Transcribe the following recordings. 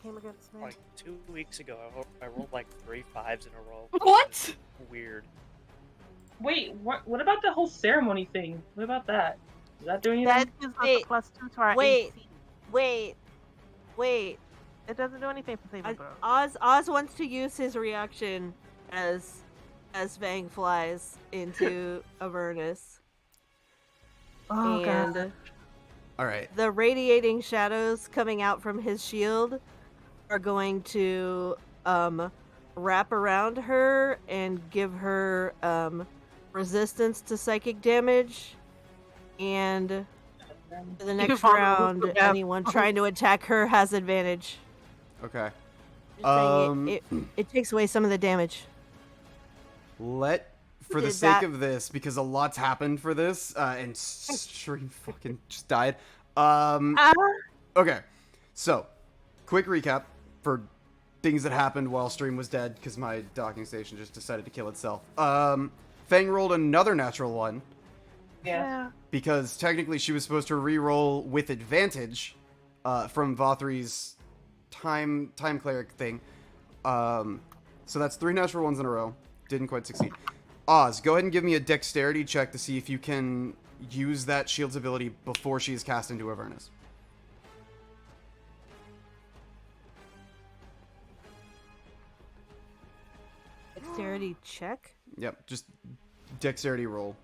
came against me. Like 2 weeks ago, I rolled like 3 5s in a row. What? Weird. Wait, what about the whole ceremony thing? What about that? Does that do anything? That gives us a +2 to our AC. Wait. It doesn't do anything for saving throws. Oz wants to use his reaction as Vang flies into Avernus. Oh, and God. All right. The radiating shadows coming out from his shield are going to wrap around her and give her resistance to psychic damage. And for the next round, anyone trying to attack her has advantage. Okay. It takes away some of the damage. For the sake of this, because a lot's happened for this, and Stream fucking just died. Okay. So, quick recap for things that happened while Stream was dead, because my docking station just decided to kill itself. Fang rolled another natural one. Yeah. Because technically she was supposed to re-roll with advantage from Vothri's time cleric thing. So that's 3 natural ones in a row. Didn't quite succeed. Oz, go ahead and give me a dexterity check to see if you can use that shield's ability before she is cast into Avernus. Dexterity check? Yep, just dexterity roll.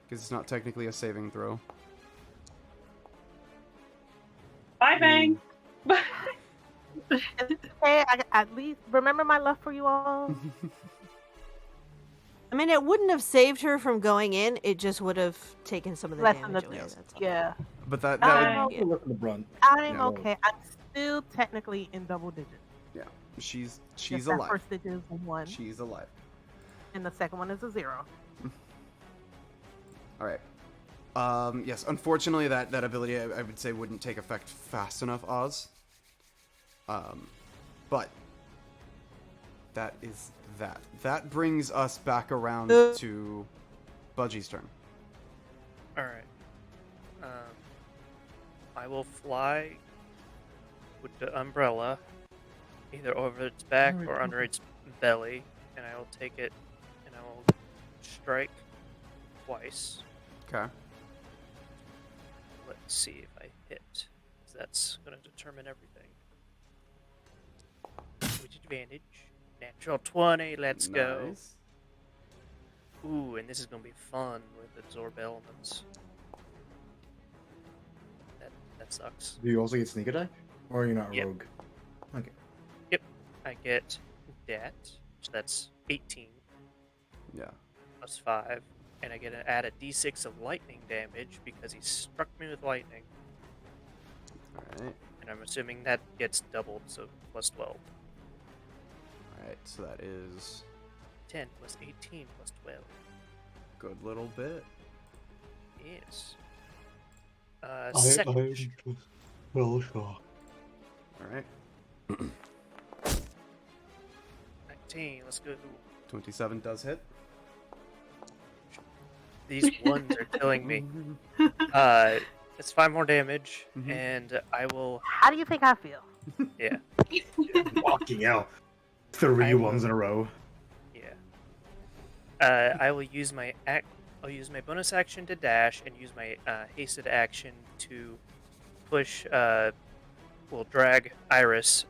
Because it's not technically a saving throw. Bye, Bang! Hey, at least remember my love for you all. I mean, it wouldn't have saved her from going in. It just would have taken some of the damage away. Yeah. But that would... look in the brunt. I'm okay. I'm still technically in double digits. Yeah, she's Just alive. That first digit is 1. She's alive. And the second one is a 0. All right. Yes, unfortunately, that ability I would say wouldn't take effect fast enough, Oz. But that is that. That brings us back around to Budgie's turn. All right. I will fly with the umbrella either over its back or under its belly, and I will take it and I will strike twice. Okay. Let's see if I hit, 'cause that's going to determine everything. With advantage. Natural 20, let's go. Ooh, and this is going to be fun with absorb elements. That sucks. Do you also get sneak attack? Or are you not Yep. rogue? Okay. Yep. I get that, so that's 18. Yeah. Plus 5. And I get to add a d6 of lightning damage because he struck me with lightning. Alright. And I'm assuming that gets doubled, so plus 12. Alright, so that is 10 plus 18 plus 12. good little bit. Yes. Second. Well, sure. Alright. 19, let's go. 27 does hit. These ones are killing me. It's 5 more damage, and I will... How do you think I feel? Yeah. Walking out. 3 ones in a row. Yeah. I will use my I'll use my bonus action to dash and use my hasted action to push. Will drag Iris.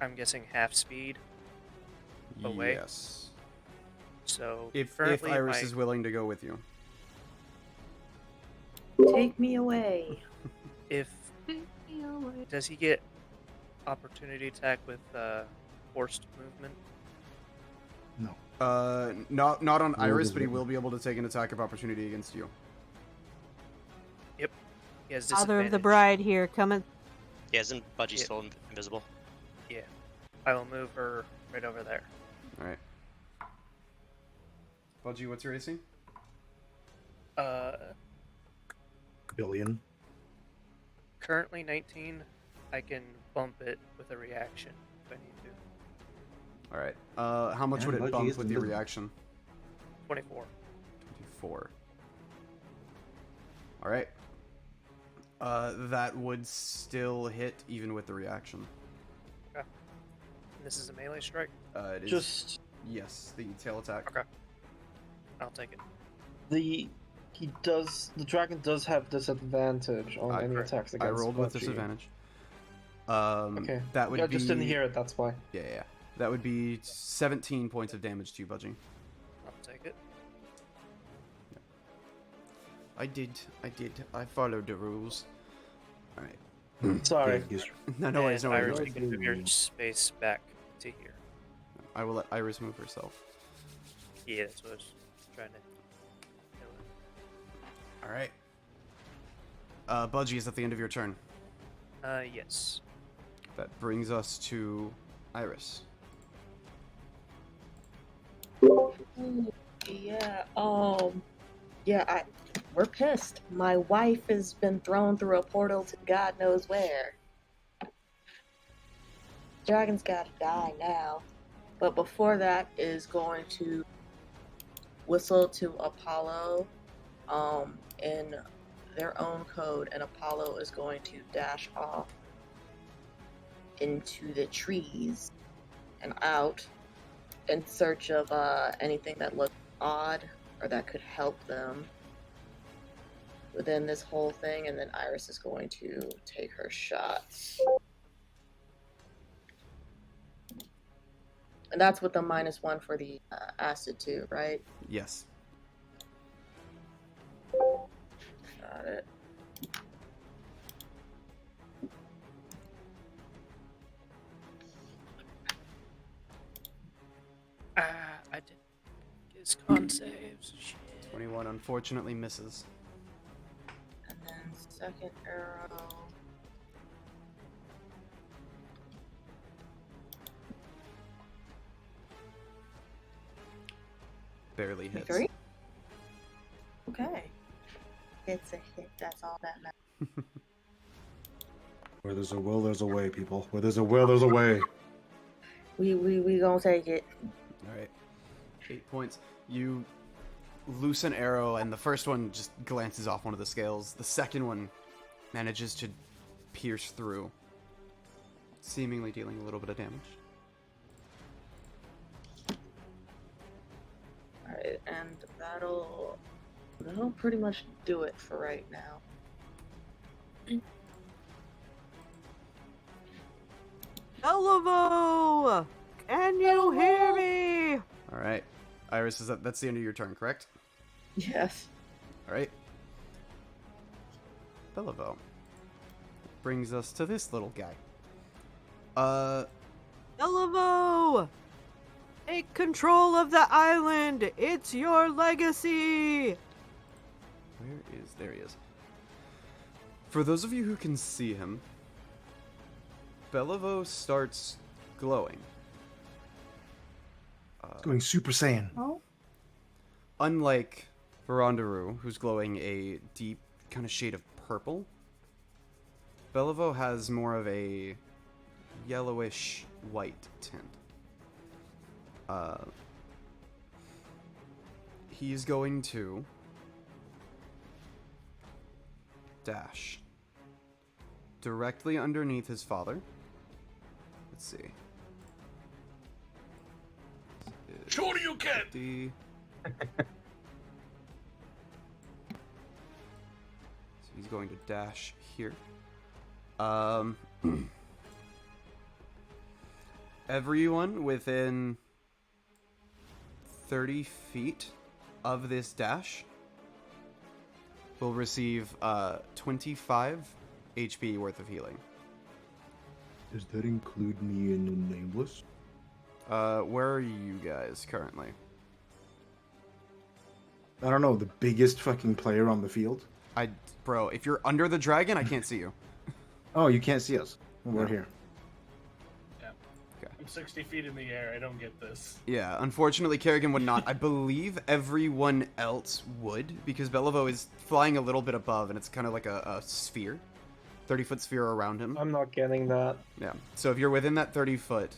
I'm guessing half speed away. Yes. So If currently Iris is willing to go with you. Take me away. Does he get opportunity attack with forced movement? No. Not on Iris, but he will be able to take an attack of opportunity against you. Yep. He has Father disadvantage. of the bride here, coming. Yeah, isn't Budgie still invisible? Yeah. I will move her right over there. Alright. Budgie, what's your AC? Billion. Currently 19. I can bump it with a reaction if I need to. Alright. How much would it Budgie bump is with the invisible. reaction? 24. 24. Alright. That would still hit even with the reaction. Okay. And this is a melee strike? It is. Just Yes, the tail attack. Okay. I'll take it. the dragon does have disadvantage on any Correct. attacks against I rolled with Budgie. disadvantage. Okay. That would I be. just didn't hear it. That's why. Yeah. That would be 17 points of damage to you, Budgie. I'll take it. I did. I followed the rules. All right. Sorry. No worries. No And Iris, worries. you can move your space back to here. I will let Iris move herself. Yeah, that's what I was trying to. All right. Budgie is at the end of your turn. Yes. That brings us to Iris. Yeah, we're pissed. My wife has been thrown through a portal to God knows where. Dragon's gotta die now. But before that is going to whistle to Apollo, in their own code, and Apollo is going to dash off into the trees and out in search of anything that looked odd or that could help them within this whole thing, and then Iris is going to take her shots. And that's with the -1 for the acid too, right? Yes. Got it. I didn't get his con saves. Shit. 21 unfortunately misses. And then second arrow. Barely hits. 3? Okay. It's a hit, that's all that matters. Where there's a will, there's a way, people. Where there's a will, there's a way. We gonna take it. All right. 8 points. You loose an arrow, and the first one just glances off one of the scales. The second one manages to pierce through, seemingly dealing a little bit of damage. Alright, and that'll pretty much do it for right now. Beliveau! Can you hear me? All right. Iris, that's the end of your turn, correct? Yes. All right. Beliveau. Brings us to this little guy. Beliveau! Take control of the island! It's your legacy! There he is. For those of you who can see him, Beliveau starts glowing. Going Super Saiyan. Oh. Unlike Verandaru, who's glowing a deep kind of shade of purple, Beliveau has more of a yellowish white tint. He's going to dash directly underneath his father. Let's see. Sure you can. 50. So he's going to dash here. Everyone within 30 feet of this dash will receive 25 HP worth of healing. Does that include me in the Nameless? Where are you guys currently? I don't know, the biggest fucking player on the field? Bro, if you're under the dragon, I can't see you. Oh, you can't see us. We're here. I'm 60 feet in the air. I don't get this. Yeah, unfortunately, Kerrigan would not. I believe everyone else would, because Beliveau is flying a little bit above, and it's kind of like a sphere. 30-foot sphere around him. I'm not getting that. Yeah, so if you're within that 30-foot,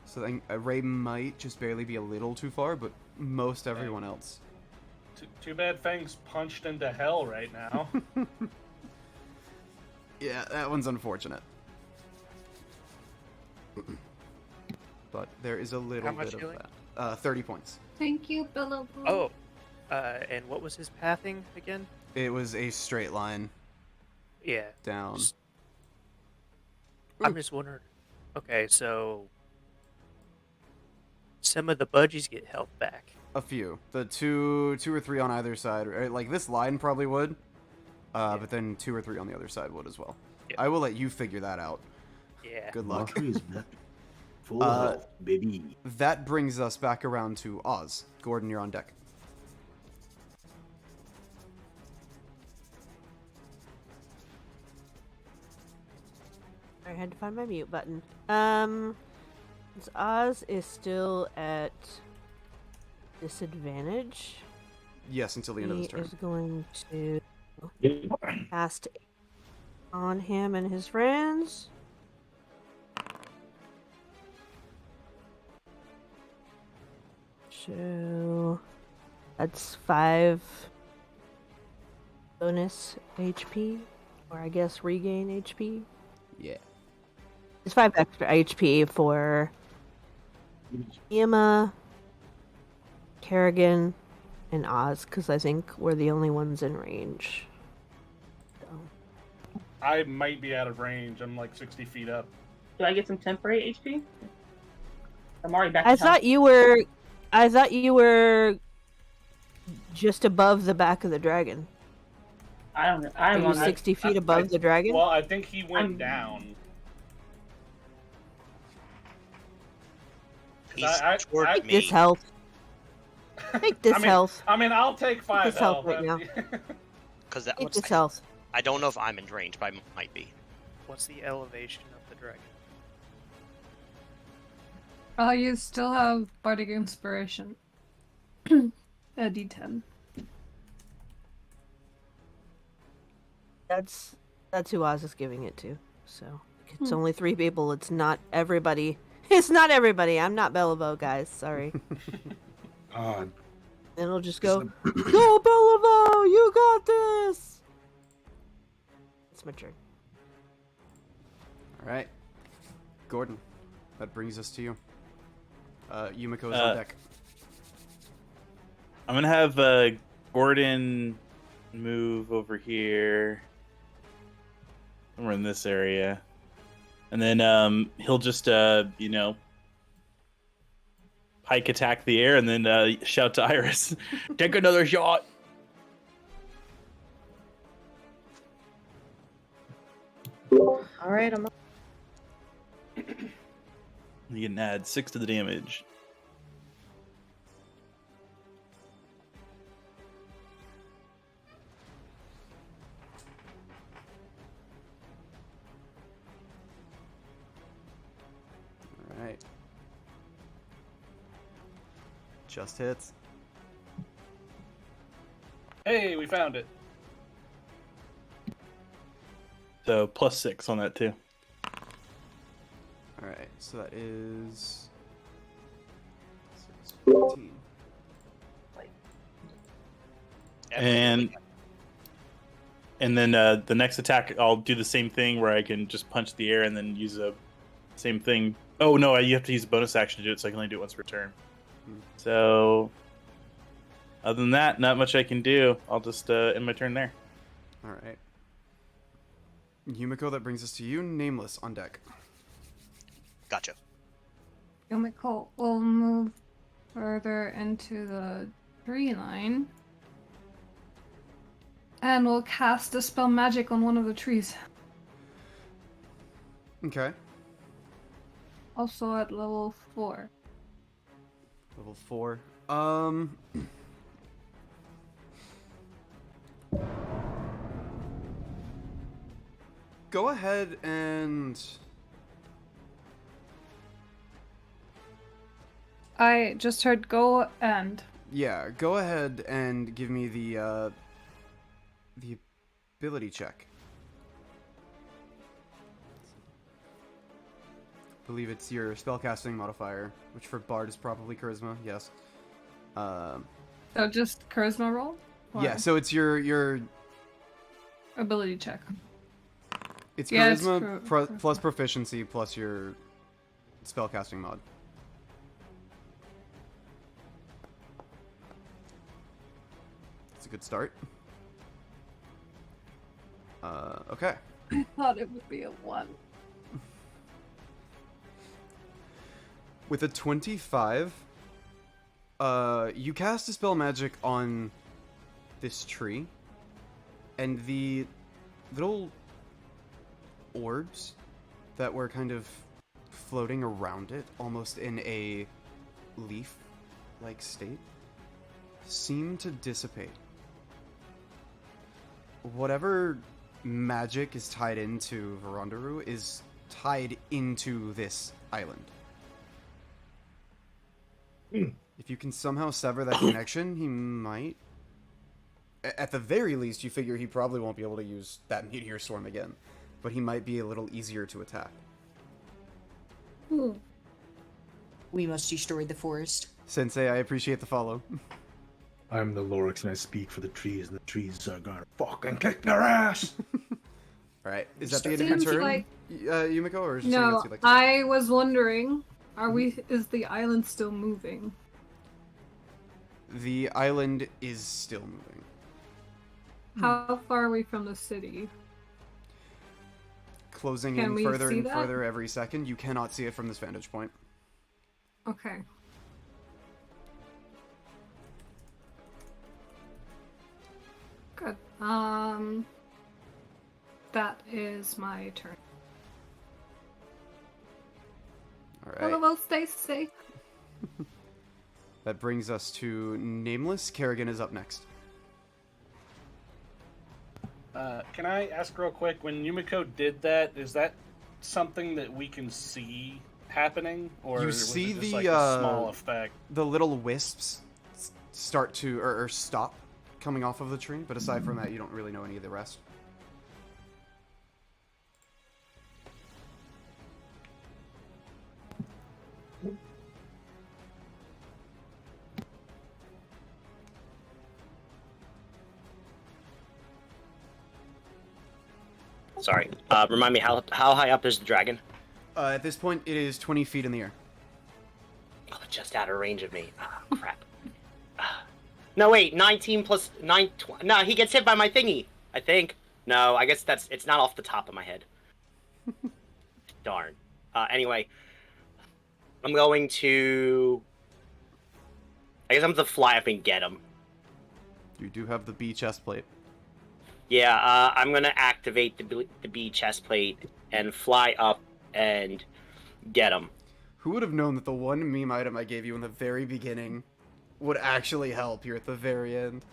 so then a ray might just barely be a little too far, but most everyone else. Too bad Fang's punched into hell right now. Yeah, that one's unfortunate. But there is a little much bit of healing? that. 30 points. Thank you, Billabo. Oh, and what was his pathing again? It was a straight line Yeah. down. I'm just wondering. Okay, so some of the budgies get health back. A few. The two or three on either side. Right? Like this line probably would. But then 2 or 3 on the other side would as well. Yeah. I will let you figure that out. Yeah. Good luck. Valkyrie's back. Full health, baby. That brings us back around to Oz. Gordon, you're on deck. I had to find my mute button. Oz is still at disadvantage. Yes, until the end of this He turn. is going to cast on him and his friends. So that's 5 bonus HP, or I guess regain HP. Yeah. It's 5 extra HP for Emma, Kerrigan, and Oz, because I think we're the only ones in range. So. I might be out of range. I'm like 60 feet up. Do I get some temporary HP? I'm already back. I thought you were just above the back of the dragon. I don't know. Are I'm you on 60 feet above the dragon? Well, I think he went I'm- down. He's I- toward I- me. This health. Take this health. I mean, I'll take 5 this health health. right now. Because that Take this health. I don't know if I'm in range, but I might be. What's the elevation of the dragon? You still have Bardic Inspiration. A D10. That's who Oz is giving it to. So it's only 3 people. It's not everybody. It's not everybody. I'm not Bellavo, guys. Sorry. God. Then it'll just go, go Bellavo! You got this! It's my turn. Alright. Gordon, that brings us to you. Yumiko is on deck. I'm gonna have Gordon move over here. We're in this area. And then he'll just, pike attack the air and then shout to Iris, take another shot! Alright, I'm You can add 6 to the damage. Alright. Just hits. Hey, we found it. So plus 6 on that too. Alright, so that is 14. And then the next attack, I'll do the same thing where I can just punch the air and then use a same thing. Oh no, you have to use a bonus action to do it, so I can only do it once per turn. So, other than that, not much I can do. I'll just end my turn there. Alright. Yumiko, that brings us to you. Nameless on deck. Gotcha. Yumiko will move further into the tree line. And we'll cast Dispel Magic on one of the trees. Okay. Also at level 4. Level 4. Go ahead and... I just heard go and. Yeah, go ahead and give me the ability check. I believe it's your spellcasting modifier, which for Bard is probably Charisma, yes. So just charisma roll? Or Yeah, so it's your ability check. It's Yeah, it's charisma plus proficiency plus your spellcasting mod. It's a good start. Okay. I thought it would be a 1. With a 25, you cast Dispel Magic on this tree, and the little orbs that were kind of floating around it, almost in a leaf-like state, seem to dissipate. Whatever magic is tied into Verandaru is tied into this island. If you can somehow sever that connection, he might... At the very least, you figure he probably won't be able to use that Meteor Storm again. But he might be a little easier to attack. We must destroy the forest. Sensei, I appreciate the follow. I'm the Lorix and I speak for the trees, and the trees are gonna fucking kick their ass! Alright, is that the end of your turn, like... Yumiko, or is there something No, else you'd like to say? I was wondering, is the island still moving? The island is still moving. How far are we from the city? Closing Can in we further see and that? further every second. You cannot see it from this vantage point. Okay. Good. That is my turn. Alright. Well, stay safe. That brings us to Nameless. Kerrigan is up next. Can I ask real quick, when Yumiko did that, is that something that we can see happening? Or You was see it just the like a small effect? the little wisps start to or stop coming off of the tree, but aside from that, you don't really know any of the rest. Sorry. Remind me, how high up is the dragon? At this point, it is 20 feet in the air. Oh, just out of range of me. Oh, crap. No, wait. 19 plus 9... No, he gets hit by my thingy, I think. No, I guess it's not off the top of my head. Darn. Anyway. I'm going to... I guess I'm going to fly up and get him. You do have the B chest plate. Yeah, I'm going to activate the B chest plate and fly up and get him. Who would have known that the one meme item I gave you in the very beginning would actually help here at the very end?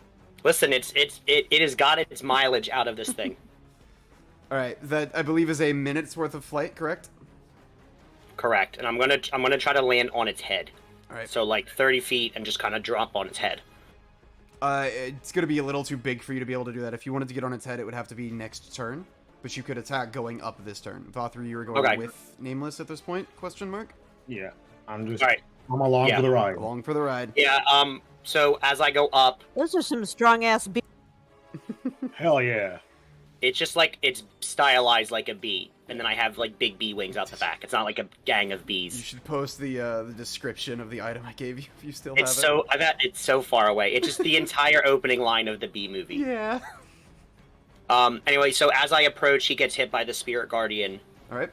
Listen, it has got its mileage out of this thing. All right, that I believe is a minute's worth of flight, correct? Correct, and I'm gonna try to land on its head. All right. So like 30 feet and just kind of drop on its head. It's gonna be a little too big for you to be able to do that. If you wanted to get on its head, it would have to be next turn. But you could attack going up this turn. Vothri, you were going with Nameless at this point? Question mark. Yeah, I'm just. All right. I'm along for the ride. Along for the ride. Yeah. So as I go up, Those are some strong ass bees. Hell yeah. it's just like it's stylized like a bee, and then I have like big bee wings out the back. It's not like a gang of bees. You should post the description of the item I gave you if you still It's have it. it's so far away. It's just the entire opening line of the bee movie. Yeah. Anyway, so as I approach, he gets hit by the Spirit Guardian. All right.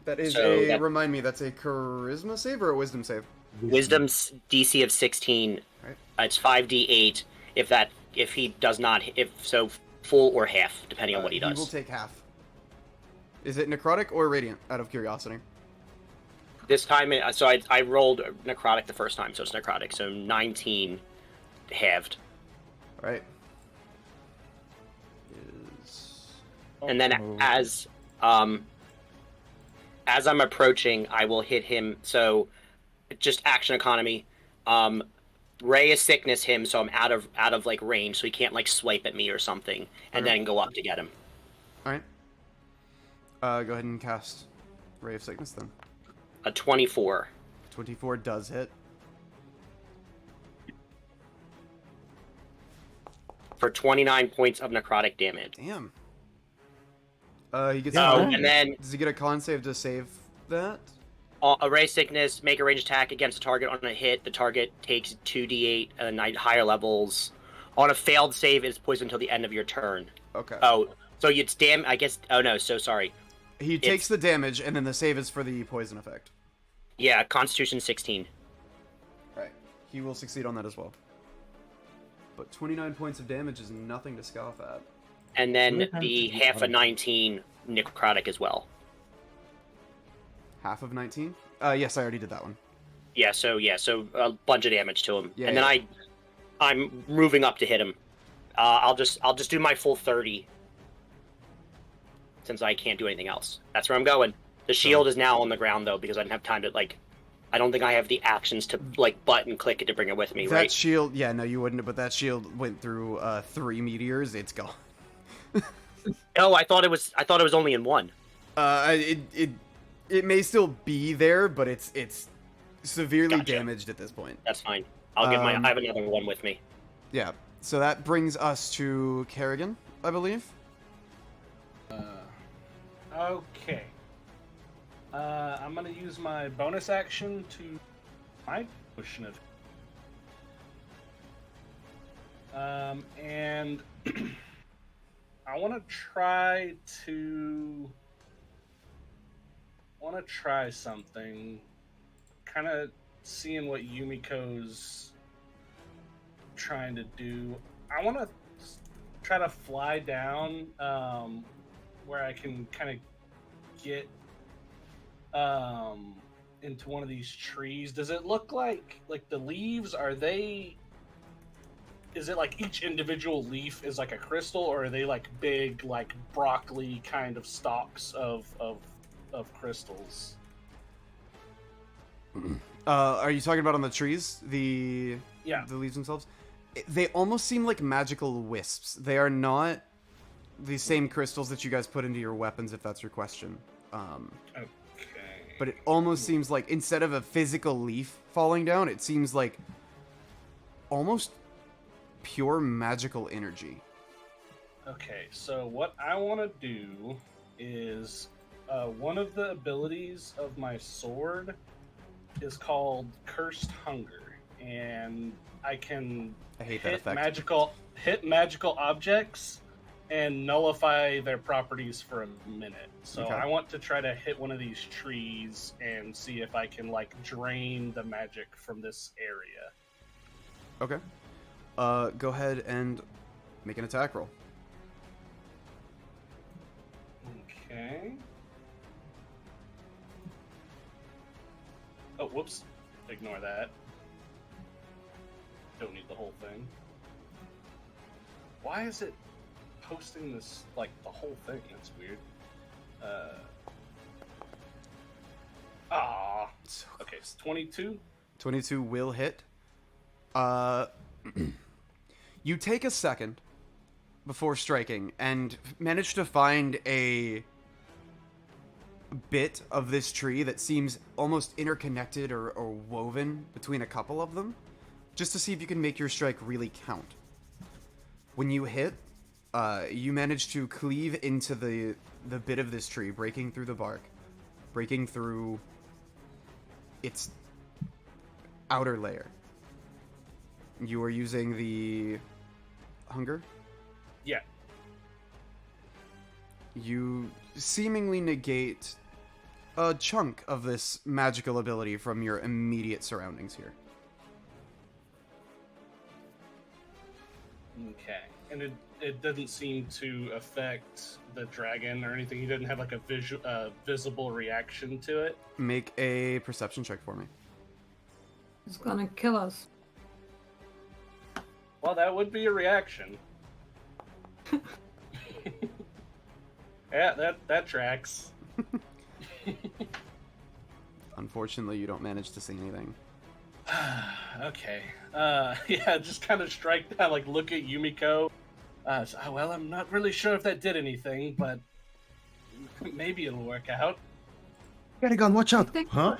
That is remind me, that's a Charisma save or a Wisdom save? Wisdom's DC of 16. Right. It's 5d8 if he does not, if so, full or half, depending on what he does. He will take half. Is it necrotic or radiant? Out of curiosity. This time, so I rolled necrotic the first time, so it's necrotic. So 19 halved. All right. And then as I'm approaching, I will hit him. So just action economy. Ray of Sickness him, so I'm out of like range, so he can't like swipe at me or something, and then go up to get him. All right. Go ahead and cast Ray of Sickness then. A 24. 24 does hit. For 29 points of necrotic damage. Damn. He gets. And then Does he get a con save to save that? Array sickness, make a range attack against a target on a hit. The target takes 2d8 and higher levels. On a failed save, it's poisoned until the end of your turn. Okay. Oh, so it's I guess. Oh no, so sorry. He takes the damage, and then the save is for the poison effect. Yeah, Constitution 16. Right. He will succeed on that as well. But 29 points of damage is nothing to scoff at. And then the half of 19 necrotic as well. Half of 19? Yes, I already did that one. Yeah, so a bunch of damage to him. Yeah, and then I'm moving up to hit him. I'll just do my full 30. Since I can't do anything else. That's where I'm going. The shield is now on the ground though, because I didn't have time to I don't think I have the actions to button click it to bring it with me, that right? Shield, yeah, no, you wouldn't. But that shield went through 3 meteors. It's gone. Oh, I thought it was only in one. It may still be there, but it's severely damaged at this point. That's fine. I'll get I have another one with me. Yeah. So that brings us to Kerrigan, I believe. Okay. I'm gonna use my bonus action to my potion of. And I want to try something. Kind of seeing what Yumiko's trying to do. I want to try to fly down where I can kind of get into one of these trees. Does it look like the leaves, is it like each individual leaf is like a crystal, or are they like big, like broccoli kind of stalks of crystals? Are you talking about on the trees? The leaves themselves? They almost seem like magical wisps. They are not the same crystals that you guys put into your weapons, if that's your question. Okay. But it almost seems like, instead of a physical leaf falling down, it seems like almost pure magical energy. Okay, so what I want to do is one of the abilities of my sword is called Cursed Hunger, and I can hit magical objects and nullify their properties for a minute. So Okay. I want to try to hit one of these trees and see if I can drain the magic from this area. Okay. Go ahead and make an attack roll. Okay. Oh, whoops. Ignore that. Don't need the whole thing. Why is it posting this, the whole thing? That's weird. Okay, it's 22. 22 will hit. You take a second before striking and manage to find a bit of this tree that seems almost interconnected or woven between a couple of them, just to see if you can make your strike really count. When you hit, you manage to cleave into the bit of this tree, breaking through the bark, breaking through its outer layer. You are using the hunger? Yeah. You seemingly negate a chunk of this magical ability from your immediate surroundings here. Okay. And it doesn't seem to affect the dragon or anything. He doesn't have a visible reaction to it. Make a perception check for me. It's gonna kill us. Well, that would be a reaction. Yeah, that tracks. Unfortunately, you don't manage to see anything. Okay. Yeah, just kind of strike down, look at Yumiko. Well, I'm not really sure if that did anything, but maybe it'll work out. Kerrigan, watch out! Huh?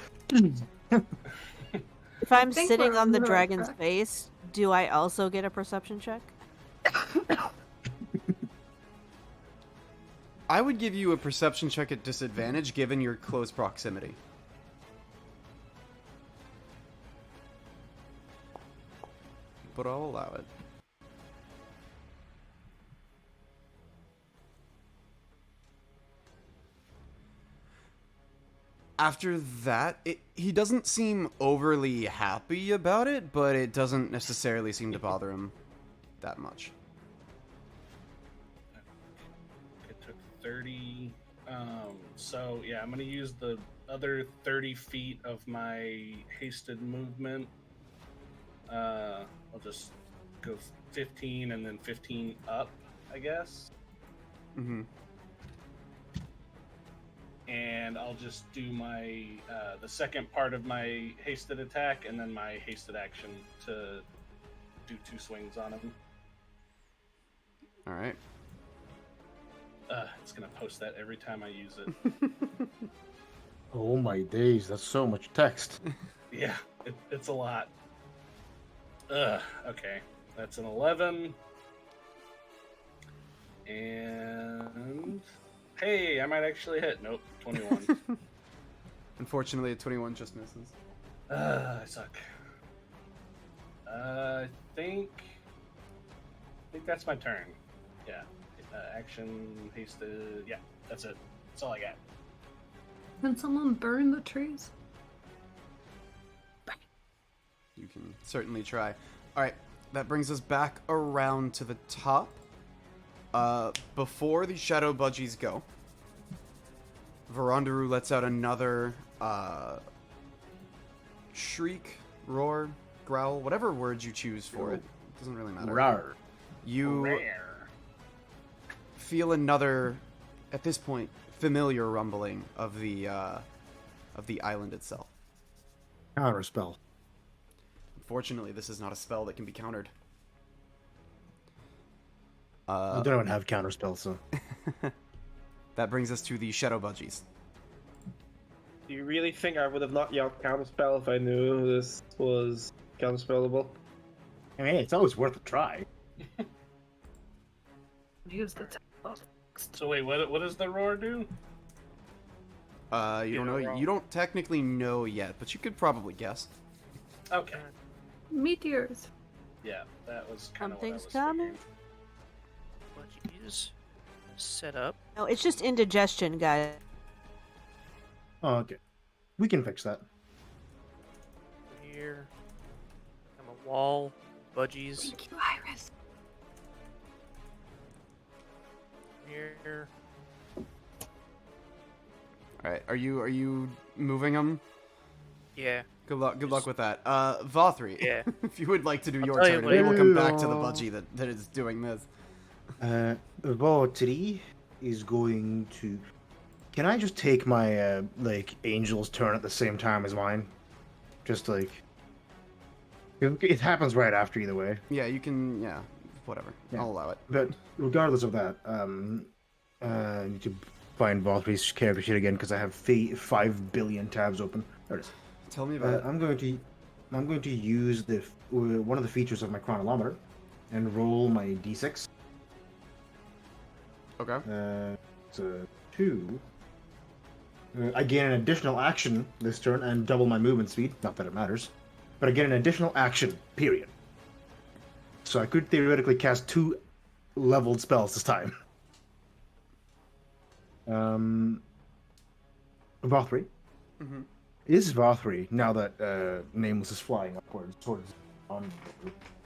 If I'm think sitting we're on the on the right dragon's track. face, do I also get a perception check? I would give you a perception check at disadvantage given your close proximity. But I'll allow it. After that, he doesn't seem overly happy about it, but it doesn't necessarily seem to bother him that much. It took 30. So yeah, I'm gonna use the other 30 feet of my hasted movement. I'll just go 15 and then 15 up, I guess. Mm-hmm. And I'll just do my the second part of my hasted attack, and then my hasted action to do 2 swings on him. All right. It's gonna post that every time I use it. Oh my days, that's so much text. Yeah, it's a lot. Okay, that's an 11. And hey, I might actually hit. Nope, 21. Unfortunately, a 21 just misses. I suck. I think that's my turn. Yeah. Action, hasted. Yeah, that's it. That's all I got. Can someone burn the trees? You can certainly try. All right, that brings us back around to the top. Before the shadow budgies go, Varandaru lets out another shriek, roar, growl, whatever words you choose for it. Doesn't really matter. Rawr. You feel another, at this point, familiar rumbling of the island itself. Counter spell. Unfortunately, this is not a spell that can be countered. I don't even have counter spells, so. That brings us to the shadow budgies. Do you really think I would have not yelled counterspell if I knew this was counterspellable? I mean, it's always worth a try. Use the So wait, what does the roar do? You don't know. You don't technically know yet, but you could probably guess. Okay. Meteors. Yeah, that was kind of what I was Something's coming. Budgies. Set up. No, it's just indigestion, guys. Oh, okay. We can fix that. Here. I'm a wall. Budgies. Thank you, Iris. Here. All right. Are you moving them? Yeah. Good luck with that. Vothri. Yeah. If you would like to do your tell you turn, and later. we will come back to the budgie that is doing this. Valtteri is going to. Can I just take my angel's turn at the same time as mine? Just like it happens right after either way. Yeah, you can. Yeah, whatever. Yeah. I'll allow it. But regardless of that, I need to find Valtteri's character sheet again because I have 5 billion tabs open. There it is. Tell me about it. I'm going to use one of the features of my chronolometer and roll my d6. Okay. It's a 2. I gain an additional action this turn and double my movement speed. Not that it matters, but I get an additional action. Period. So I could theoretically cast 2 leveled spells this time. Vothri. Mm-hmm. Is Vothri, now that Nameless is flying upwards towards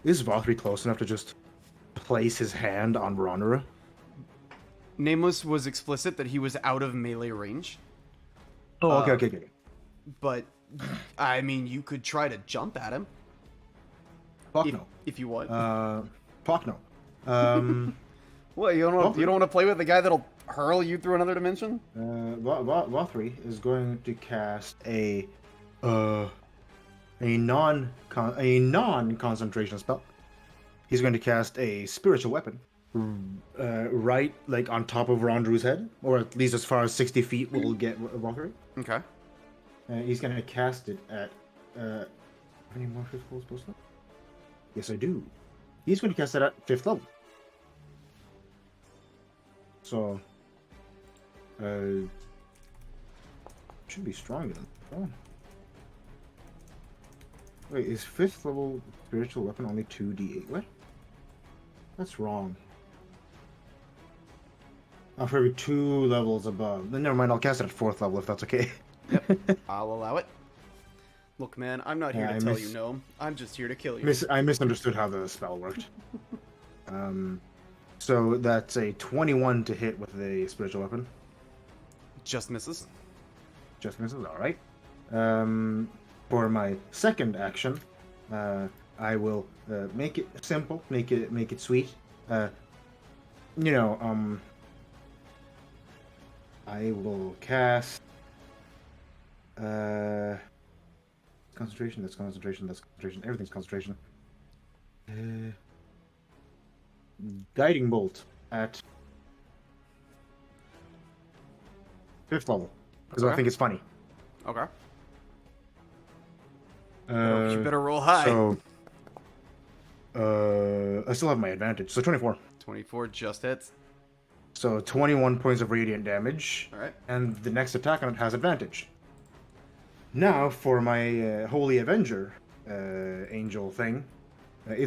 is Vothri close enough to just place his hand on Veronera? Nameless was explicit that he was out of melee range. Oh, okay. But, I mean, you could try to jump at him. Fuck no. If you want. Fuck no. What, you don't want to play with the guy that'll hurl you through another dimension? Vothri is going to cast a non-concentration spell. He's going to cast a spiritual weapon, right like on top of Rondru's head, or at least as far as 60 feet will get Vothri. Okay. He's going to cast it at. How many more 5th levels posted? Yes, I do. He's going to cast it at 5th level. So, Should be stronger than. Oh. Wait, is 5th level spiritual weapon only 2d8? What? That's wrong. Oh, for every 2 levels above. Then never mind, I'll cast it at 4th level if that's okay. Yep, I'll allow it. Look, man, I'm not here Yeah, to tell you no. I'm just here to kill you. I misunderstood how the spell worked. So that's a 21 to hit with the spiritual weapon. Just misses. Just misses, alright. For my second action, I will make it simple, make it sweet. I will cast concentration, that's concentration, that's concentration, everything's concentration. Guiding bolt at 5th level, because I think it's funny. Okay. You better roll high. So, I still have my advantage. So 24. 24 just hits. So 21 points of radiant damage. All right. And the next attack on it has advantage. Now for my Holy Avenger angel thing, it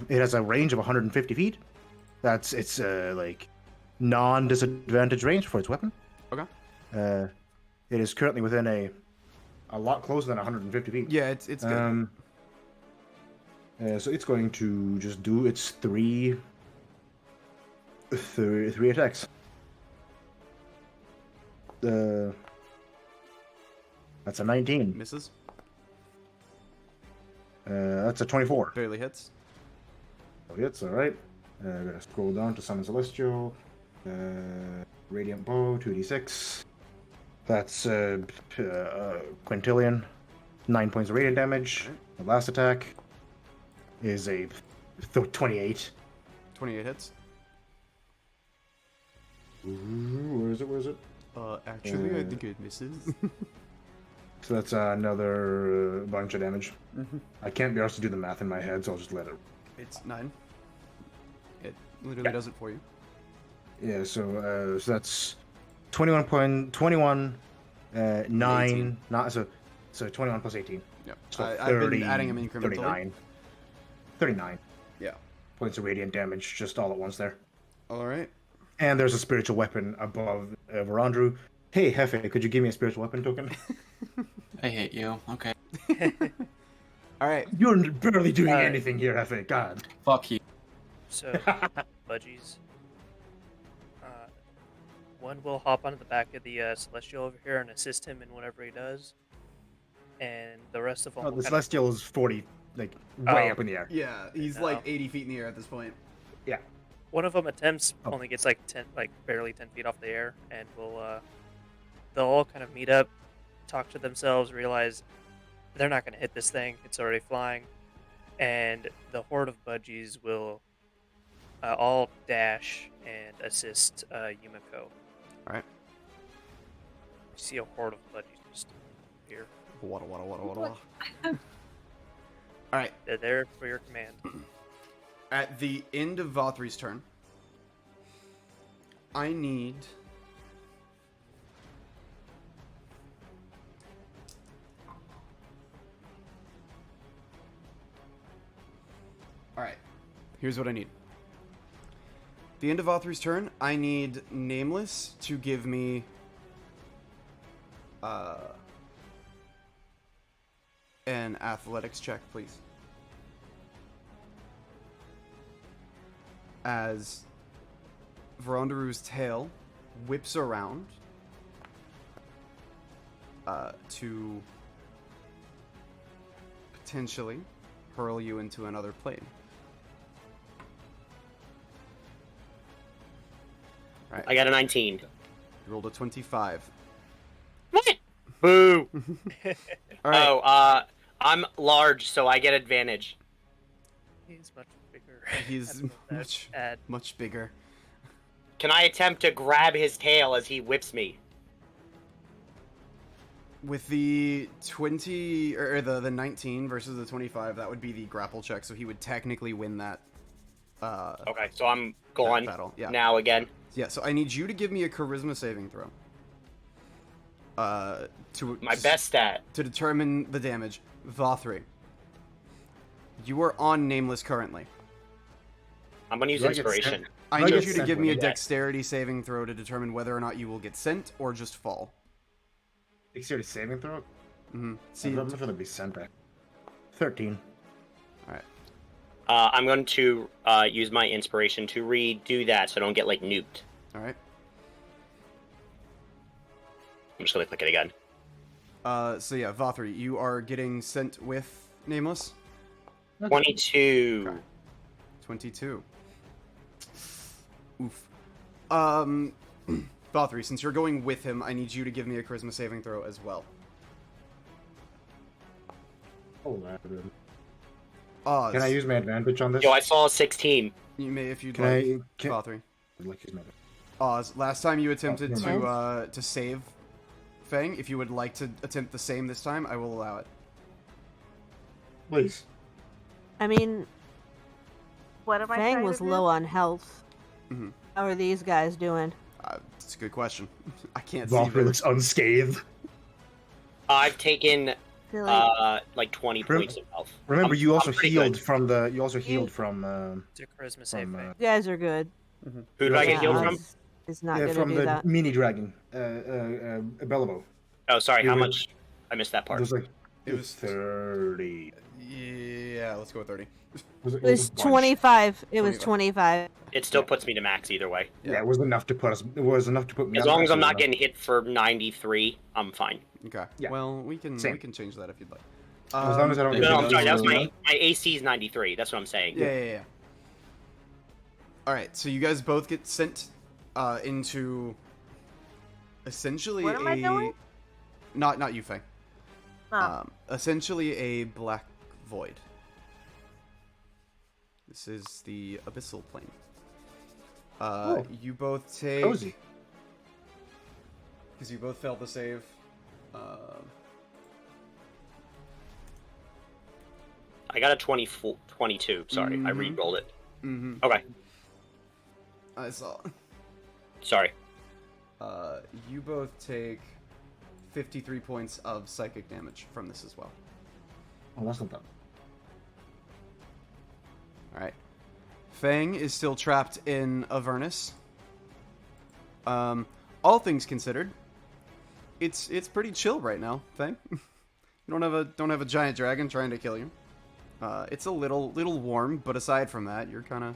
has a range of 150 feet. It's like non-disadvantage range for its weapon. Okay. It is currently within a lot closer than 150 feet. Yeah, it's good. So it's going to just do its three attacks. That's a 19. Misses. That's a 24. Barely hits. Hits, alright. I'm gonna scroll down to Summon Celestial. Radiant Bow, 2d6. That's Quintillion. 9 points of radiant damage. The last attack is a 28. 28 hits. Ooh, where is it? Actually, I think it misses. So that's another bunch of damage. I can't be asked to do the math in my head, so I'll just let it. It's 9. It literally does it for you. Yeah, so that's 21, 9, not so 21 plus 18. Yep. So I've been adding them incrementally. 39. Yeah. Points of radiant damage just all at once there. All right. And there's a spiritual weapon above Verandru. Hey, Hefe, could you give me a spiritual weapon token? I hate you. Okay. All right. You're barely doing anything here, Hefe. God. Fuck you. So, budgies. One will hop onto the back of the Celestial over here and assist him in whatever he does. And the rest of them will The Celestial is 40, like, way up in the air. Yeah, he's like 80 feet in the air at this point. Yeah. One of them attempts only gets like 10, like barely 10 feet off the air, and they'll all kind of meet up, talk to themselves, realize they're not going to hit this thing; it's already flying, and the horde of budgies will all dash and assist Yumiko. All right. You see a horde of budgies just here. Wada. All right. They're there for your command. At the end of Vothri's turn, I need Alright. Here's what I need. The end of Vothri's turn, I need Nameless to give me an athletics check, please. As Verandaru's tail whips around to potentially hurl you into another plane. Right. I got a 19. You rolled a 25. What? Boo! All right. I'm large, so I get advantage. He's much bigger. He's much bigger. Can I attempt to grab his tail as he whips me? With the 20 or the 19 versus the 25, that would be the grapple check, so he would technically win that. Okay, so I'm going battle. Yeah. now again. Yeah, so I need you to give me a charisma saving throw. My best stat. To determine the damage. Vothri, you are on Nameless currently. I'm gonna use Do I get inspiration. sent? I Do I need get you to sent give when me I a do that? dexterity saving throw to determine whether or not you will get sent or just fall. Dexterity saving throw? Mm-hmm. See, I'm not gonna be sent back. 13. Alright. I'm going to use my inspiration to redo that so I don't get, like, nuked. Alright. I'm just gonna click it again. So yeah, Vothri, you are getting sent with Nameless? 22. Okay. 22. Oof. Vothri, since you're going with him, I need you to give me a charisma saving throw as well. Oh, man. Oz. Can I use my advantage on this? Yo, I saw a 16. You may if you'd Can like, I- can- Vothri. I'd like to use my Oz, last time you attempted Oh, to save Fang, if you would like to attempt the same this time, I will allow it. Please. I mean, What am I Fang trying was to do? low on health. Mm-hmm. How are these guys doing? It's a good question. I can't see. Valkyrie very- looks unscathed. I've taken, Feel like- like 20 Rem- points of health. Remember, I'm- you also I'm pretty healed good. from the. You also healed from. It's a charisma save. From, Fang. You guys are good. Who did I get healed from? Oz is not yeah, gonna from do the that. mini dragon, Bellabo. Oh, sorry, You how were- much? I missed that It part. was like It was 30. Yeah, let's go with 30. It It was a bunch. 25. It was 25. 25. It still puts me to max either way. Yeah, it was enough to put us. It was enough to put me. As on long as I'm max, not getting hit for 93, I'm fine. Okay. Yeah. Well, we can Same. change that if you'd like. As long as I don't No, get no, hit I'm sorry. That was for- my AC is 93. That's what I'm saying. Yeah. All right, so you guys both get sent into essentially What am I doing? not you, Fang. Oh. Essentially a black void. This is the abyssal plane. You both take Cozy. because you both failed the save. I got a 22. Sorry, I Mhm. re-rolled it. Mm-hmm. Okay, I saw. sorry. You both take 53 points of psychic damage from this as well. Oh, that's not bad. Alright. Fang is still trapped in Avernus. All things considered, it's pretty chill right now, Fang. You don't have a giant dragon trying to kill you. It's a little warm, but aside from that, you're kinda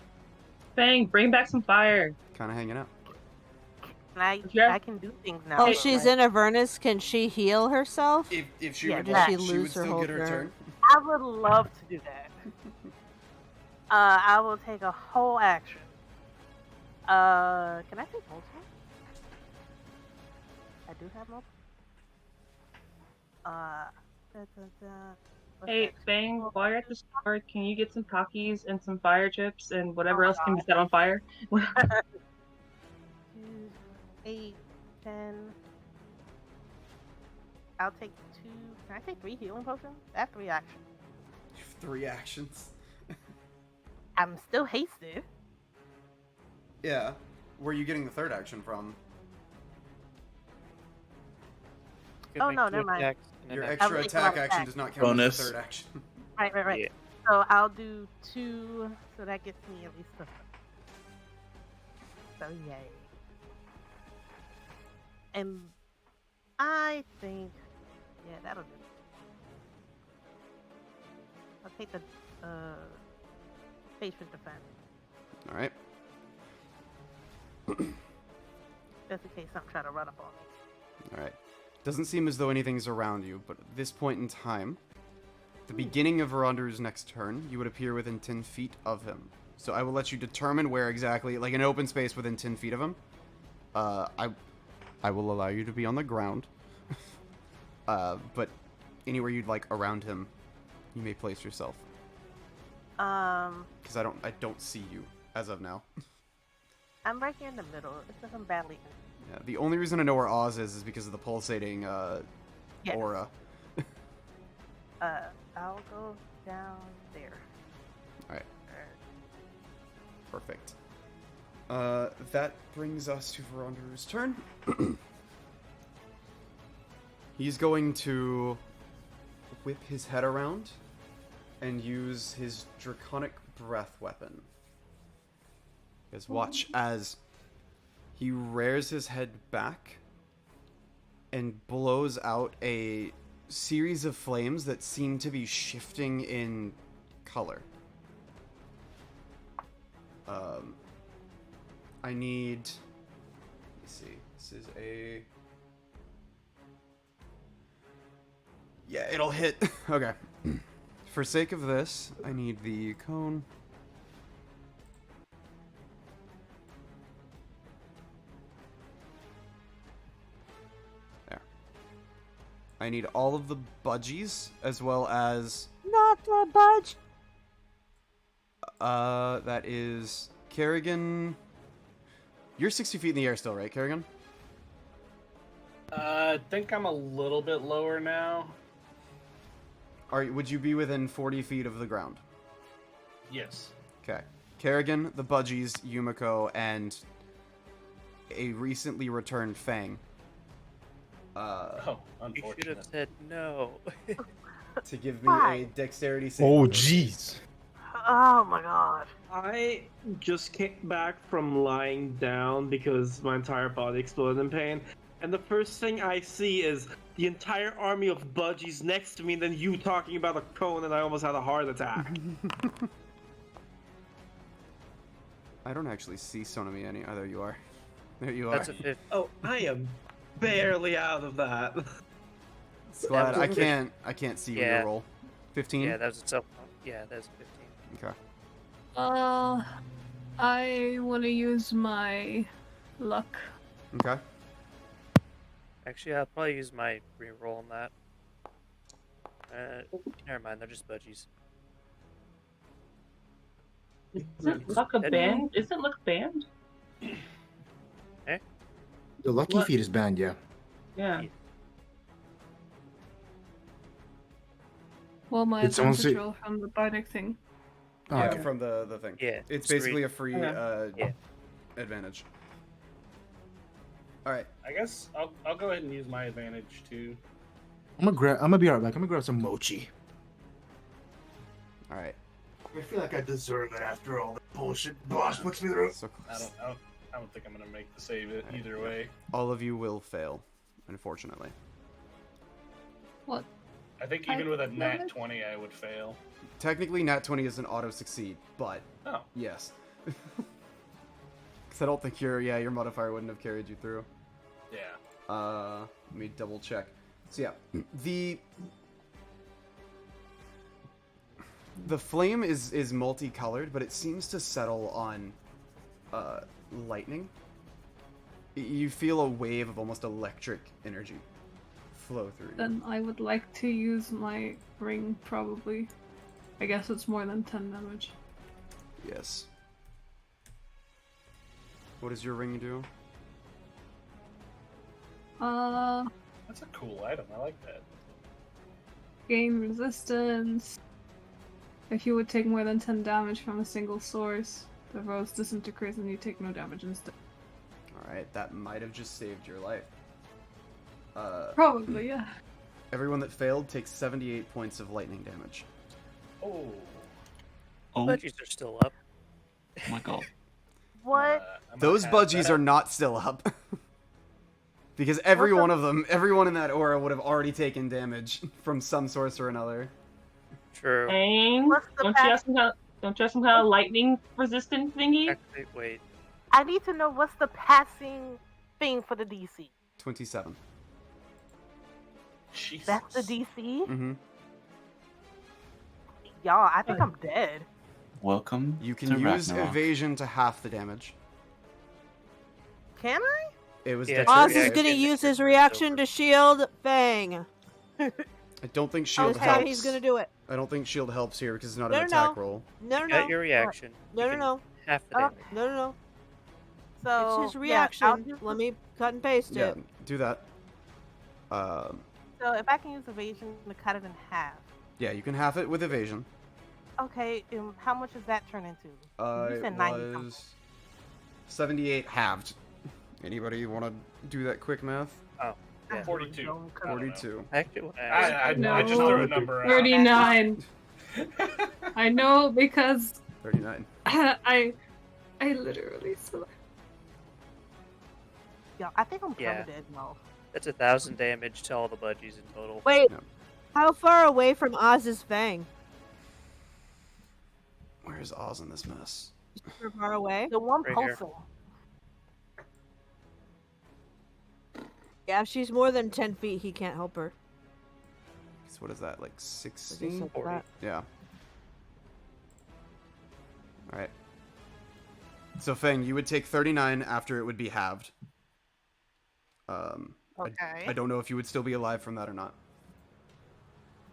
Bang, bring back some fire. hanging out. I can do things now. Oh, she's in Avernus. Can she heal herself? If she Yeah, would does like, she she lose would her still whole get her turn? turn. I would love to do that. I will take a whole action. Can I take multiple? I do have multiple. What's Hey, next? Bang, while you're at the store, can you get some Takis and some fire chips and whatever else can be set on fire? 2, 8, 10. I'll take 2. Can I take 3 healing potions? That's 3 actions. 3 actions. I'm still hasted. Yeah. Where are you getting the third action from? Could Oh, make no, 2 never mind. attacks and an Your action. extra I was thinking attack about action attack. does not count Bonus. as the third action. Right. Yeah. So I'll do 2, so that gets me at least a. So yay. And I think, yeah, that'll do. I'll take the patient defense, All right. just in case something try to run up on me. All right. Doesn't seem as though anything's around you, but at this point in time, the beginning of Verander's next turn, you would appear within 10 feet of him. So I will let you determine where exactly, like an open space within 10 feet of him. I will allow you to be on the ground. But anywhere you'd like around him, you may place yourself. Because I don't see you as of now. I'm right here in the middle. It's just I'm badly. Yeah, the only reason I know where Oz is because of the pulsating Yes. aura. I'll go down there. Alright. Perfect. That brings us to Verandaru's turn. He's going to whip his head around and use his Draconic Breath weapon. Guys, watch as he rears his head back and blows out a series of flames that seem to be shifting in color. I need... Let me see. This is a... Yeah, it'll hit. Okay. For sake of this, I need the cone. There. I need all of the budgies, as well as... Not the budge! That is... Kerrigan... You're 60 feet in the air still, right, Kerrigan? I think I'm a little bit lower now. Would you be within 40 feet of the ground? Yes. Okay. Kerrigan, the Budgies, Yumiko, and a recently returned Fang. Oh, You should unfortunate. have said no. To give me a dexterity save. Oh, jeez. Oh my god. I just came back from lying down because my entire body exploded in pain, and the first thing I see is the entire army of budgies next to me, and then you talking about a cone, and I almost had a heart attack. I don't actually see Sonami any. Oh, there you are. There you are. That's a 50. Oh, I am barely out of that. Glad I can't see Yeah. your roll. 15? Yeah, that was a self. Yeah, that was 15. Okay. I want to use my luck. Okay. Actually, I'll probably use my reroll on that. Never mind, they're just budgies. Isn't luck a band? Isn't luck banned? Eh? The lucky What? feat is banned, yeah. Yeah. Well, my Did someone advantage say- roll from the bardic thing. Oh, Yeah, okay. from the thing. Yeah, It's sweet. basically a free Yeah. advantage. All right. I guess I'll go ahead and use my advantage too. I'm gonna be right back. I'm gonna grab some mochi. All right. I feel like I deserve it after all the bullshit boss puts me through. So I don't think I'm gonna make the save it either way. all of you will fail, unfortunately. What? I think even with a nat 20, I would fail. Technically, Nat 20 is an auto succeed, but Oh. yes. Because I don't think your modifier wouldn't have carried you through. Yeah. Let me double check. So yeah, the flame is multicolored, but it seems to settle on lightning. You feel a wave of almost electric energy flow through you. Then I would like to use my ring, probably. I guess it's more than 10 damage. Yes. What does your ring do? That's a cool item. I like that. Gain resistance. If you would take more than 10 damage from a single source, the rose disintegrates and you take no damage instead. Alright, that might have just saved your life. Probably, yeah. Everyone that failed takes 78 points of lightning damage. Oh. Oh Budgies are still up. my god. What? Those budgies are not still up. Because every one of them, everyone in that aura would have already taken damage from some source or another. True. Dang. What's the Don't you have some kind of lightning resistant thingy? Actually, wait. I need to know what's the passing thing for the DC. 27. Jesus. That's the DC? Mm-hmm. Y'all, I think I'm dead. Welcome You can to use Ragnarok. evasion to half the damage. Can I? It was Yeah, dexterity Oz is save. gonna use his reaction to shield Fang. I don't think shield This helps. time he's gonna do it. I don't think shield helps here because it's not No, an no, attack no. roll. No, You no, got your reaction. no, You no, can no, half the damage. no, no, no. So It's his yeah, I'll reaction. use Let me cut and paste Yeah, it. do that. So if I can use evasion to cut it in half. Yeah, you can half it with evasion. Okay, how much does that turn into? You It said 90 something. was 78 halved. Anybody want to do that quick math? Oh, yeah. 42. I don't know. 42. Actually, I No. just threw a number out. 39. I know because 39. I literally slept. Yeah, I think I'm Yeah. dead now. That's 1,000 damage to all the budgies in total. Wait, No. how far away from Oz's fang? Where's Oz in this mess? Super far away? The one Right here. pulsing. Yeah, if she's more than 10 feet, he can't help her. So what is that, like What do you 16? say to that? Yeah. Alright. So Fang, you would take 39 after it would be halved. Okay. I don't know if you would still be alive from that or not.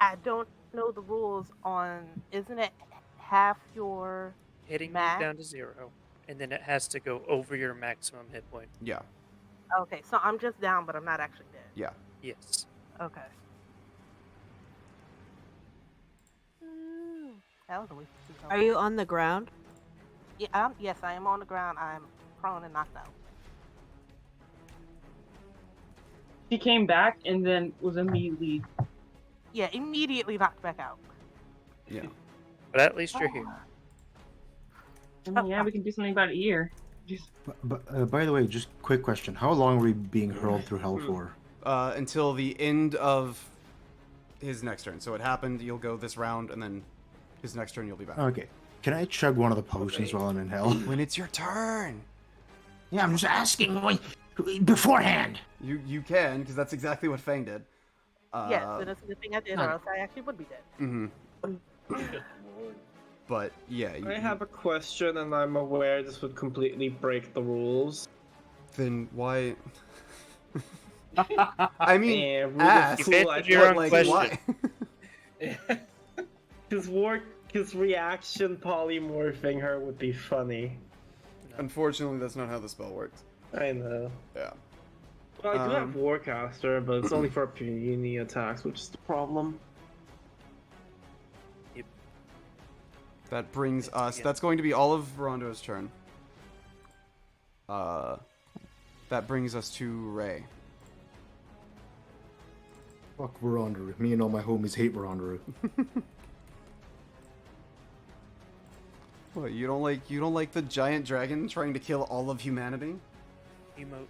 I don't know the rules on. Isn't it half your Hitting you max? down to 0, and then it has to go over your maximum hit point. Yeah. Okay, so I'm just down, but I'm not actually dead. Yeah. Yes. Okay. That was a waste of 2 Are you on the ground? Yeah, yes, I am on the ground. I'm prone and knocked out. She came back and then was immediately. Yeah, immediately knocked back out. Yeah. But at least you're here. Yeah, we can do something about it here. Just... But by the way, just quick question: how long are we being hurled through hell for? Until the end of his next turn. So it happened. You'll go this round, and then his next turn you'll be back. Okay. Can I chug one of the potions while I'm in hell? When it's your turn. Yeah, I'm just asking beforehand. You can, because that's exactly what Fang did. Yes, and that's the thing I did, or else I actually would be dead. Mm-hmm. But yeah. I have a question, and I'm aware this would completely break the rules. Then why? I mean, Yeah, rules ask. cool, I your own like, question. why? His reaction polymorphing her would be funny. Unfortunately, that's not how the spell works. I know. Yeah. Well, I do have Warcaster, but it's only for puny attacks, which is the problem. Yep. That brings us. That's going to be all of Verando's turn. That brings us to Ray. Fuck Verandaru. Me and all my homies hate Verandaru. What, you don't like the giant dragon trying to kill all of humanity? Emo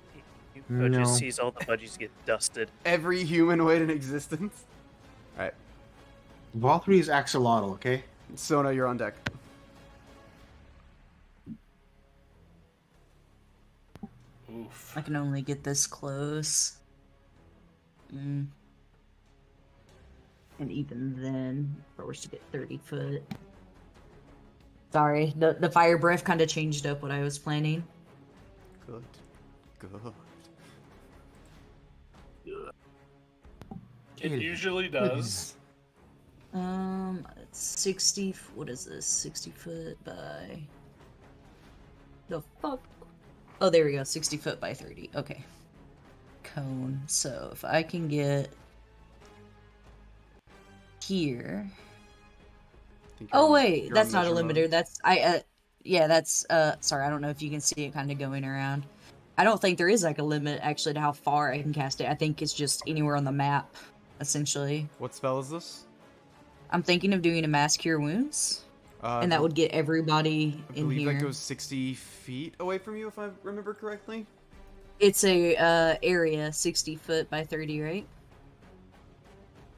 just sees all the budgies get dusted. Every humanoid in existence. All right. Valkyrie is axolotl, okay? Sona, you're on deck. I can only get this close. And even then, if I was to get 30 foot. Sorry, the fire breath kind of changed up what I was planning. Good. It usually does. It's 60. What is this? 60 foot by. The fuck? Oh, there we go. 60 foot by 30. Okay. Cone. So if I can get here. Oh wait, that's not a limiter. That's yeah, that's sorry, I don't know if you can see it kind of going around. I don't think there is like a limit actually to how far I can cast it. I think it's just anywhere on the map, essentially. What spell is this? I'm thinking of doing a mass cure wounds, and that would get everybody I in believe here. that goes 60 feet away from you, if I remember correctly. It's a area 60 foot by 30, right?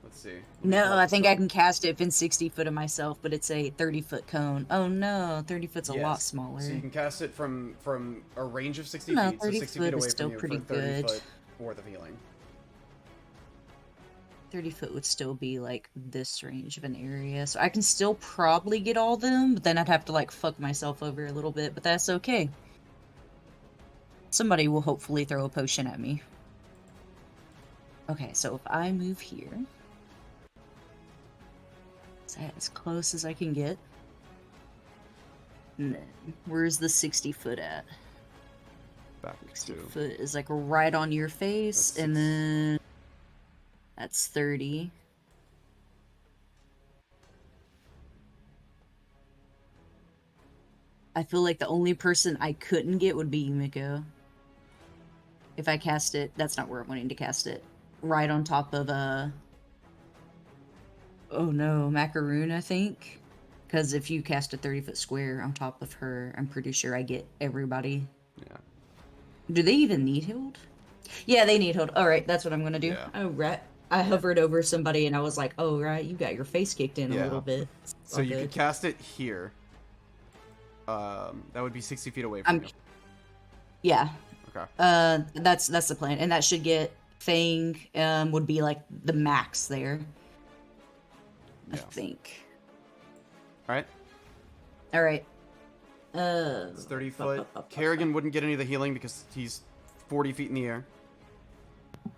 Let's see. No, I think I can cast it if in 60 foot of myself, but it's a 30 foot cone. Oh no, 30 foot's a lot smaller. So you can cast it from a range of 60 No, feet, so 30 60 foot feet is away still from you pretty for 30 good. foot worth of healing. 30 foot would still be like this range of an area, so I can still probably get all of them, but then I'd have to like fuck myself over a little bit, but that's okay. Somebody will hopefully throw a potion at me. Okay, so if I move here, is that as close as I can get? And then, where's the 60 foot at? Back 60 to foot is like right on your face, and then that's 30. I feel like the only person I couldn't get would be Yumiko. If I cast it, that's not where I'm wanting to cast it. Right on top of oh no, Macaroon, I think. Because if you cast a 30-foot square on top of her, I'm pretty sure I get everybody. Yeah. Do they even need healed? Yeah, they need healed. Alright, that's what I'm gonna do. Yeah. Oh, right. I hovered over somebody and I was like, oh, right, you got your face kicked in a little bit. So you could cast it here. That would be 60 feet away from you. Yeah. Okay. That's the plan. And that should get Fang, would be like the max there. I think. Alright. Alright. It's 30 foot. Kerrigan wouldn't get any of the healing because he's 40 feet in the air.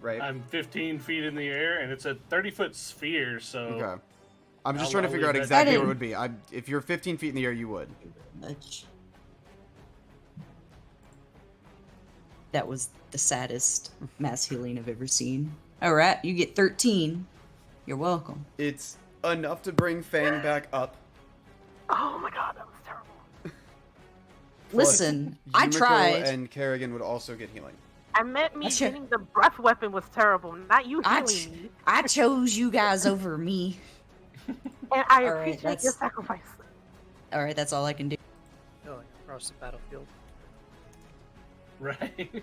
Right. I'm 15 feet in the air, and it's a 30-foot sphere, so... Okay. I'm just trying to figure out exactly where it would be. If you're 15 feet in the air, you would. That was the saddest mass healing I've ever seen. Alright, you get 13. You're welcome. It's enough to bring Fang back up. Oh my god, that was terrible. Listen, I tried. And Kerrigan would also get healing. I meant me getting the breath weapon was terrible, not you healing me. I chose you guys over me. And I appreciate your sacrifice. Alright, that's all I can do. Going across the battlefield. Right.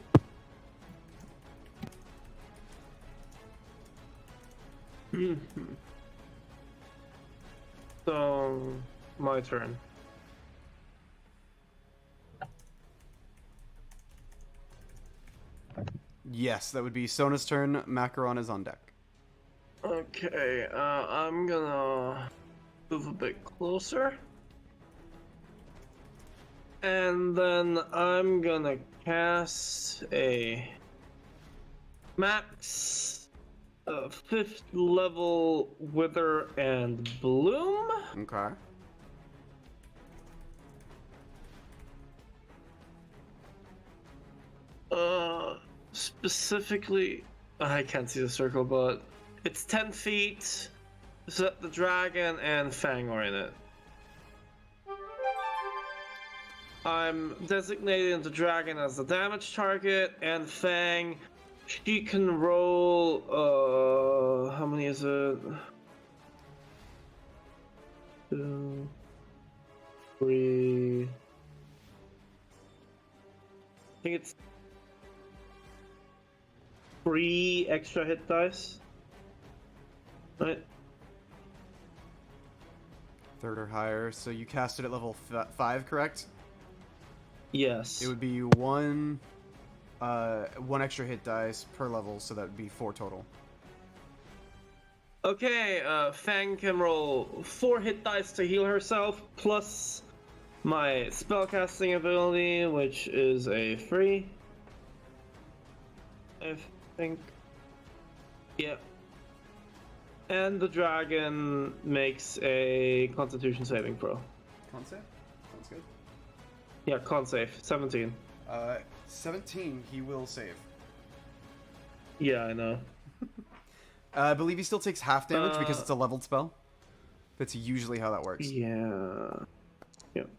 So, my turn. Yes, that would be Sona's turn. Macaron is on deck. Okay, I'm gonna move a bit closer. And then I'm gonna cast a max 5th level Wither and Bloom. Okay. Specifically, I can't see the circle, but it's 10 feet. So the dragon and Fang are in it. I'm designating the dragon as the damage target, and Fang, she can roll, how many is it? 2, 3, I think it's 3 extra hit dice. Right. 3rd or higher. So you cast it at level 5, correct? Yes. It would be one extra hit dice per level, so that would be 4 total. Okay, Fang can roll 4 hit dice to heal herself, plus my spellcasting ability, which is a 3. I think. Yep. And the dragon makes a Constitution saving throw. Con save? Sounds good. Yeah, con save. 17. 17, he will save. Yeah, I know. I believe he still takes half damage because it's a leveled spell. That's usually how that works. Yeah. Yep.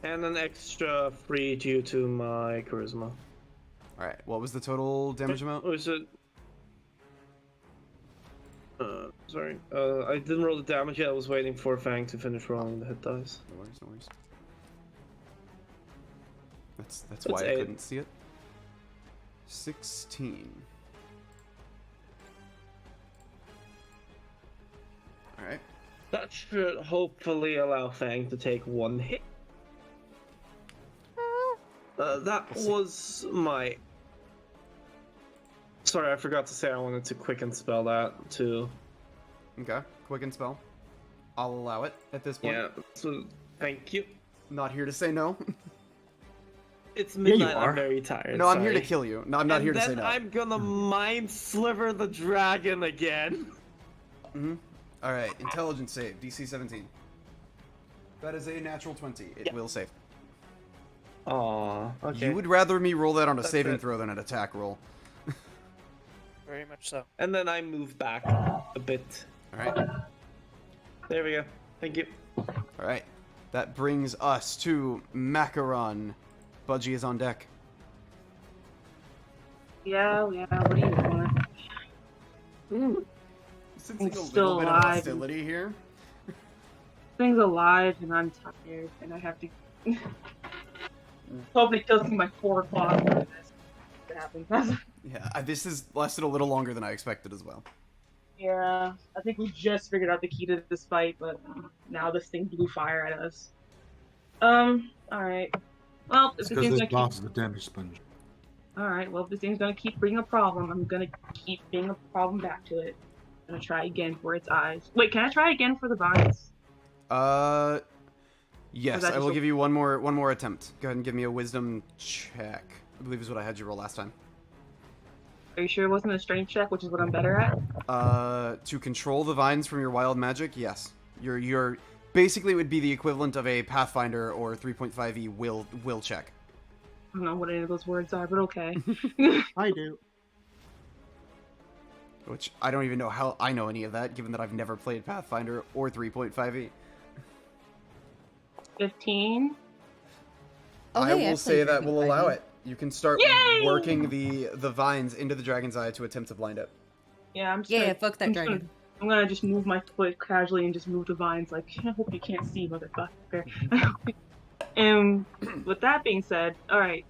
And an extra 3 due to my charisma. Alright, what was the total damage amount? Was it? Sorry. I didn't roll the damage yet. I was waiting for Fang to finish rolling the hit dice. No worries, no worries. That's why I couldn't see it. 16. Alright. That should hopefully allow Fang to take 1 hit. That was my... Sorry, I forgot to say I wanted to quicken spell that too. Okay, quicken spell. I'll allow it at this point. Yeah, so thank you. Not here to say no. It's midnight, I'm very tired. No, I'm here to kill you. No, I'm not here to say no. I'm gonna mind sliver the dragon again. Mm-hmm. Alright, intelligence save, DC 17. That is a natural 20. It will save. Aw, okay. You would rather me roll that on a That's saving it. throw than an attack roll. Very much so. And then I move back a bit. All right. There we go. Thank you. All right. That brings us to Macaron. Budgie is on deck. Yeah, what do you want? Ooh. Sensing a still little bit of alive. hostility here. Thing's alive and I'm tired and I have to hope it kills me by 4 o'clock for this to happen. Yeah, this has lasted a little longer than I expected as well. Yeah, I think we just figured out the key to this fight, but now this thing blew fire at us. Alright. Well, if It's this because thing's this gonna boss keep... is a damage sponge. Alright, well, if this thing's gonna keep bringing a problem, I'm gonna keep bringing a problem back to it. I'm gonna try again for its eyes. Wait, can I try again for the vines? Yes, I will give you one more attempt. Go ahead and give me a wisdom check. I believe is what I had you roll last time. Are you sure it wasn't a strength check, which is what I'm better at? To control the vines from your wild magic, yes. You're basically it would be the equivalent of a Pathfinder or 3.5e will check. I don't know what any of those words are, but okay. I do. Which I don't even know how I know any of that, given that I've never played Pathfinder or 3.5e. 15. I will say that will allow it. You can start Yay! working the vines into the dragon's eye to attempt to blind it. Yeah, I'm just Yeah, gonna, fuck that dragon. I'm gonna just move my foot casually and just move the vines like, I hope you can't see, motherfucker. And with that being said, alright.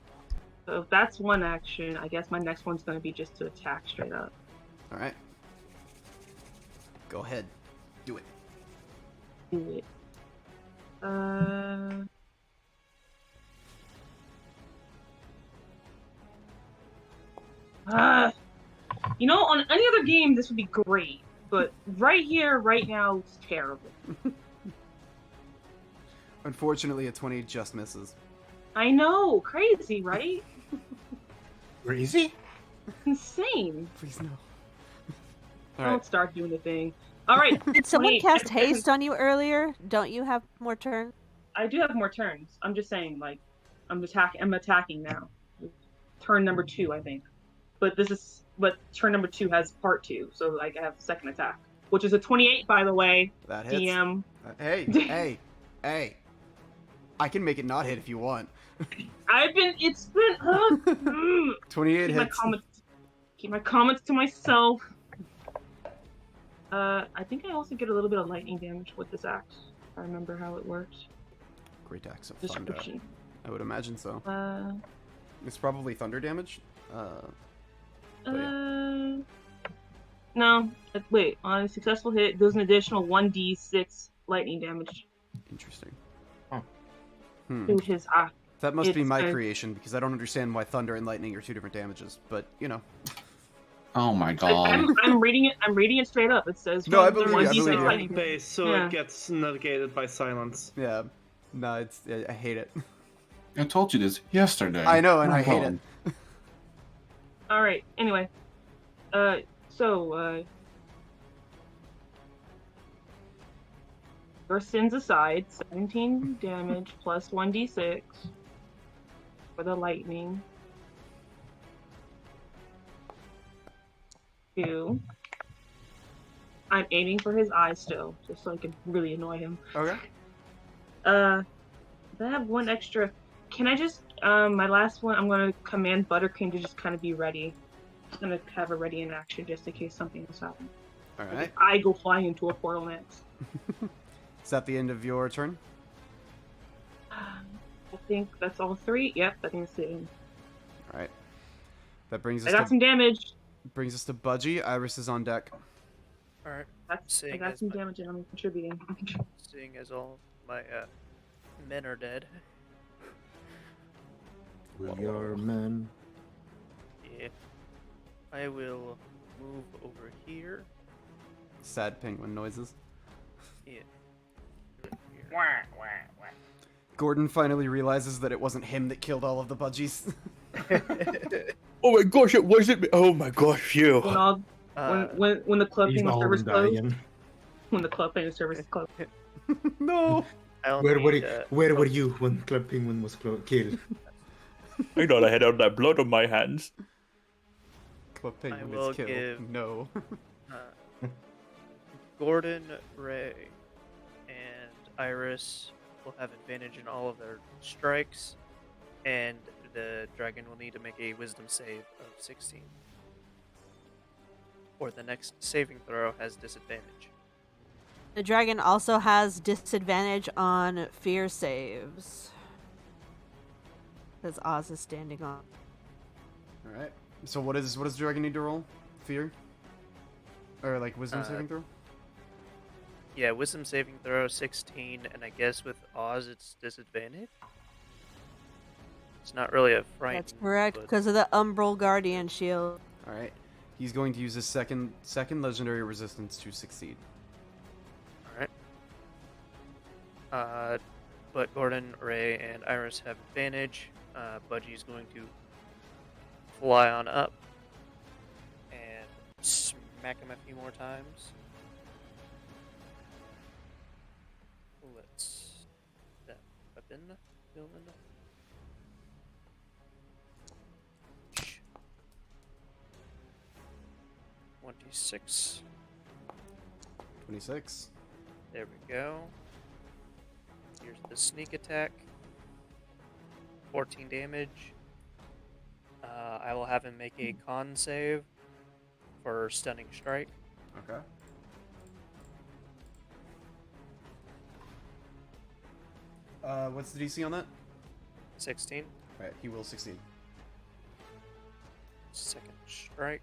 So if that's one action, I guess my next one's gonna be just to attack straight up. Alright. Go ahead. Do it. Do it. You know, on any other game this would be great, but right here, right now, it's terrible. Unfortunately, a 20 just misses. I know, crazy, right? Crazy? Insane. Please no. Don't start doing the thing. Alright. Did someone 28. cast haste on you earlier? Don't you have more turns? I do have more turns. I'm just saying, like, I'm attacking now. Turn number 2, I think. But turn number 2 has part 2, so like I have the second attack, which is a 28, by the way. That hits. DM. Hey. I can make it not hit if you want. It's been 28 hits. Keep my comments to myself. I think I also get a little bit of lightning damage with this axe. If I remember how it works. Great axe of thunder. Description. I would imagine so. It's probably thunder damage. No. Wait, on a successful hit, it does an additional 1d6 lightning damage. Interesting. To his eye. That must be my creation, because I don't understand why thunder and lightning are 2 different damages, but, you know. Oh my god. I'm reading it straight up. It says no, I believe you. I D6 believe lightning you. Base, so it gets negated by silence. Yeah. No, I hate it. I told you this yesterday. I know, and I hate it. Alright, anyway. Your sins aside, 17 damage plus 1d6 for the lightning. 2. I'm aiming for his eyes still, just so I can really annoy him. Okay. I have one extra. Can I just, my last one, I'm gonna command Butterking to just kind of be ready. I'm gonna have her ready in action just in case something else happens. Alright. I go flying into a portal next. Is that the end of your turn? I think that's all 3. Yep, I think that's it. Alright. That brings I us got some damage. Brings us to Budgie. Iris is on deck. Alright. I got some damage and I'm contributing. Seeing as all my men are dead. We are men. Yeah. I will move over here. Sad penguin noises. Yeah. Gordon finally realizes that it wasn't him that killed all of the Budgies. Oh my gosh, it wasn't me. Oh my gosh, phew. When the club penguin service closed. When the club penguin service closed. No. Where were you when Club Penguin was killed? I thought I had all that blood on my hands. What penguin will is kill? give- No. Gordon, Ray, and Iris will have advantage in all of their strikes, and the dragon will need to make a wisdom save of 16. Or the next saving throw has disadvantage. The dragon also has disadvantage on fear saves. Because Oz is standing on. Alright. So what does the dragon need to roll? Fear? Or like wisdom Uh, saving throw? Yeah, wisdom saving throw 16, and I guess with Oz it's disadvantage. It's not really a frighten. That's correct, but- because of the Umbral Guardian shield. Alright. He's going to use his second legendary resistance to succeed. Alright. But Gordon, Ray, and Iris have advantage. Budgie's going to fly on up and smack him a few more times. Let's that weapon villain. 26. 26. There we go. Here's the sneak attack. 14 damage. I will have him make a con save for stunning strike. Okay. What's the DC on that? 16. Alright, he will succeed. Second strike.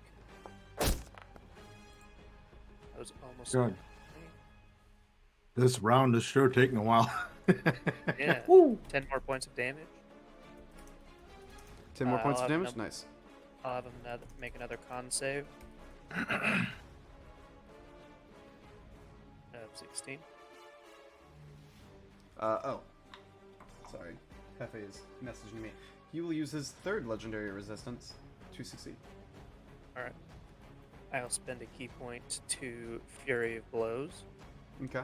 That was almost. Good. This round is sure taking a while. Yeah. 10 more points of damage. 10 more points I'll of have damage? him- Nice. I'll have him make another con save. Of 16. Oh. Sorry. Pepe is messaging me. He will use his third legendary resistance to succeed. Alright. I'll spend a key point to Fury of Blows. Okay.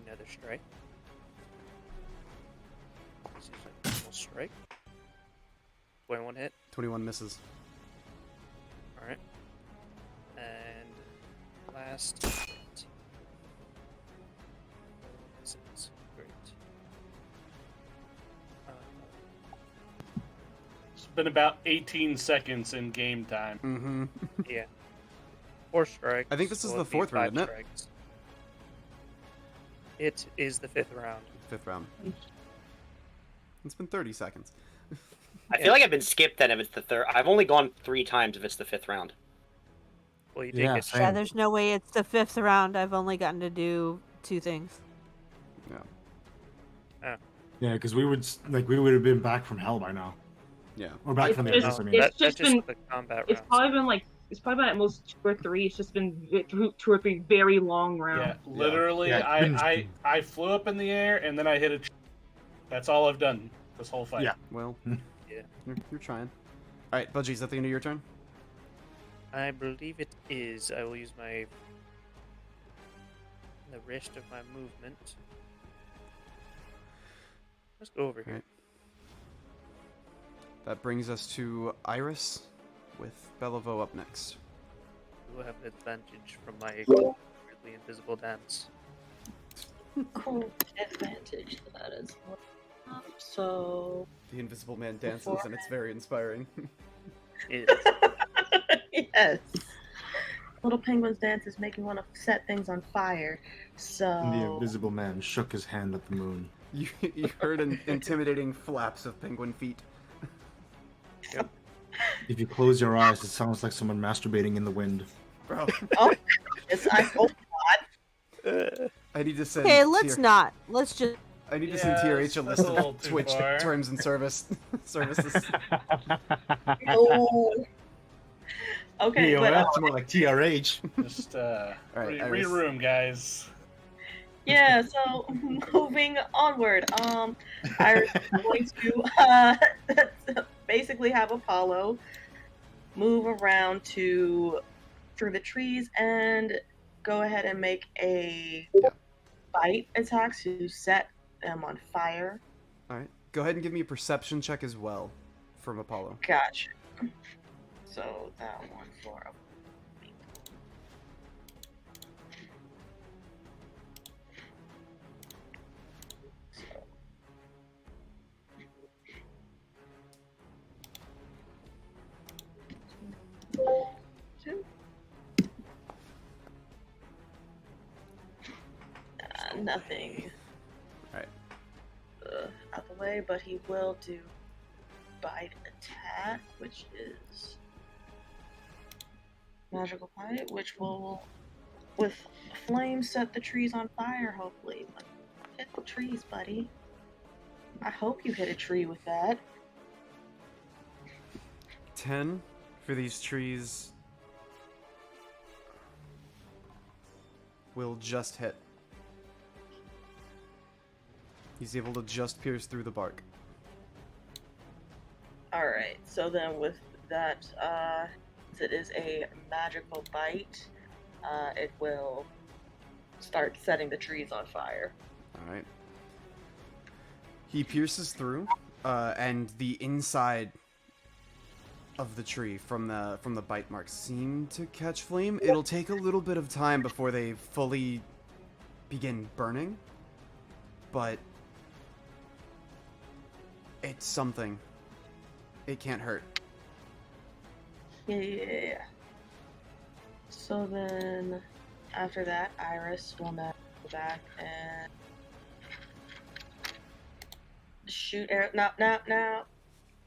Another strike. This is a normal strike. 21 hit. 21 misses. Alright. And last hit. This is great. It's been about 18 seconds in game time. Mm-hmm. Yeah. 4 strikes. I think this is so the it'd be fourth round, 5 isn't it? strikes. It is the 5th round. Fifth round. It's been 30 seconds. I feel like I've been skipped then if it's the third. I've only gone 3 times if it's the 5th round. Well, you did Yeah, get same. Yeah, there's no way it's the 5th round. I've only gotten to do 2 things. Yeah. Yeah, because we would have been back from hell by now. Yeah. Or back It's from the just- abyss, I mean. it's that's just just been- the combat It's rounds. probably been like at most 2 or 3. It's just been 2 or 3 very long rounds. Yeah, literally, Yeah, I flew up in the air and then I hit a. That's all I've done this whole fight. Yeah. Well, Yeah. you're trying. Alright, Budgie, is that the end of your turn? I believe it is. I will use the rest of my movement. Let's go over here. Right. That brings us to Iris, with Bellavo up next. We will have an advantage from my weirdly invisible dance. Cool advantage. That is one. So The Invisible Man dances, and it's very inspiring. It yes, little penguin's dance is making me want to set things on fire. So And the invisible man shook his hand at the moon. You heard intimidating flaps of penguin feet. If you close your eyes, it sounds like someone masturbating in the wind. Bro, oh, yes, I hope not. I need to send. Okay, let's not. Let's just. I need to send Yeah, TRH a that's list a little of too Twitch far. terms and services. No. Okay, Yo, but that's more like TRH. Just Alright, read Iris. room, guys. yeah. So moving onward, Iris is going to basically have Apollo move around through the trees and go ahead and make a bite attack to set them on fire. Alright. Go ahead and give me a perception check as well from Apollo. Gotcha. So that one for nothing. Alright. Out the way, but he will do bite attack, which is magical bite, which will, with flame, set the trees on fire. Hopefully, hit the trees, buddy. I hope you hit a tree with that. 10 for these trees will just hit. He's able to just pierce through the bark. Alright, so then with that, it is a magical bite, it will start setting the trees on fire. Alright. He pierces through, and the inside of the tree from the bite marks seem to catch flame. It'll take a little bit of time before they fully begin burning, but it's something. It can't hurt. Yeah. So then, after that, Iris will now go back and shoot arrow. Now.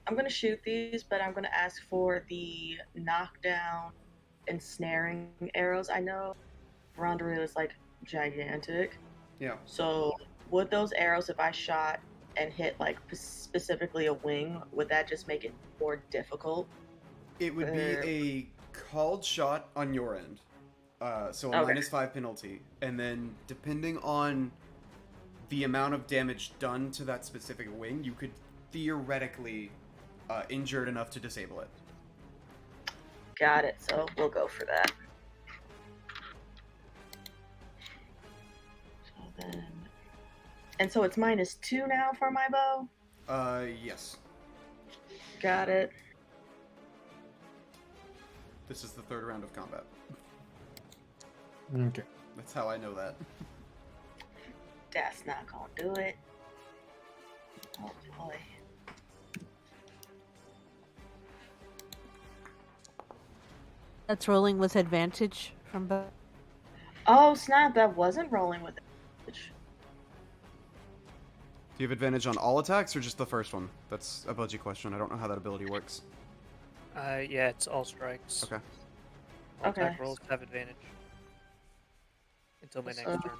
I'm gonna shoot these, but I'm gonna ask for the knockdown and snaring arrows. I know Rondaroo is like gigantic. Yeah. So would those arrows, if I shot and hit like specifically a wing, would that just make it more difficult? It would be a called shot on your end. So a -5 penalty. And then depending on the amount of damage done to that specific wing, you could theoretically injure it enough to disable it. Got it. So we'll go for that. So then, and so it's -2 now for my bow. Yes. Got it. This is the third round of combat. Okay. That's how I know that. That's not gonna do it. Oh boy. That's rolling with advantage from both. Oh snap! That wasn't rolling with advantage. Do you have advantage on all attacks or just the first one? That's a budgie question. I don't know how that ability works. Yeah, it's all strikes. Okay. All attack rolls have advantage. Until my next turn.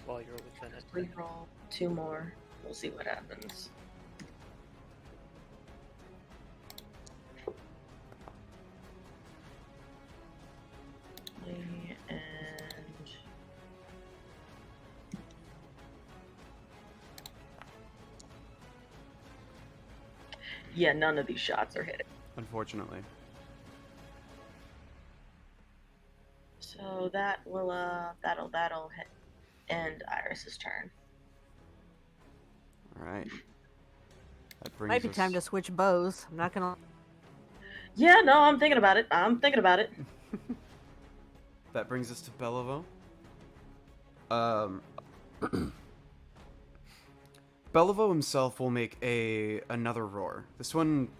While you're within it. Reroll 2 more. We'll see what happens. And yeah, none of these shots are hitting. Unfortunately. So that will that'll hit end Iris's turn. All right. That brings Might be us... time to switch bows. I'm not gonna. Yeah, no, I'm thinking about it. That brings us to Beliveau. Beliveau himself will make another roar. This one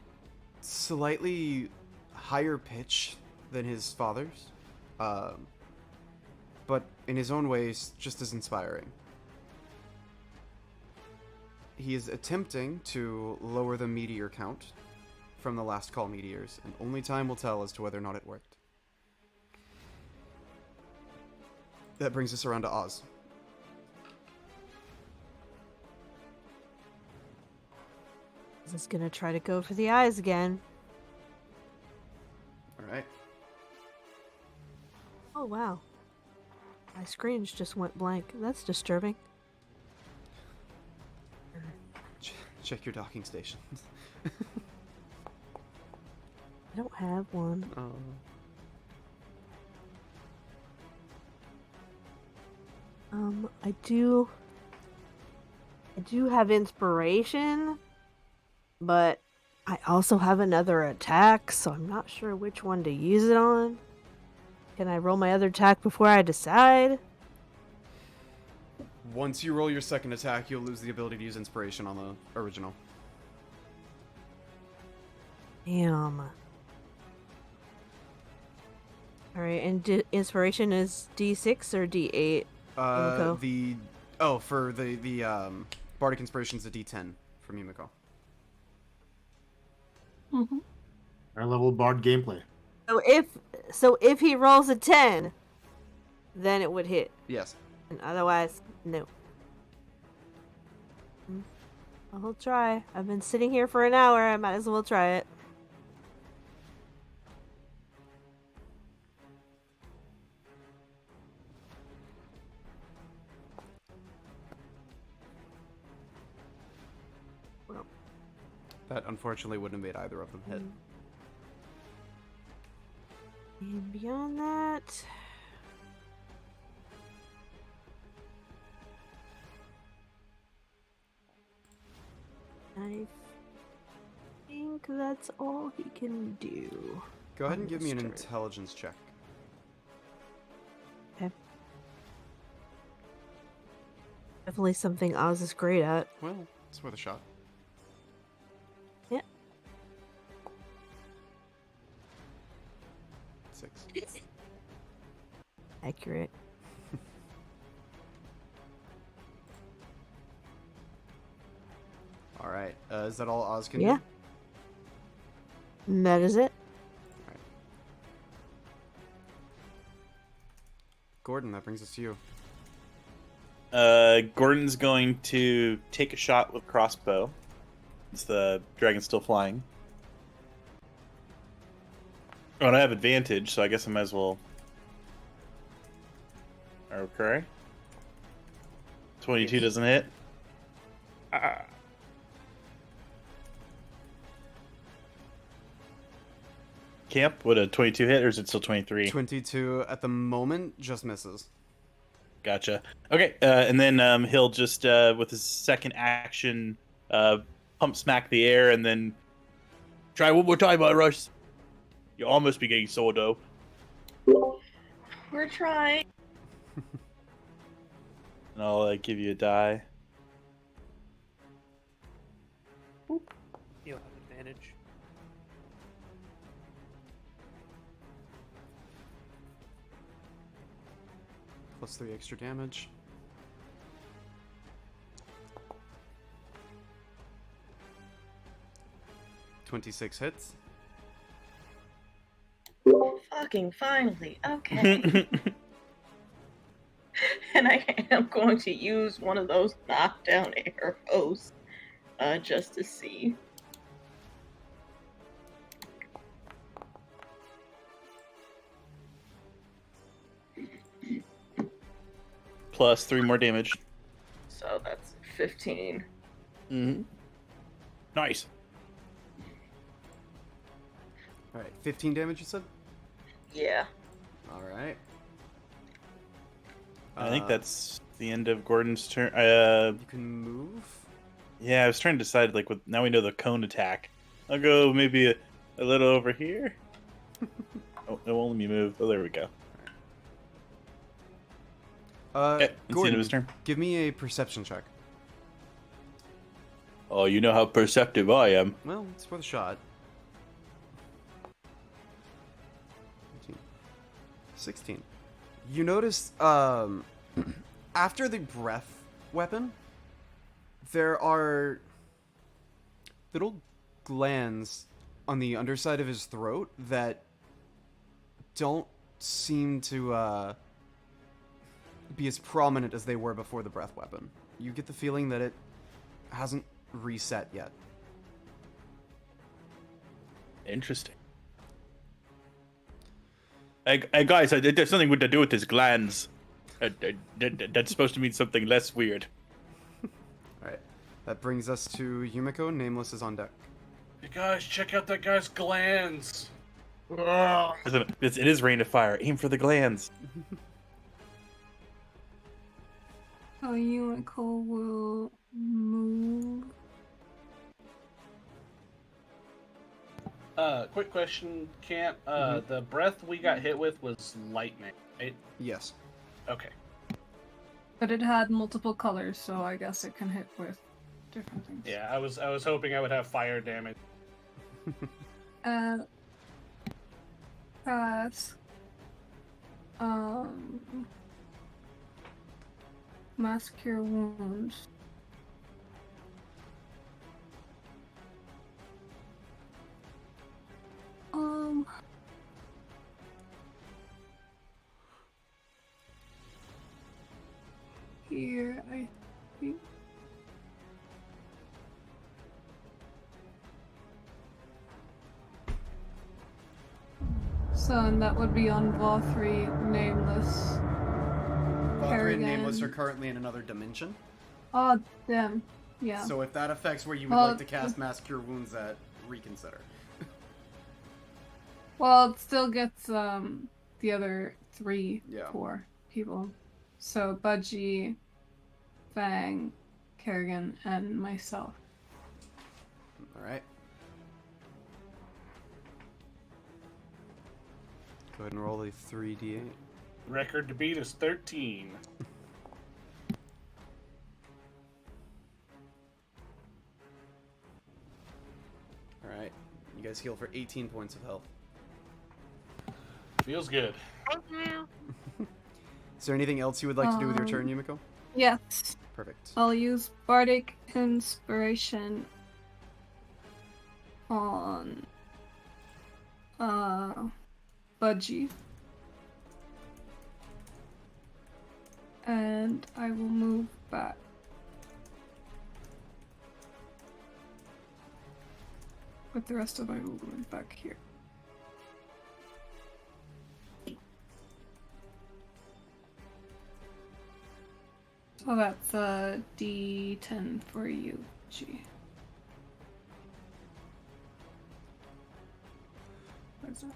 slightly higher pitch than his father's, but in his own ways just as inspiring. He is attempting to lower the meteor count from the last call meteors, and only time will tell as to whether or not it worked. That brings us around to Oz. Oz is gonna try to go for the eyes again. Alright. Oh wow. My screens just went blank. That's disturbing. Check your docking stations. I don't have one. Oh. I do. I do have inspiration, but I also have another attack, so I'm not sure which one to use it on. Can I roll my other attack before I decide? Once you roll your second attack, you'll lose the ability to use inspiration on the original. Damn. Alright, and inspiration is D6 or D8? For the Bardic Inspiration's a D10 from Yumiko. Mm-hmm. High level bard gameplay. So if he rolls a 10, then it would hit. Yes. And otherwise, no. I'll try. I've been sitting here for an hour. I might as well try it. That unfortunately wouldn't have made either of them hit. And beyond that... I think that's all he can do. Go ahead and give me an intelligence check. Okay. Definitely something Oz is great at. Well, it's worth a shot. Yeah. 6. Accurate. All right. Is that all Oz can do? Yeah. That is it. All right. Gordon, that brings us to you. Gordon's going to take a shot with crossbow. It's the dragon's still flying. Oh, and I have advantage, so I guess I might as well. Okay. 22 doesn't hit. Camp, would a 22 hit, or is it still 23? 22 at the moment just misses. Gotcha. Okay, and then he'll just, with his second action, pump smack the air, and then try one more time, Rush. You almost be getting Sordo. We're trying. And I'll give you a die. You'll have advantage. Plus 3 extra damage. $26 hits. Fucking finally. Okay. And I am going to use one of those knockdown arrows just to see. Plus 3 more damage. So that's 15. Mm-hmm. Nice. Alright, 15 damage you said? Yeah. Alright. I think that's the end of Gordon's turn. You can move? Yeah, I was trying to decide, like, with now we know the cone attack. I'll go maybe a little over here. Oh, it won't let me move. Oh, there we go. Okay, that's the end Gordon, of his turn. give me a perception check. Oh, you know how perceptive I am. Well, it's worth a shot. 16. You notice, after the breath weapon, there are little glands on the underside of his throat that don't seem to, be as prominent as they were before the breath weapon. You get the feeling that it hasn't reset yet. Interesting. Hey guys, there's something to do with his glands. That's supposed to mean something less weird. Alright. That brings us to Yumiko. Nameless is on deck. Hey guys, check out that guy's glands. It is rain of fire. Aim for the glands. So you and Cole will move. Quick question, Camp. Mhm. The breath we got hit with was lightning, right? Yes. Okay. But it had multiple colors, so I guess it can hit with different things. Yeah, I was hoping I would have fire damage. Pass. Mass cure wounds. Here, I think. So, and that would be on Vothri, Nameless. Valkyrie and Nameless are currently in another dimension. Oh, damn. Yeah. So if that affects where you would like to cast Mass Cure Wounds at, reconsider. Well, it still gets the other three poor people. So Budgie, Fang, Kerrigan, and myself. Alright. Go ahead and roll a 3d8. Record to beat is 13. Alright. You guys heal for 18 points of health. Feels good. Is there anything else you would like to do with your turn, Yumiko? Yes. Perfect. I'll use Bardic Inspiration on Budgie. And I will move back. With the rest of my movement back here. So that's a D10 for you, G. Where's that?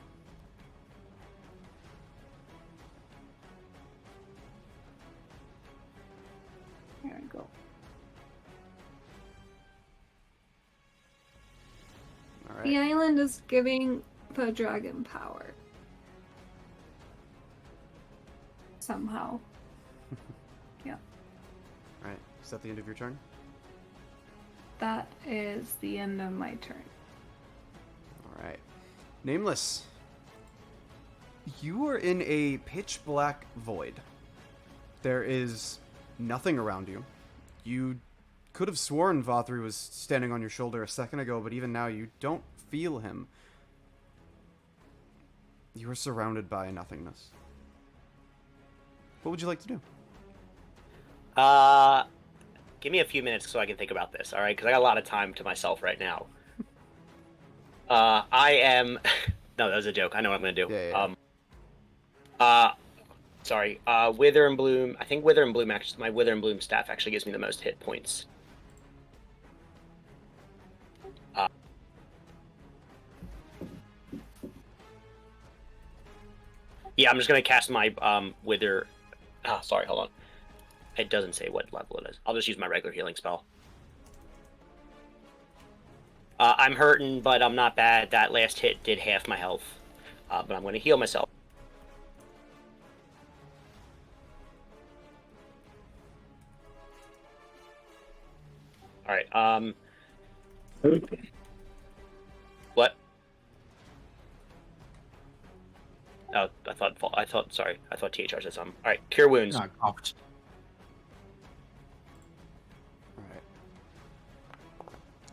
Here I go. Alright. The island is giving the dragon power. Somehow. Yeah. Alright. Is that the end of your turn? That is the end of my turn. Alright. Nameless. You are in a pitch black void. There is nothing around you. You could have sworn Vothri was standing on your shoulder a second ago, but even now you don't feel him. You are surrounded by nothingness. What would you like to do? Give me a few minutes so I can think about this, alright? Because I got a lot of time to myself right now. I am... No, that was a joke. I know what I'm going to do. Yeah. Sorry. Wither and Bloom. I think Wither and Bloom actually... My Wither and Bloom staff actually gives me the most hit points. Yeah, I'm just going to cast my Wither... sorry, hold on. It doesn't say what level it is. I'll just use my regular healing spell. I'm hurting, but I'm not bad. That last hit did half my health. But I'm going to heal myself. Alright, What? Oh, sorry. I thought THR said something. Alright, Cure Wounds. Not cocked.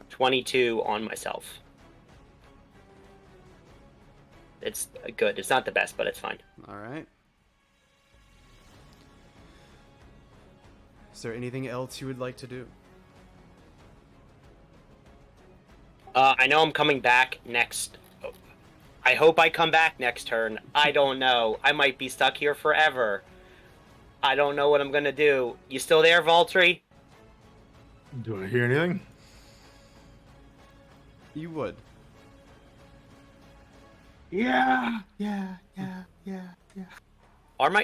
22 on myself. It's good. It's not the best, but it's fine. Alright. Is there anything else you would like to do? I know I'm coming back next... I hope I come back next turn. I don't know. I might be stuck here forever. I don't know what I'm gonna do. You still there, Valtteri? Do I hear anything? You would. Yeah.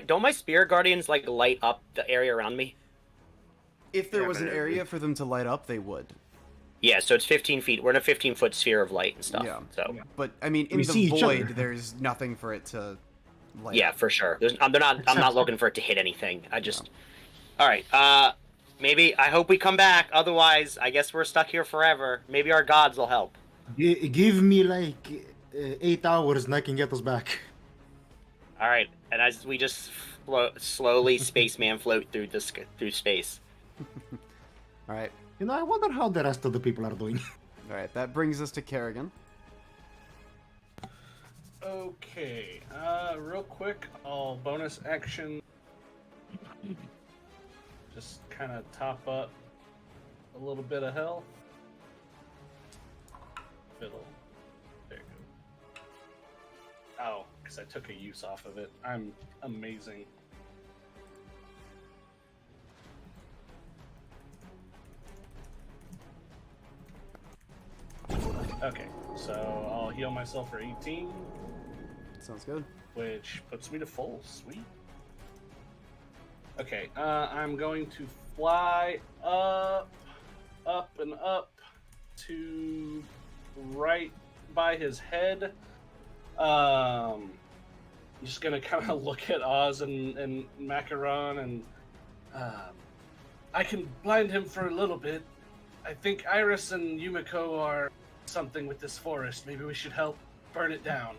Don't my spirit guardians like light up the area around me? If there Yeah, was an but area for them to light up, they would. Yeah, so it's 15 feet. We're in a 15-foot sphere of light and stuff. Yeah. So. But I mean, in We the see each other. void, there's nothing for it to light Yeah, up. for sure. I'm not looking for it to hit anything. I just. All right. Maybe I hope we come back. Otherwise, I guess we're stuck here forever. Maybe our gods will help. Give me like 8 hours and I can get us back. All right, and as we just slowly spaceman float through space. All right. You know, I wonder how the rest of the people are doing. All right. That brings us to Kerrigan. Okay, real quick, I'll bonus action. Just kind of top up a little bit of health. Fiddle. There you go. Oh, because I took a use off of it. I'm amazing. Okay, so I'll heal myself for 18. Sounds good. Which puts me to full. Sweet. Okay, I'm going to fly up and up to right by his head. I'm just gonna kind of look at Oz and Macaron, and I can blind him for a little bit. I think Iris and Yumiko are something with this forest. Maybe we should help burn it down.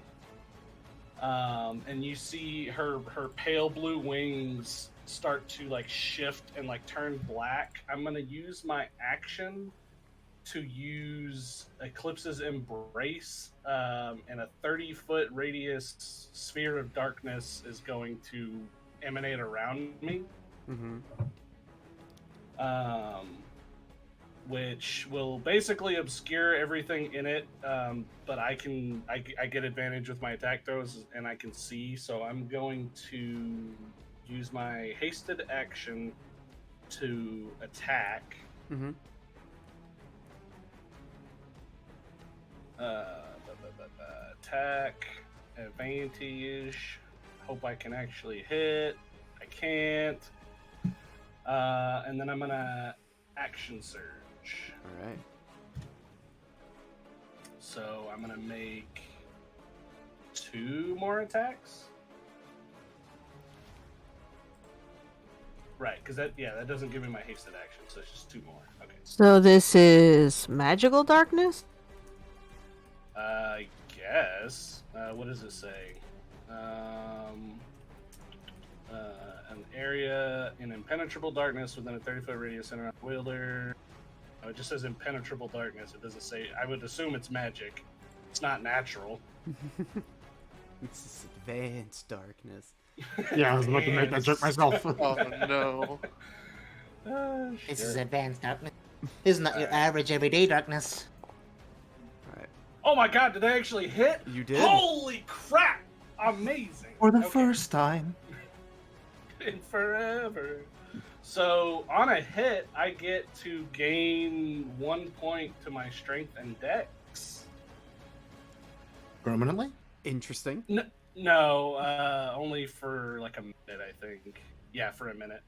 And you see her pale blue wings start to like shift and like turn black. I'm gonna use my action to use Eclipse's Embrace, and a 30-foot radius sphere of darkness is going to emanate around me. Mm-hmm. Which will basically obscure everything in it, but I get advantage with my attack throws, and I can see, so I'm going to use my hasted action to attack. Mm-hmm. Attack, advantage, hope I can actually hit. I can't. And then I'm gonna action surge. All right. So I'm gonna make 2 more attacks. Right, because that doesn't give me my hasted action, so it's just 2 more. Okay. So this is magical darkness? I guess. What does it say? An area in impenetrable darkness within a 30-foot radius center on the wielder. Oh, it just says impenetrable darkness. It doesn't say. I would assume it's magic. It's not natural. It's advanced darkness. Yeah, I was about to make that joke myself. Oh no. This is advanced darkness. This is not your average everyday darkness. Oh my god, did they actually hit? You did. Holy crap! Amazing. For the first time. In forever. So, on a hit, I get to gain 1 point to my strength and dex. Permanently? Interesting. No, only for like a minute, I think. Yeah, for a minute.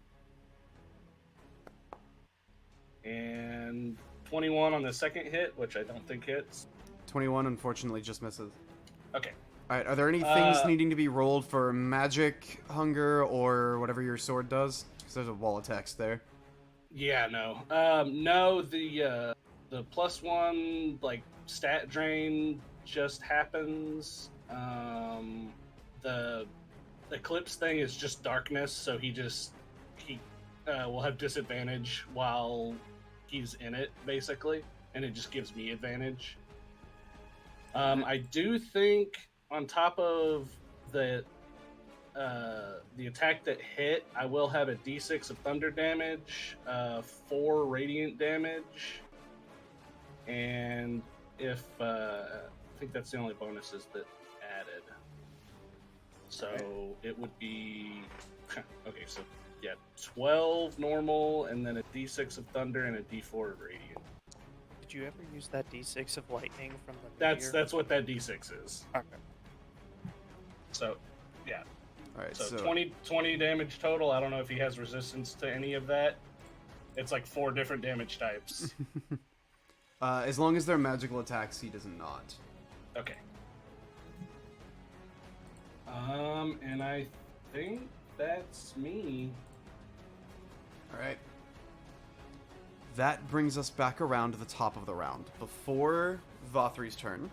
And 21 on the second hit, which I don't think hits. 21 unfortunately just misses. Okay. All right. Are there any things needing to be rolled for magic, hunger, or whatever your sword does? Because there's a wall of text there. Yeah, no. No, the +1 like stat drain just happens. The eclipse thing is just darkness, so he will have disadvantage while he's in it, basically, and it just gives me advantage. I do think on top of the attack that hit, I will have a d6 of thunder damage, 4 radiant damage, and if I think that's the only bonuses that added. So it would be okay. So yeah, 12 normal, and then a d6 of thunder and a d4 of radiant. Did you ever use that d6 of lightning from the That's what that d6 is. Okay. So, yeah. All right. So 20 damage total. I don't know if he has resistance to any of that. It's like 4 different damage types. As long as they're magical attacks, he does not. Okay. And I think that's me. Alright. That brings us back around to the top of the round. Before Vothri's turn.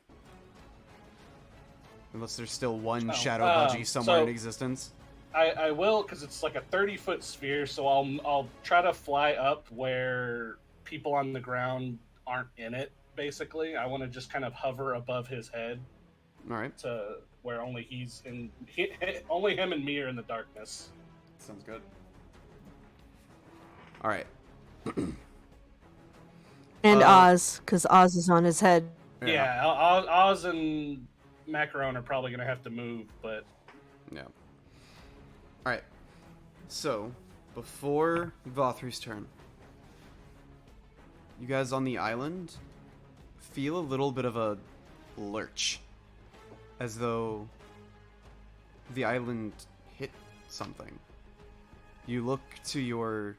Unless there's still one shadow budgie somewhere in existence. I will, because it's like a 30-foot sphere, so I'll try to fly up where people on the ground aren't in it, basically. I want to just kind of hover above his head. Alright. To where only only him and me are in the darkness. Sounds good. Alright. And Oz, because Oz is on his head. Yeah, Oz and Macaron are probably going to have to move, but... Yeah. Alright. So, before Vothri's turn, you guys on the island feel a little bit of a lurch. As though the island hit something. You look to your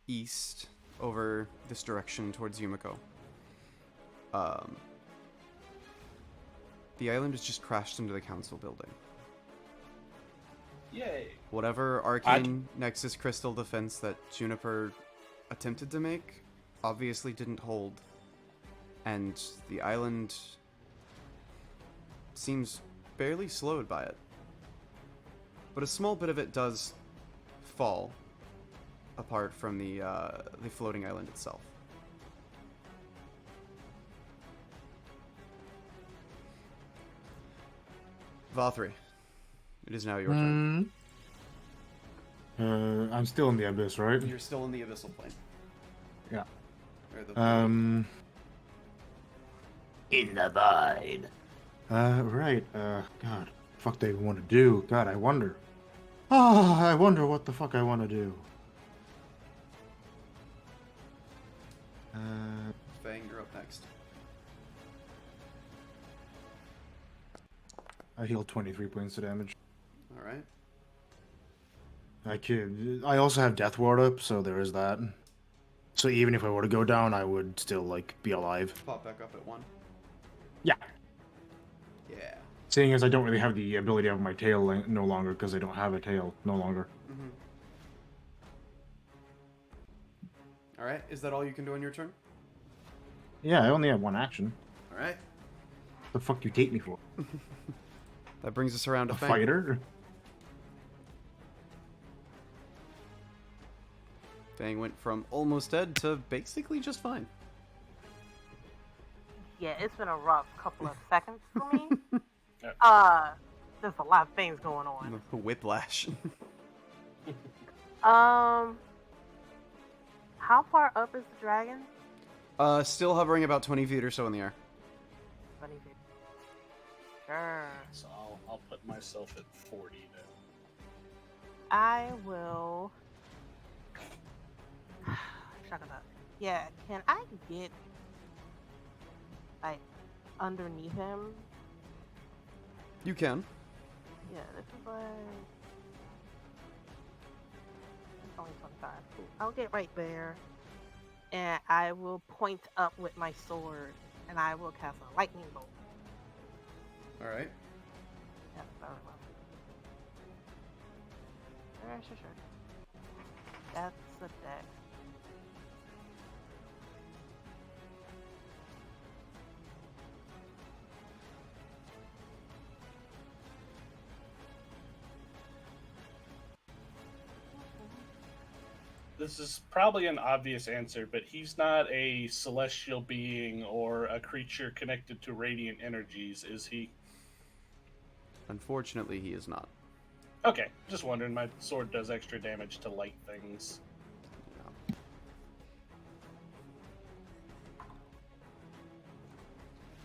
east over this direction towards Yumiko. The island has just crashed into the council building. Yay! Whatever arcane Nexus crystal defense that Juniper attempted to make obviously didn't hold. And the island seems barely slowed by it. But a small bit of it does fall apart from the floating island itself. Vothri, it is now your turn. I'm still in the abyss, right? You're still in the abyssal plane. Yeah. Or the In the void. Right. God, fuck they want to do? God, I wonder. I wonder what the fuck I want to do. Fang, you're up next. I healed 23 points of damage. All right. I also have Death Ward up, so there is that. So even if I were to go down, I would still like be alive. Pop back up at 1. Yeah. Yeah. Seeing as I don't really have the ability of my tail no longer because I don't have a tail no longer. Mm-hmm. All right. Is that all you can do on your turn? Yeah, I only have one action. All right. The fuck you take me for? That brings us around to A Fang. fighter? Fang went from almost dead to basically just fine. Yeah, it's been a rough couple of seconds for me. There's a lot of things going on. The whiplash. How far up is the dragon? Still hovering about 20 feet or so in the air. 20 feet. Sure. So I'll put myself at 40 then. I will. Shut it up. Yeah, can I get like underneath him? You can. Yeah, this is like. It's only 25. Cool. I'll get right there. And I will point up with my sword. And I will cast a lightning bolt. Alright. Yeah, very well. Sure. That's the deck. This is probably an obvious answer, but he's not a celestial being or a creature connected to radiant energies, is he? Unfortunately, he is not. Okay, just wondering. My sword does extra damage to light things.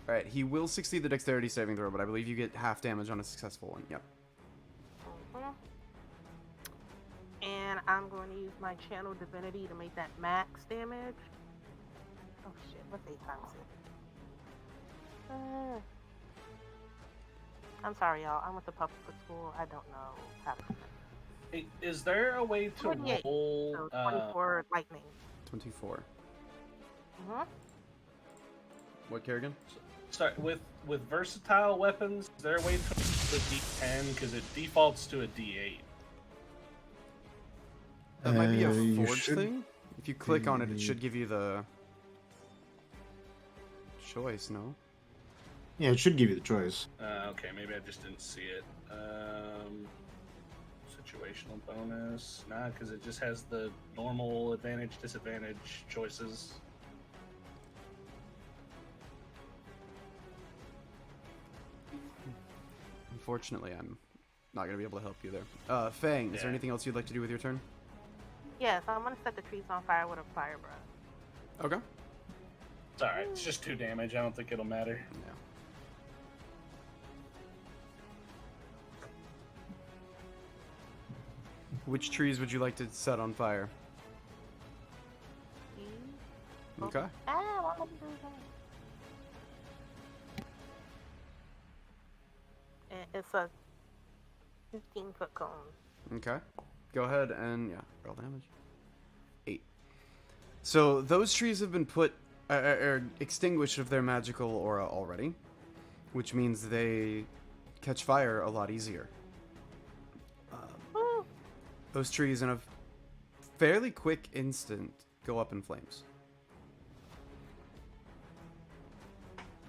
Alright, he will succeed the dexterity saving throw, but I believe you get half damage on a successful one. Yep. And I'm going to use my channel divinity to make that max damage. Oh shit, what's 8 times 6? I'm sorry, y'all. I went to public school. I don't know how to do Hey, is there a way to 28. roll? So 24 lightning. 24. Mm-hmm. What, Kerrigan? Sorry, with versatile weapons, is there a way to roll the D10 because it defaults to a D8? That might be a You forge should thing. If you click on it, it be- should give you the choice. No. Yeah, it should give you the choice. Okay, maybe I just didn't see it. Situational bonus. Nah, because it just has the normal advantage, disadvantage choices. Unfortunately, I'm not going to be able to help you there. Fang, is there Yeah. anything else you'd like to do with your turn? Yeah, so I'm gonna set the trees on fire with a fire breath. Okay. It's alright, it's just 2 damage. I don't think it'll matter. Yeah. Which trees would you like to set on fire? Okay. Ah, why would you do that? It's a 15-foot cone. Okay. Go ahead and, yeah, roll damage. 8. So those trees have been put, extinguished of their magical aura already, which means they catch fire a lot easier. Those trees in a fairly quick instant go up in flames.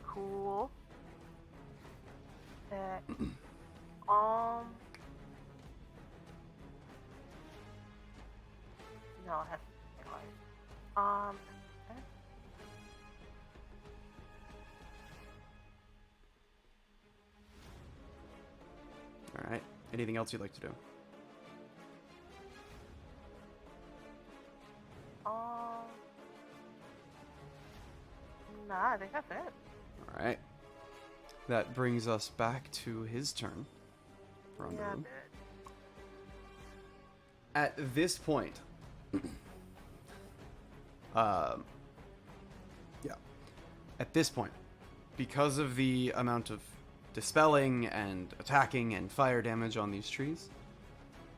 Cool. No, it has to be light. Okay. All right. Anything else you'd like to do? Nah, I think that's it. All right. That brings us back to his turn. Rendezvous. Yeah, dude. At this point, yeah. At this point, because of the amount of dispelling and attacking and fire damage on these trees,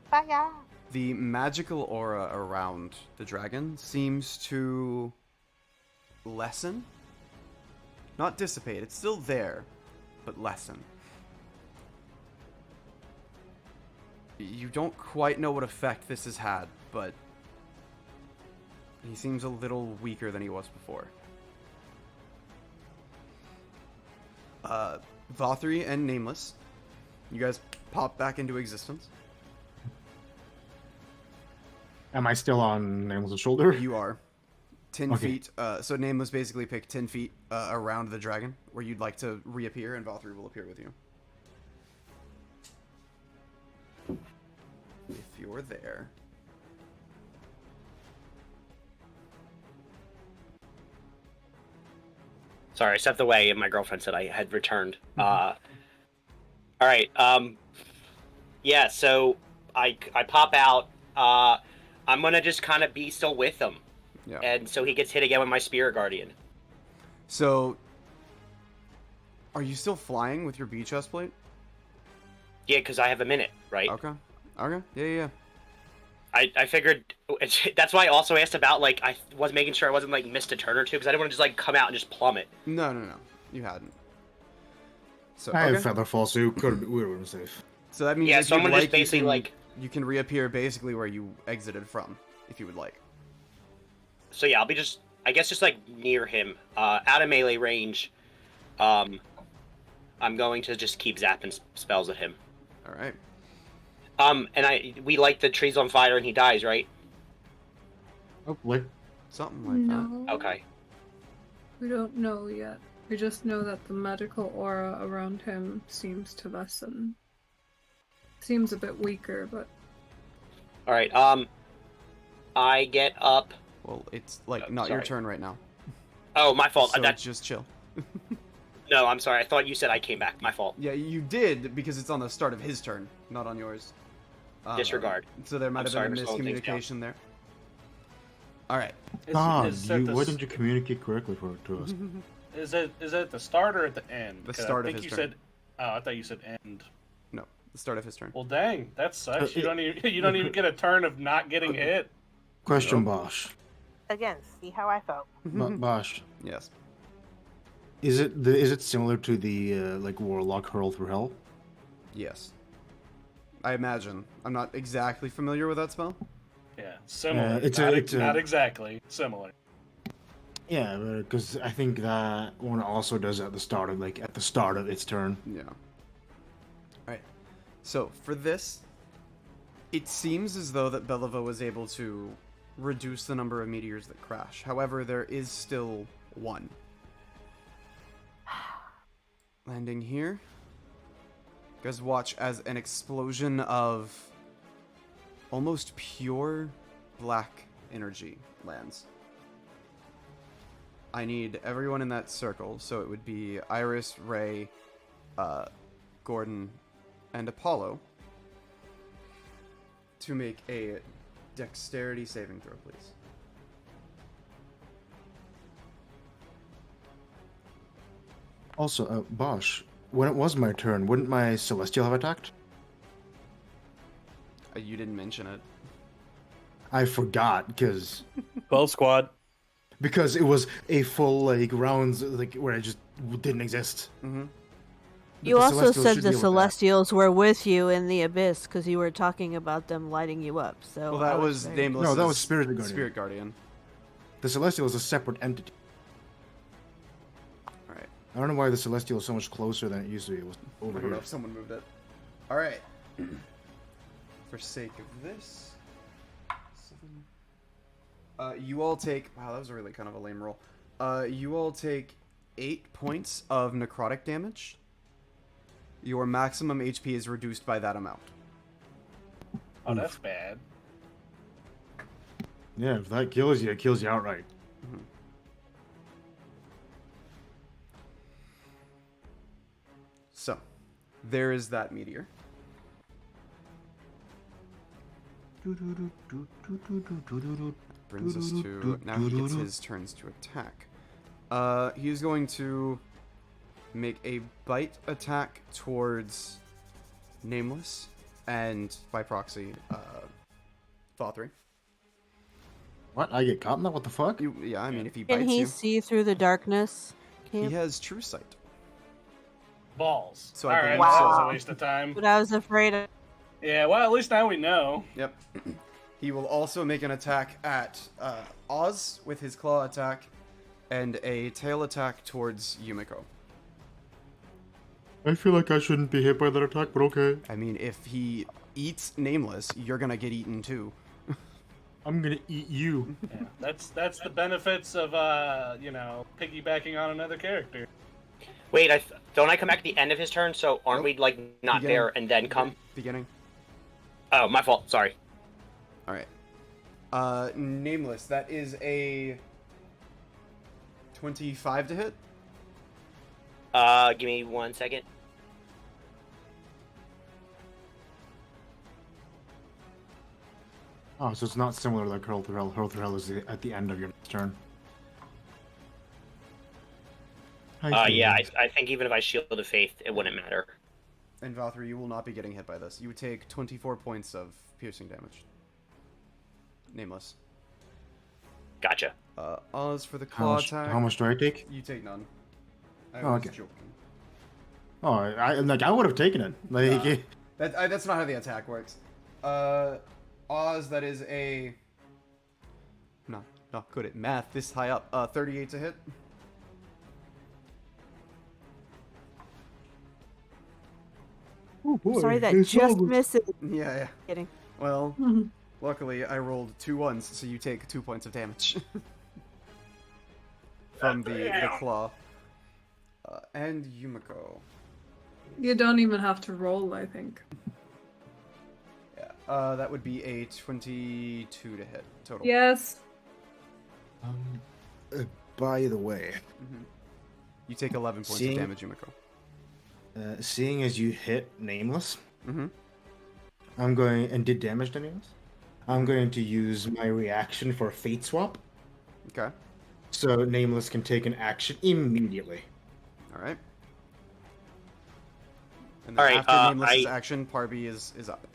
Fire! the magical aura around the dragon seems to lessen. Not dissipate, it's still there, but lessen. You don't quite know what effect this has had, but he seems a little weaker than he was before. Vothri and Nameless, you guys pop back into existence. Am I still on Nameless' shoulder? You are. 10 Okay. feet. So Nameless basically picked 10 feet around the dragon, where you'd like to reappear, and Vothri will appear with you. If you're there. Sorry, I stepped away and my girlfriend said I had returned. Alright, yeah, so I pop out. I'm gonna just kind of be still with him. Yeah. And so he gets hit again with my Spirit Guardian. So, are you still flying with your bee chest plate? Yeah, because I have a minute, right? Okay. Okay. Yeah. I figured that's why I also asked about, like, I was making sure I wasn't, like, missed a turn or two, because I didn't want to just, like, come out and just plummet. No. You hadn't. So I have okay. Featherfall, so we would have been safe. So that means Yeah, if so I'm you'd gonna just like, basically, you can, like... you can reappear basically where you exited from, if you would like. So yeah, I'll be just, I guess, just, like, near him, out of melee range. I'm going to just keep zapping spells at him. All right. And we light the trees on fire and he dies, right? Hopefully. Something like No. Okay. We don't know yet. We just know that the magical aura around him seems to lessen. Seems a bit weaker, but... Alright, I get up... Well, it's, like, not your sorry. turn right now. Oh, my fault. So just chill. No, I'm sorry. I thought you said I came back. My fault. Yeah, you did, because it's on the start of his turn, not on yours. Disregard. So there might have I'm been a sorry for slowing things down. miscommunication there. Alright. God, is that why didn't you communicate correctly to us? Is it at the start or at the end? The 'Cause start I of think his you turn. said. Oh, I thought you said end. No. the start of his turn. Well, dang, that sucks. You don't even get a turn of not getting hit. Question, Bosch. Again, see how I felt. Bosch. Yes. Is it similar to the like Warlock Hurl Through Hell? Yes. I imagine. I'm not exactly familiar with that spell. Yeah, similar. It's not exactly similar. Yeah, because I think that one also does at the start of its turn. Yeah. All right. So for this, it seems as though that Belova was able to reduce the number of meteors that crash. However, there is still one. Landing here. You guys watch as an explosion of almost pure black energy lands. I need everyone in that circle, so it would be Iris, Ray, Gordon, and Apollo to make a dexterity saving throw, please. Also, Bosch, when it was my turn, wouldn't my Celestial have attacked? You didn't mention it. I forgot, because... 12 squad. Because it was a full, like, rounds, like, where I just didn't exist. Mm-hmm. You also said the Celestials were with you in the Abyss, because you were talking about them lighting you up, so... Well, that was Nameless. No, that was Spirit Guardian. Spirit Guardian. The Celestial is a separate entity. Alright. I don't know why the Celestial is so much closer than it used to be. It was over I don't know here. if someone moved it. Alright. For sake of this... 7... you all take... Wow, that was really kind of a lame roll. You all take 8 points of necrotic damage. Your maximum HP is reduced by that amount. Oh, that's bad. Yeah, if that kills you, it kills you outright. Mm-hmm. So, there is that meteor. Brings us to... Now he gets his turns to attack. He's going to make a bite attack towards Nameless, and by proxy, Thothry. What? I get caught in that? What the fuck? Yeah, I mean, if he bites Can he you... see through the darkness? He has true sight. Balls. So All I right, believe that so. was a waste of time. But I was afraid of... Yeah, well, at least now we know. Yep. He will also make an attack at Oz with his claw attack, and a tail attack towards Yumiko. I feel like I shouldn't be hit by that attack, but okay. I mean, if he eats Nameless, you're gonna get eaten too. I'm gonna eat you. Yeah, that's the benefits of piggybacking on another character. Wait, don't I come back at the end of his turn? So aren't we like not Beginning. there and then come? Beginning. Oh, my fault. Sorry. All right. Nameless. That is a 25 to hit. Give me 1 second. Oh, so it's not similar to like Hurl Through Hell. Hurl Through Hell is at the end of your next turn. Yeah, I think even if I Shield of Faith, it wouldn't matter. And Valkyrie, you will not be getting hit by this. You would take 24 points of piercing damage. Nameless. Gotcha. Oz for the claw attack. How much do I take? You take none. I Oh, was okay. joking. Oh, I would have taken it. Like, That's not how the attack works. Oz, that is a... Not good at math this high up. 38 to hit. oh boy, Sorry, that it's just almost- misses. Yeah. Kidding. Well, luckily I rolled 2 ones, so you take 2 points of damage. From the claw. And Yumiko. You don't even have to roll, I think. Yeah. That would be a 22 to hit total. Yes. By the way, You take 11 points Seeing- of damage, Yumiko. Seeing as you hit Nameless, Mm-hmm. I'm going and did damage to Nameless. I'm going to use my reaction for Fate Swap, Okay. so Nameless can take an action immediately. All right. And then Alright, after Nameless's action, Parby is up.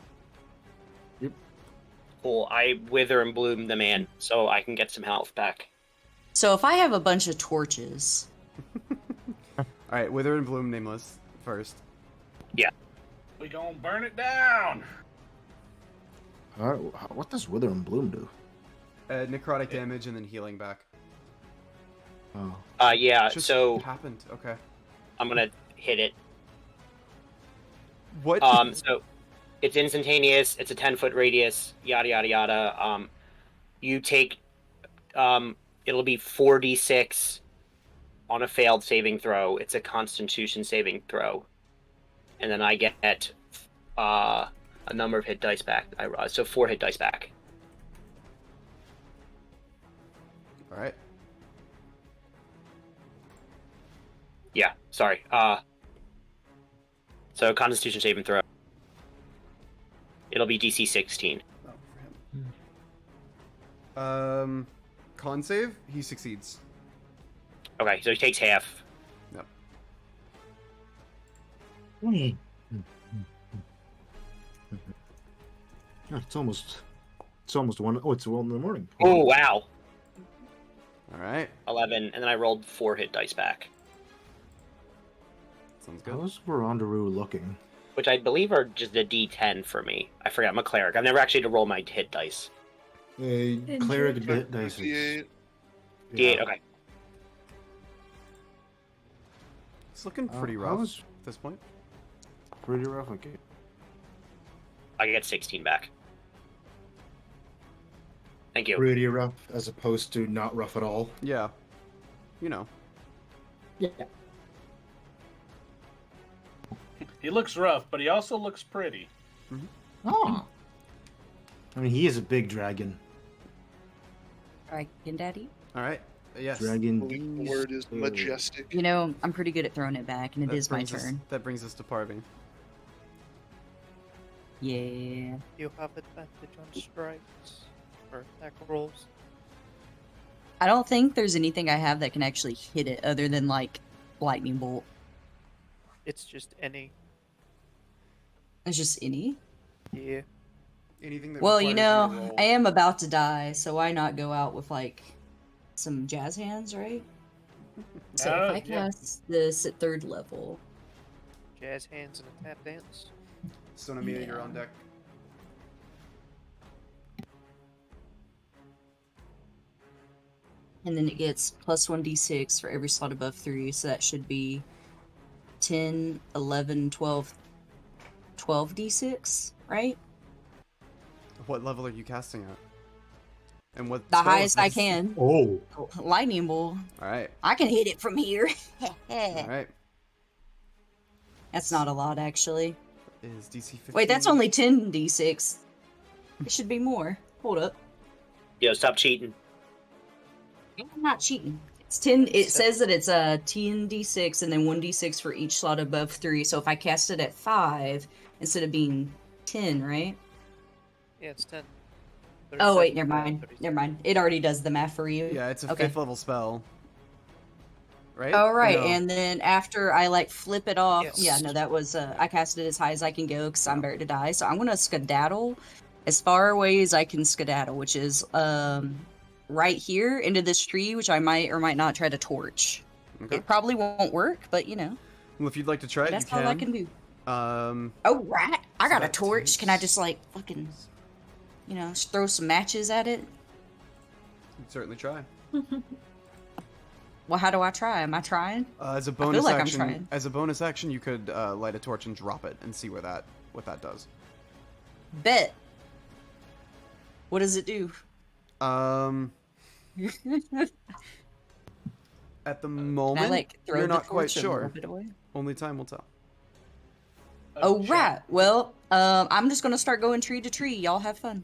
Cool. I wither and bloom the man so I can get some health back. So if I have a bunch of torches, Alright, Wither and Bloom Nameless first. Yeah. We gonna burn it down. What does Wither and Bloom do? Necrotic damage and then healing back. Oh. Yeah, Just so happened. Okay. I'm gonna hit it. What? So it's instantaneous, it's a 10-foot radius, yada yada yada. You take it'll be 4d6 on a failed saving throw. It's a constitution saving throw. And then I get a number of hit dice back. So 4 hit dice back. Alright. Yeah, sorry. So constitution saving throw. It'll be DC 16. Con save? He succeeds. Okay, so he takes half. Yep. Yeah, it's almost one. Oh, it's 1 in the morning. Oh, wow. Alright. 11, and then I rolled 4 hit dice back. Sounds good. How's Verandaru looking? Which I believe are just a D10 for me. I forgot, I'm a cleric. I've never actually had to roll my hit dice. Cleric dice. D8. D8, okay. It's looking pretty rough at this point. Pretty rough, okay. I get 16 back. Thank you. Pretty rough, as opposed to not rough at all. Yeah. You know. Yeah. He looks rough, but he also looks pretty. Oh. I mean, he is a big dragon. Dragon Daddy. Alright. Yes. Dragon. The word is majestic. You know, I'm pretty good at throwing it back, and it is my turn. That brings us to Parvy. Yeah. You have advantage on strikes or attack rolls. I don't think there's anything I have that can actually hit it other than, like, lightning bolt. It's just any. It's just any? Yeah. Anything that Well, you requires know, to roll. I am about to die, so why not go out with, like, some jazz hands, right? So if I cast this at 3rd level... Jazz hands and a tap dance. Sonamia, you're on deck. And then it gets plus 1d6 for every slot above 3, so that should be 10, 11, 12, 12d6, right? What level are you casting at? And what The spell is highest I this? can. Oh. Lightning bolt. Alright. I can hit it from here. Alright. That's not a lot, actually. Is DC 15? Wait, that's only 10d6. It should be more. Hold up. Yo, stop cheating. I'm not cheating. It's 10. It says that it's a 10d6 and then 1d6 for each slot above 3. So if I cast it at 5 instead of being 10, right? Yeah, it's 10. Oh wait, never mind. Never mind. It already does the math for you. Yeah, it's a okay. 5th level spell. Right? Oh right, No. and then after I like flip it off, Yes. yeah, no, that was I cast it as high as I can go because I'm about to die. So I'm gonna skedaddle as far away as I can skedaddle, which is right here into this tree, which I might or might not try to torch. Okay. It probably won't work, but you know. Well, if you'd like to try it, That's you all I can do. Oh, right. I got a that torch. Can I just like fucking, you know, throw some matches at it? You'd certainly try. Well, how do I try? Am I trying? As a I bonus feel like action, I'm trying. as a bonus action, you could light a torch and drop it and see what that does. Bet. What does it do? At the moment, like, throw you're the not quite torch a little sure. bit away? Only time will tell. Oh, right. Well, I'm just gonna start going tree to tree. Y'all have fun.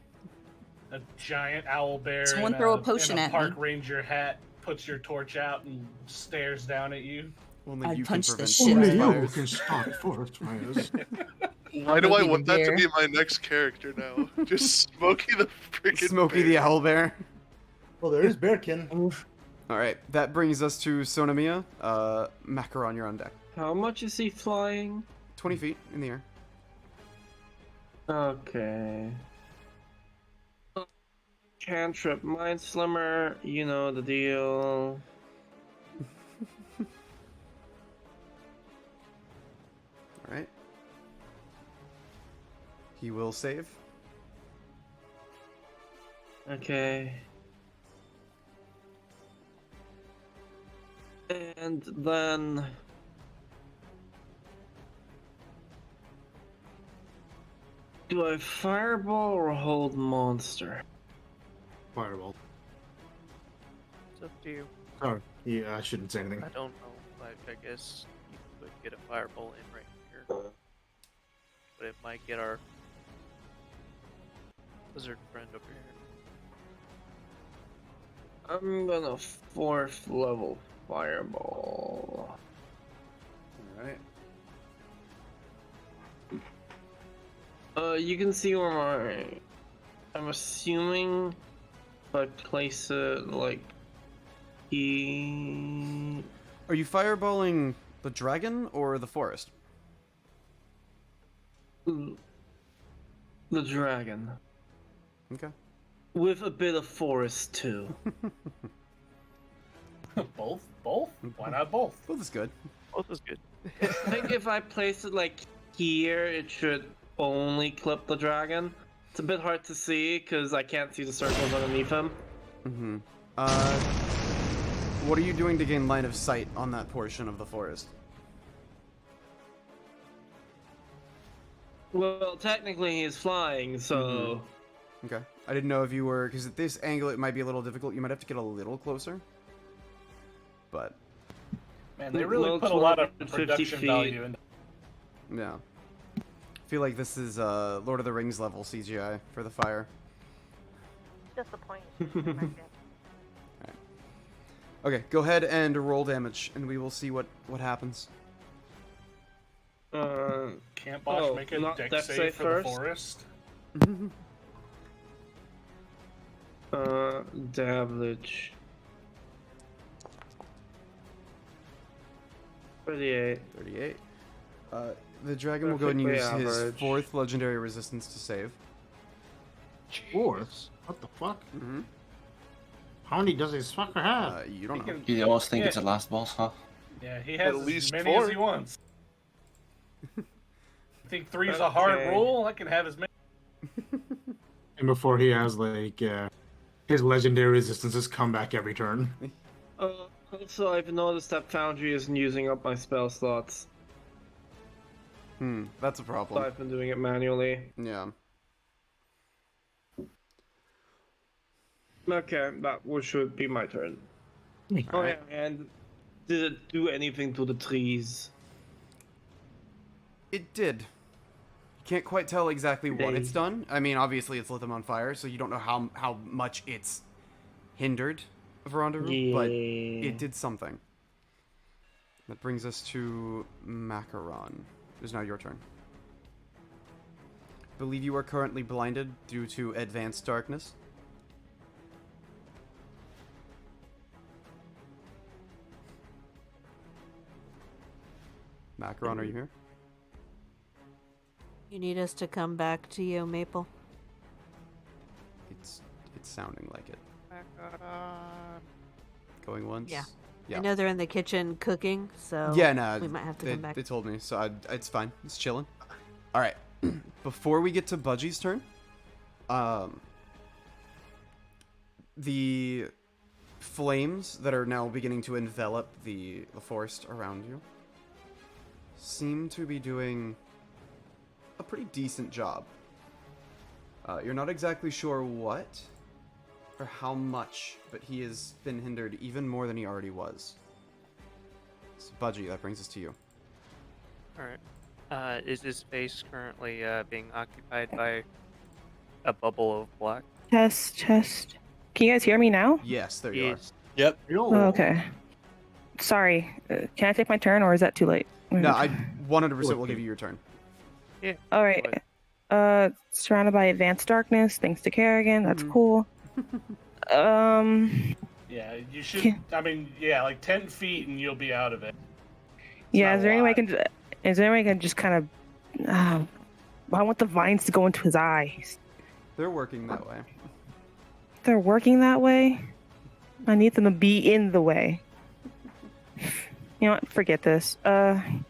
A giant owl bear Someone in throw a potion in a at park me. ranger hat puts your torch out and stares down at you. Only I'd you punch can the prevent shit forest out of fires. can stop forest fires. Why do I Smokey the want that to bear. be my next character now? Just Smokey the freaking Smokey the owl bear. Well, there is Bearkin. All right, that brings us to Sonamia. Macaron, you're on deck. How much is he flying? 20 feet in the air. Okay. Cantrip, Mind Slimmer, you know the deal. Alright. He will save. Okay. And then... do I fireball or hold monster? Fireball. It's up to you. Oh, yeah, I shouldn't say anything. I don't know. Like, I guess you could get a fireball in right here, but it might get our lizard friend over here. I'm gonna 4th level fireball. Alright. You can see where I'm assuming if I place it like he. Are you fireballing the dragon or the forest? The dragon. Okay. With a bit of forest too. Both? Why not both? Both is good. Both is good. I think if I place it like here, it should only clip the dragon. It's a bit hard to see because I can't see the circles underneath him. Mm-hmm. What are you doing to gain line of sight on that portion of the forest? Well, technically he's flying, so... Okay. I didn't know if you were... because at this angle it might be a little difficult. You might have to get a little closer. But... man, they really put a lot of production value into. Yeah. I feel like this is Lord of the Rings level CGI for the fire. Disappointing. Okay, go ahead and roll damage, and we will see what happens. Can't Bosch make a dex save for the forest? Damage. 38. 38. The dragon will go and use Perfectly his average. 4th legendary resistance to save. 4th? What the fuck? Mm-hmm. How many does this fucker have? You don't know. You always think it's the last boss, huh? Yeah, he has At as least many 4. as he wants. I think 3 is a hard Okay. rule. I can have as many. And before he has, like, his legendary resistances come back every turn. Also, I've noticed that Foundry isn't using up my spell slots, That's a so problem. I've been doing it manually. Yeah. Okay, that should be my turn. Oh yeah, and did it do anything to the trees? It did. You can't quite tell exactly what it's done. I mean, obviously it's lit them on fire, so you don't know how much it's hindered Verandaru, but it did something. That brings us to Macaron. It is now your turn. Believe you are currently blinded due to advanced darkness. Macaron, are you here? You need us to come back to you, Maple? It's sounding like it. Going once? Yeah. Yeah. I know they're in the kitchen cooking, so Yeah, no. we might have to come back. They told me, so it's fine. It's chilling. All right. Before we get to Budgie's turn, the flames that are now beginning to envelop the forest around you seem to be doing a pretty decent job. You're not exactly sure what or how much, but he has been hindered even more than he already was. So, Budgie, that brings us to you. Alright. Is his face currently being occupied by a bubble of black? Test. Can you guys hear me now? Yes, there you are. Yep. Oh, okay. Sorry. Can I take my turn, or is that too late? No, I 100% will give you your turn. Yeah. All right. Surrounded by advanced darkness, thanks to Kerrigan. That's cool. Yeah, you should. I mean, yeah, like 10 feet and you'll be out of it. Yeah. Is there any way I can? Is there any way I can just kind of... I want the vines to go into his eyes. They're working that way. They're working that way? I need them to be in the way. You know what? Forget this. Can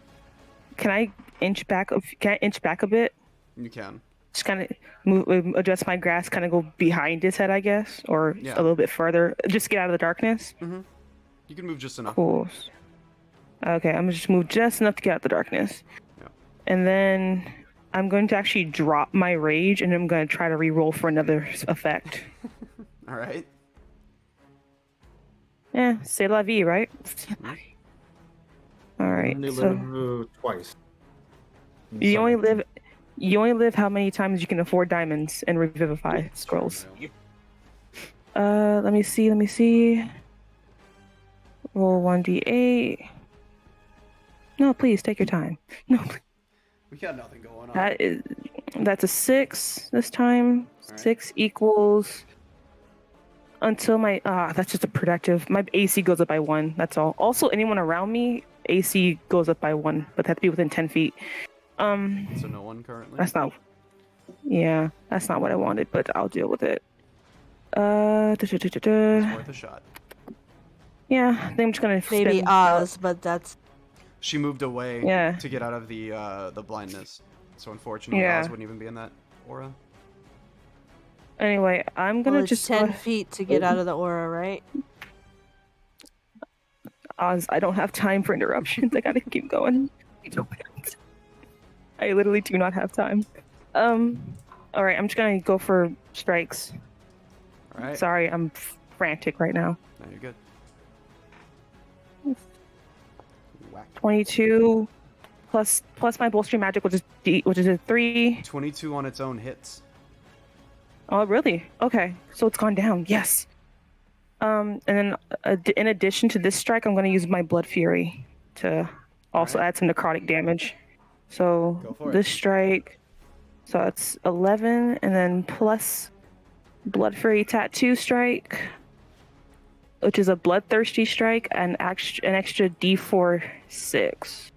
I inch back? Can I inch back a bit? You can. Just kind of move, adjust my grass, kind of go behind his head, I guess, or Yeah. a little bit further. Just get out of the darkness. Mm-hmm. You can move just enough. Cool. Okay, I'm gonna just move just enough to get out the darkness. Yeah. And then I'm going to actually drop my rage, and I'm going to try to re-roll for another effect. All right. Yeah, c'est la vie, right? All right. You So live twice. you only live how many times you can afford diamonds and revivify scrolls. Let me see. Roll 1d8. No, please take your time. No, We got nothing going on. that's a 6 this time. All right. 6 equals until my that's just a productive. My AC goes up by 1. That's all. Also, anyone around me, AC goes up by 1, but they have to be within 10 feet. So no one currently. That's not. Yeah, that's not what I wanted, but I'll deal with it. It's worth a shot. Yeah, I think I'm just gonna Maybe spend- Oz, but that's She moved away Yeah. to get out of the blindness. So unfortunately, Yeah. Oz wouldn't even be in that aura. Anyway, I'm gonna well, it's just 10 feet to get out of the aura, right? Oz, I don't have time for interruptions. I gotta keep going. I literally do not have time. All right, I'm just gonna go for strikes. All right. Sorry, I'm frantic right now. No, you're good. Whack. 22 plus my bolstering magic, which is a 3. 22 on its own hits. Oh, really? Okay, so it's gone down. Yes. And then in addition to this strike, I'm going to use my Blood Fury to also add some necrotic damage. So Go for this it. strike, so it's 11, and then plus Blood Fury Tattoo strike, which is a Bloodthirsty strike, and an extra D4 6.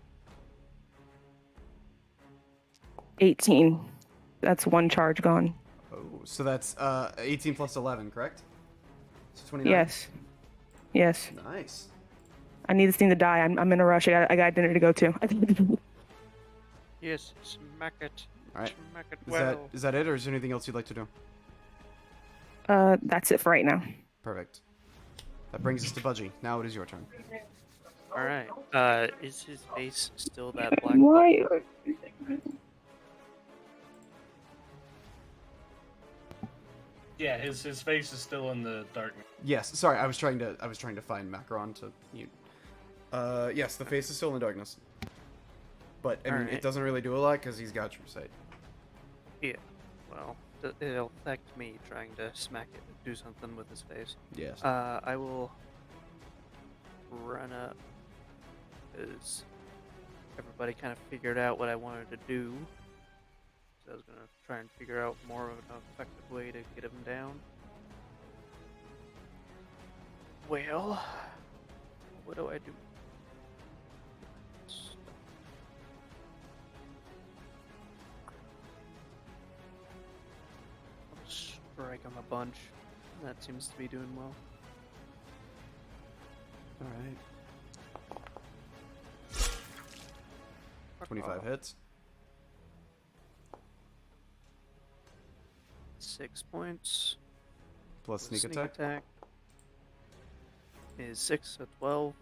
18. That's one charge gone. Oh, so that's 18 plus 11, correct? So 29. Yes. Nice. I need this thing to die. I'm in a rush. I got dinner to go to. Yes, smack it. All right. Smack it Is well. that it, or is there anything else you'd like to do? That's it for right now. Perfect. That brings us to Budgie. Now it is your turn. All right. Is his face still that black? Why? Yeah, his face is still in the darkness. Yes. Sorry, I was trying to find Macron to mute. Yes, the face is still in the darkness. But I mean, Alright. it doesn't really do a lot because he's got true sight. Yeah. Well, it'll affect me trying to smack it and do something with his face. Yes. I will run up because everybody kind of figured out what I wanted to do. So I was gonna try and figure out more of an effective way to get him down. Well, what do I do? I'll strike him a bunch. That seems to be doing well. All right. 25 hits. 6 points. Plus The sneak attack. Is 6, so 12.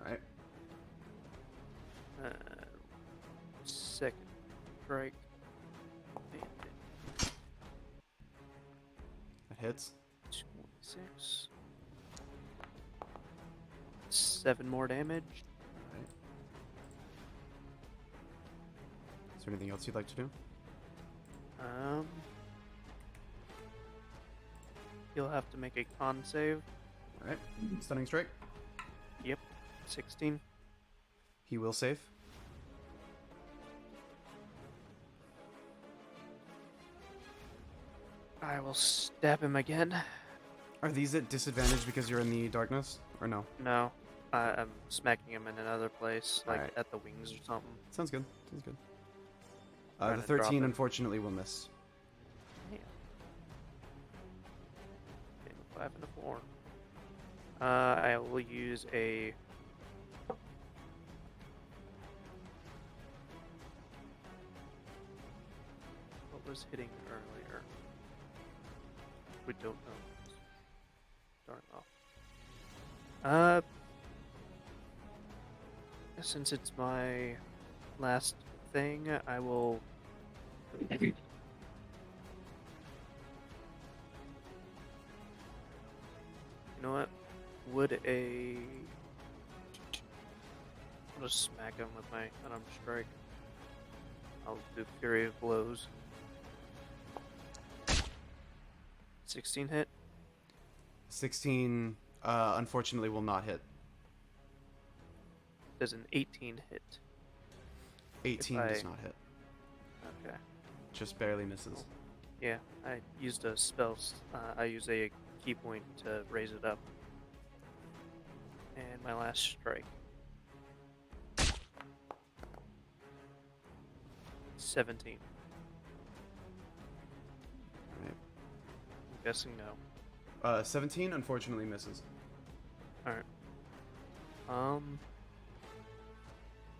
Alright. Second strike. That hits. 26. 7 more damage. Alright. Is there anything else you'd like to do? He'll have to make a con save. Alright. Stunning strike. Yep. 16. He will save. I will stab him again. Are these at disadvantage because you're in the darkness? Or no? No. I'm smacking him in another place, like Alright. at the wings or something. Sounds good. Sounds good. Trying The to drop 13 it. unfortunately will miss. Damn. Okay, 5 and a 4. I will use a. What was hitting earlier? We don't know. Darn well. Since it's my last thing, I will. You know what? Would a. I'll just smack him with my unarmed strike. I'll do Fury of Blows. 16 hit. 16 unfortunately will not hit. Does an 18 hit? 18 does not hit. Okay. Just barely misses. Yeah, I used a spell. I used a key point to raise it up. And my last strike. 17. Alright. I'm guessing no. 17 unfortunately misses. Alright.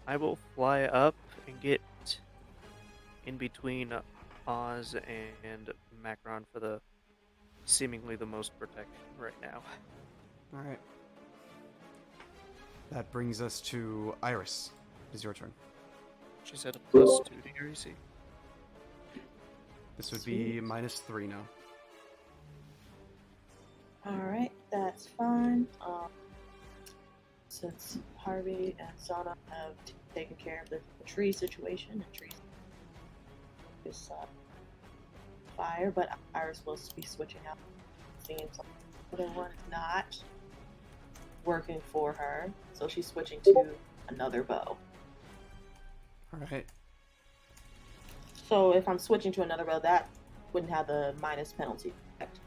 I will fly up and get in between Oz and Macron for the seemingly the most protection right now. Alright. That brings us to Iris. It is your turn. She's at a +2 to your EC. This would be -3 now. Alright, that's fine. Since Harvey and Sana have taken care of the tree situation, and trees is fire, but Iris will be switching out. Seems like the other one is not working for her, so she's switching to another bow. Alright. So if I'm switching to another bow, that wouldn't have the minus penalty effect.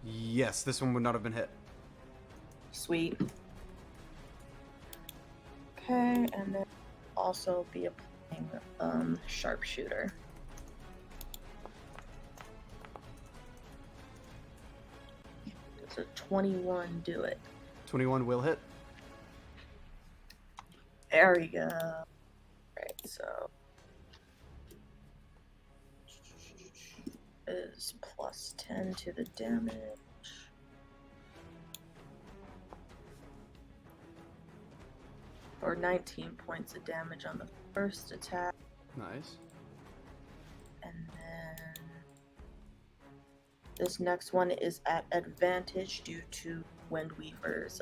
Yes, this one would not have been hit. Sweet. Okay, and then also be applying sharpshooter. Does a 21 do it? 21 will hit. There we go. Right, so is +10 to the damage. Or 19 points of damage on the first attack. Nice. And then this next one is at advantage due to Windweaver's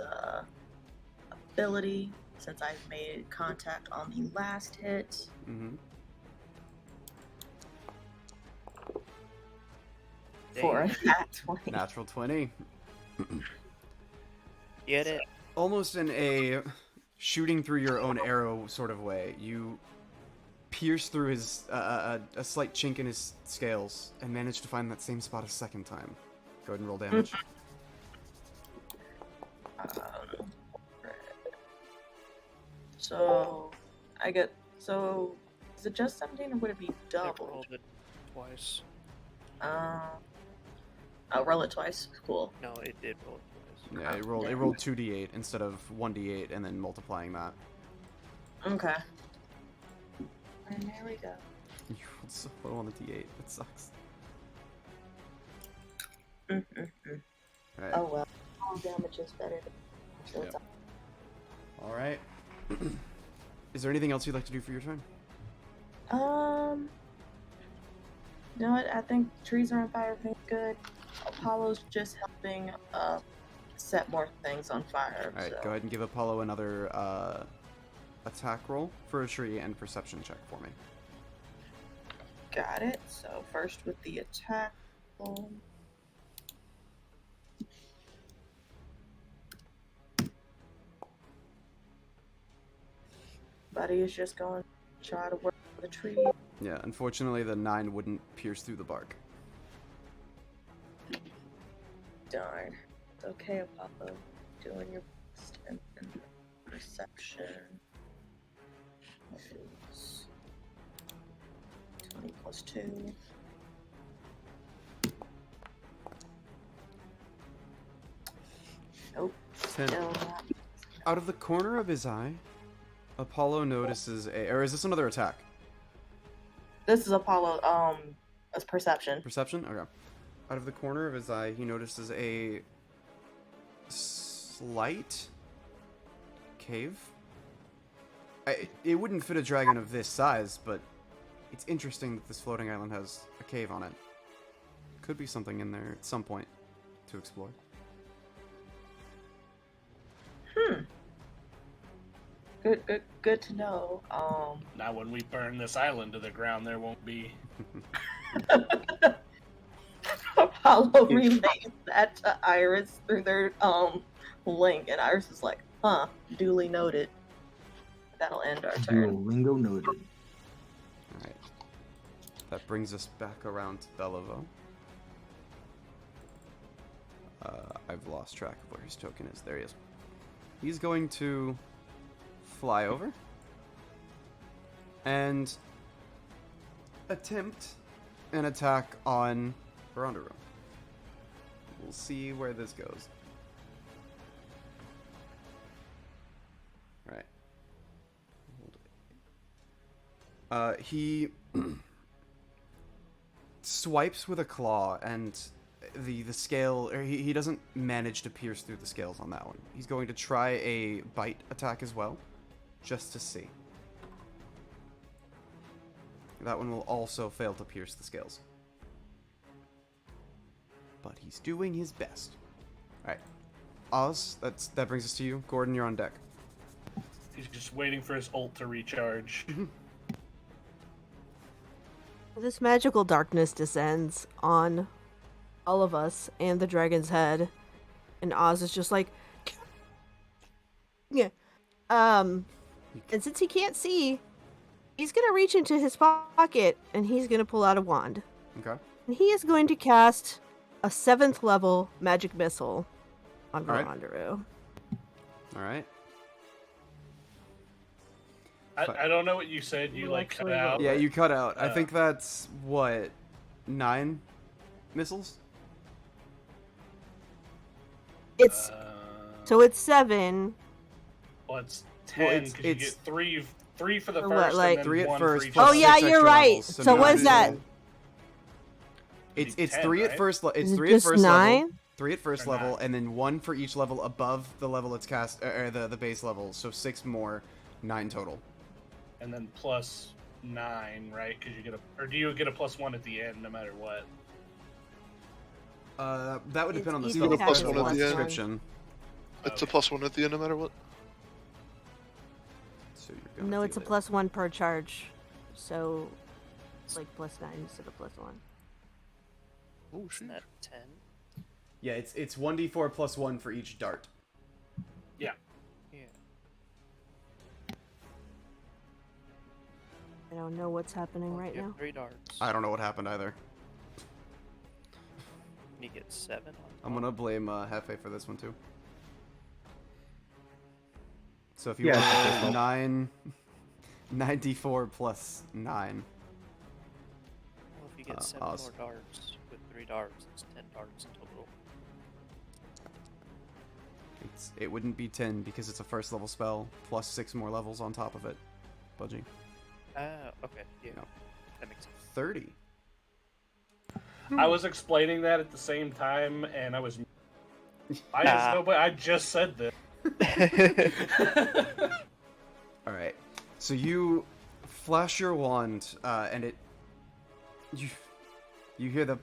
ability, since I've made contact on the last hit. Mm-hmm. For a nat 20. Natural 20. Get it? Almost in a shooting through your own arrow sort of way. You pierce through his a slight chink in his scales and manage to find that same spot a second time. Go ahead and roll damage. So I get is it just 17 or would it be I double? rolled it twice. I'll roll it twice. Cool. No, it did roll it twice. Yeah, it rolled 2d8 instead of 1d8 and then multiplying that. Okay. And there we go. You rolled so low on the d8. That sucks. Right. Oh well. All damage is better than Yep. Alright. Is there anything else you'd like to do for your turn? You know what? I think trees are on fire. Everything's good. Apollo's just helping set more things on fire. Alright, so. go ahead and give Apollo another attack roll for a tree and perception check for me. Got it. So first with the attack roll. Buddy is just going to try to work the tree. Yeah, unfortunately the 9 wouldn't pierce through the bark. Darn. It's okay, Apollo. Doing your next, and then perception is 20 plus 2. Nope. 10. Still not. Out of the corner of his eye, Apollo notices a... Or is this another attack? This is Apollo, as perception. Perception? Okay. Out of the corner of his eye, he notices a slight cave. It wouldn't fit a dragon of this size, but it's interesting that this floating island has a cave on it. Could be something in there at some point to explore. Good to know. Now, when we burn this island to the ground, there won't be. Apollo relayed that to Iris through their link, and Iris is like, "Huh, duly noted." That'll end our turn. Duolingo noted. Alright. That brings us back around to Beliveau. I've lost track of where his token is. There he is. He's going to fly over and attempt an attack on Verandero. We'll see where this goes. Right. He swipes with a claw, and the scale, or he doesn't manage to pierce through the scales on that one. He's going to try a bite attack as well, just to see. That one will also fail to pierce the scales. But he's doing his best. Alright. Oz, that brings us to you. Gordon, you're on deck. He's just waiting for his ult to recharge. This magical darkness descends on all of us and the dragon's head. And Oz is just like... Yeah. And since he can't see, he's going to reach into his pocket and he's going to pull out a wand. Okay. And he is going to cast a 7th level magic missile on Verandero. Alright. I don't know what you said. You like cut out. Yeah, you cut out. I think that's, what, 9 missiles? It's so it's 7. Well, it's 10 because you get three for the For first, like- and then 3 at one first. for each plus Oh, yeah, 6 you're extra right. levels, So what is that? It's 10, 3 at right? first. It's Is it 3 at just first 9? level. 3 at first Or level, 9? and then 1 for each level above the level it's cast, or the base level. So 6 more, 9 total. And then plus 9, right? Because you get or do you get a +1 at the end, no matter what? That would depend on the It's spell either plus one at the end. description. It's a +1 at the end, no matter what. So you're gonna No, it's a feel it. +1 per charge. So, like +9 instead of +1. Oh, Isn't that 10? Yeah, it's 1d4 plus 1 for each dart. Yeah. Yeah. I don't know what's happening right You have now. 3 darts. I don't know what happened either. You get 7 on I'm gonna blame Hefe for this one too. So if you Yeah, want it's his fault. 9d4 plus 9. Well, if you get 7 Oz. more darts with 3 darts, it's 10 darts in total. It wouldn't be 10 because it's a first level spell plus 6 more levels on top of it. Budgie. Okay. Yeah. No. That makes sense. 30. I was explaining that at the same time, and I was. I just said this. All right. So you flash your wand, and you hear the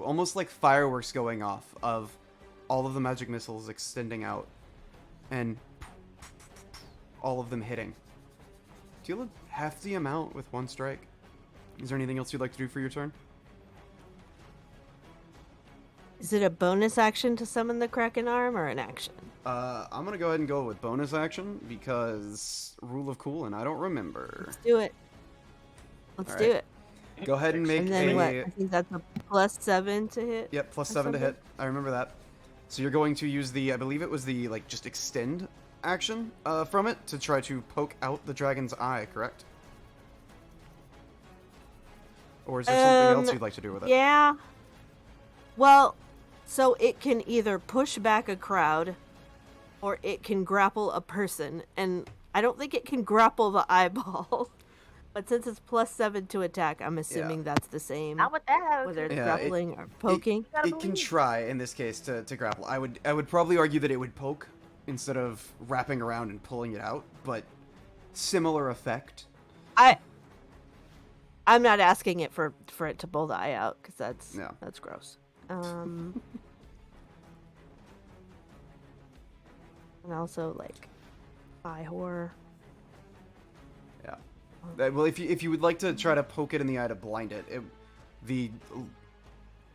almost like fireworks going off of all of the magic missiles extending out, and all of them hitting. Deal a hefty amount with one strike. Is there anything else you'd like to do for your turn? Is it a bonus action to summon the Kraken arm or an action? I'm gonna go ahead and go with bonus action because rule of cool, and I don't remember. Let's do it. Let's All do right. it. Go ahead and make And then a. what? I think that's a +7 to hit. Yep, plus or 7 to hit. something? I remember that. So you're going to use the, I believe it was the, like, just extend action from it to try to poke out the dragon's eye, correct? Or is there something else you'd like to do with it? Yeah. Well, so it can either push back a crowd or it can grapple a person. And I don't think it can grapple the eyeball. But since it's +7 to attack, I'm assuming that's the same. Not with that. Whether it's grappling or poking. It can try, in this case, to grapple. I would probably argue that it would poke instead of wrapping around and pulling it out, but similar effect. I'm not asking it for it to pull the eye out, because that's gross. And also, like, eye horror. Yeah. Well, if you would like to try to poke it in the eye to blind it, the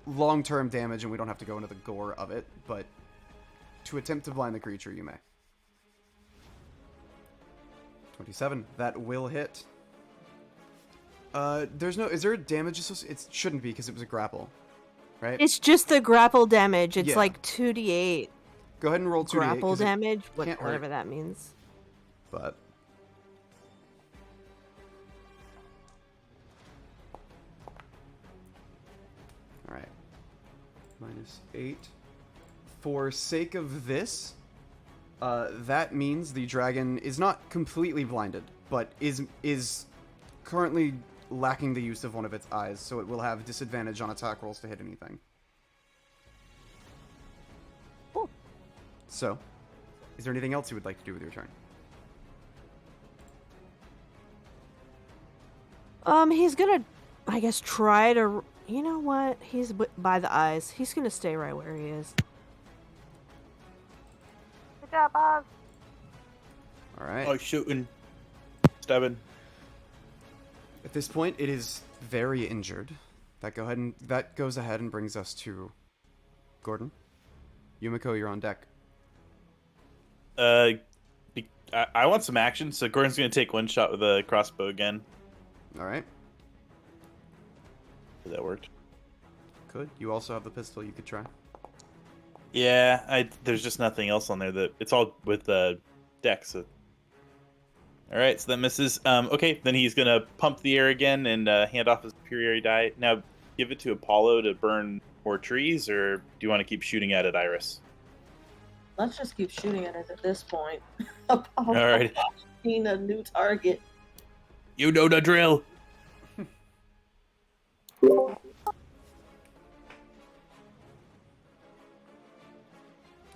long-term damage, and we don't have to go into the gore of it, but to attempt to blind the creature, you may. 27. That will hit. Is there a damage associated? It shouldn't be, because it was a grapple, right? It's just the grapple damage. It's Yeah. like 2d8. Go ahead and roll 2d8. Grapple 'cause it damage, can't hurt. whatever that means. But all right, -8. For sake of this, that means the dragon is not completely blinded, but is currently lacking the use of one of its eyes, so it will have disadvantage on attack rolls to hit anything. Cool. So, is there anything else you would like to do with your turn? He's gonna, I guess, try to. You know what? He's by the eyes. He's gonna stay right where he is. Good job, Bob. All right. Oh, shooting, stabbing. At this point, it is very injured. That goes ahead and brings us to Gordon. Yumiko, you're on deck. I want some action, so Gordon's gonna take one shot with a crossbow again. All right. That worked. Good. You also have the pistol you could try. Yeah, there's just nothing else on there that it's all with dex. So. All right, so that misses. Okay, then he's gonna pump the air again and hand off his superiority die. Now, give it to Apollo to burn more trees, or do you want to keep shooting at it, Iris? Let's just keep shooting at it at this point. All right. Being a new target. You know the drill.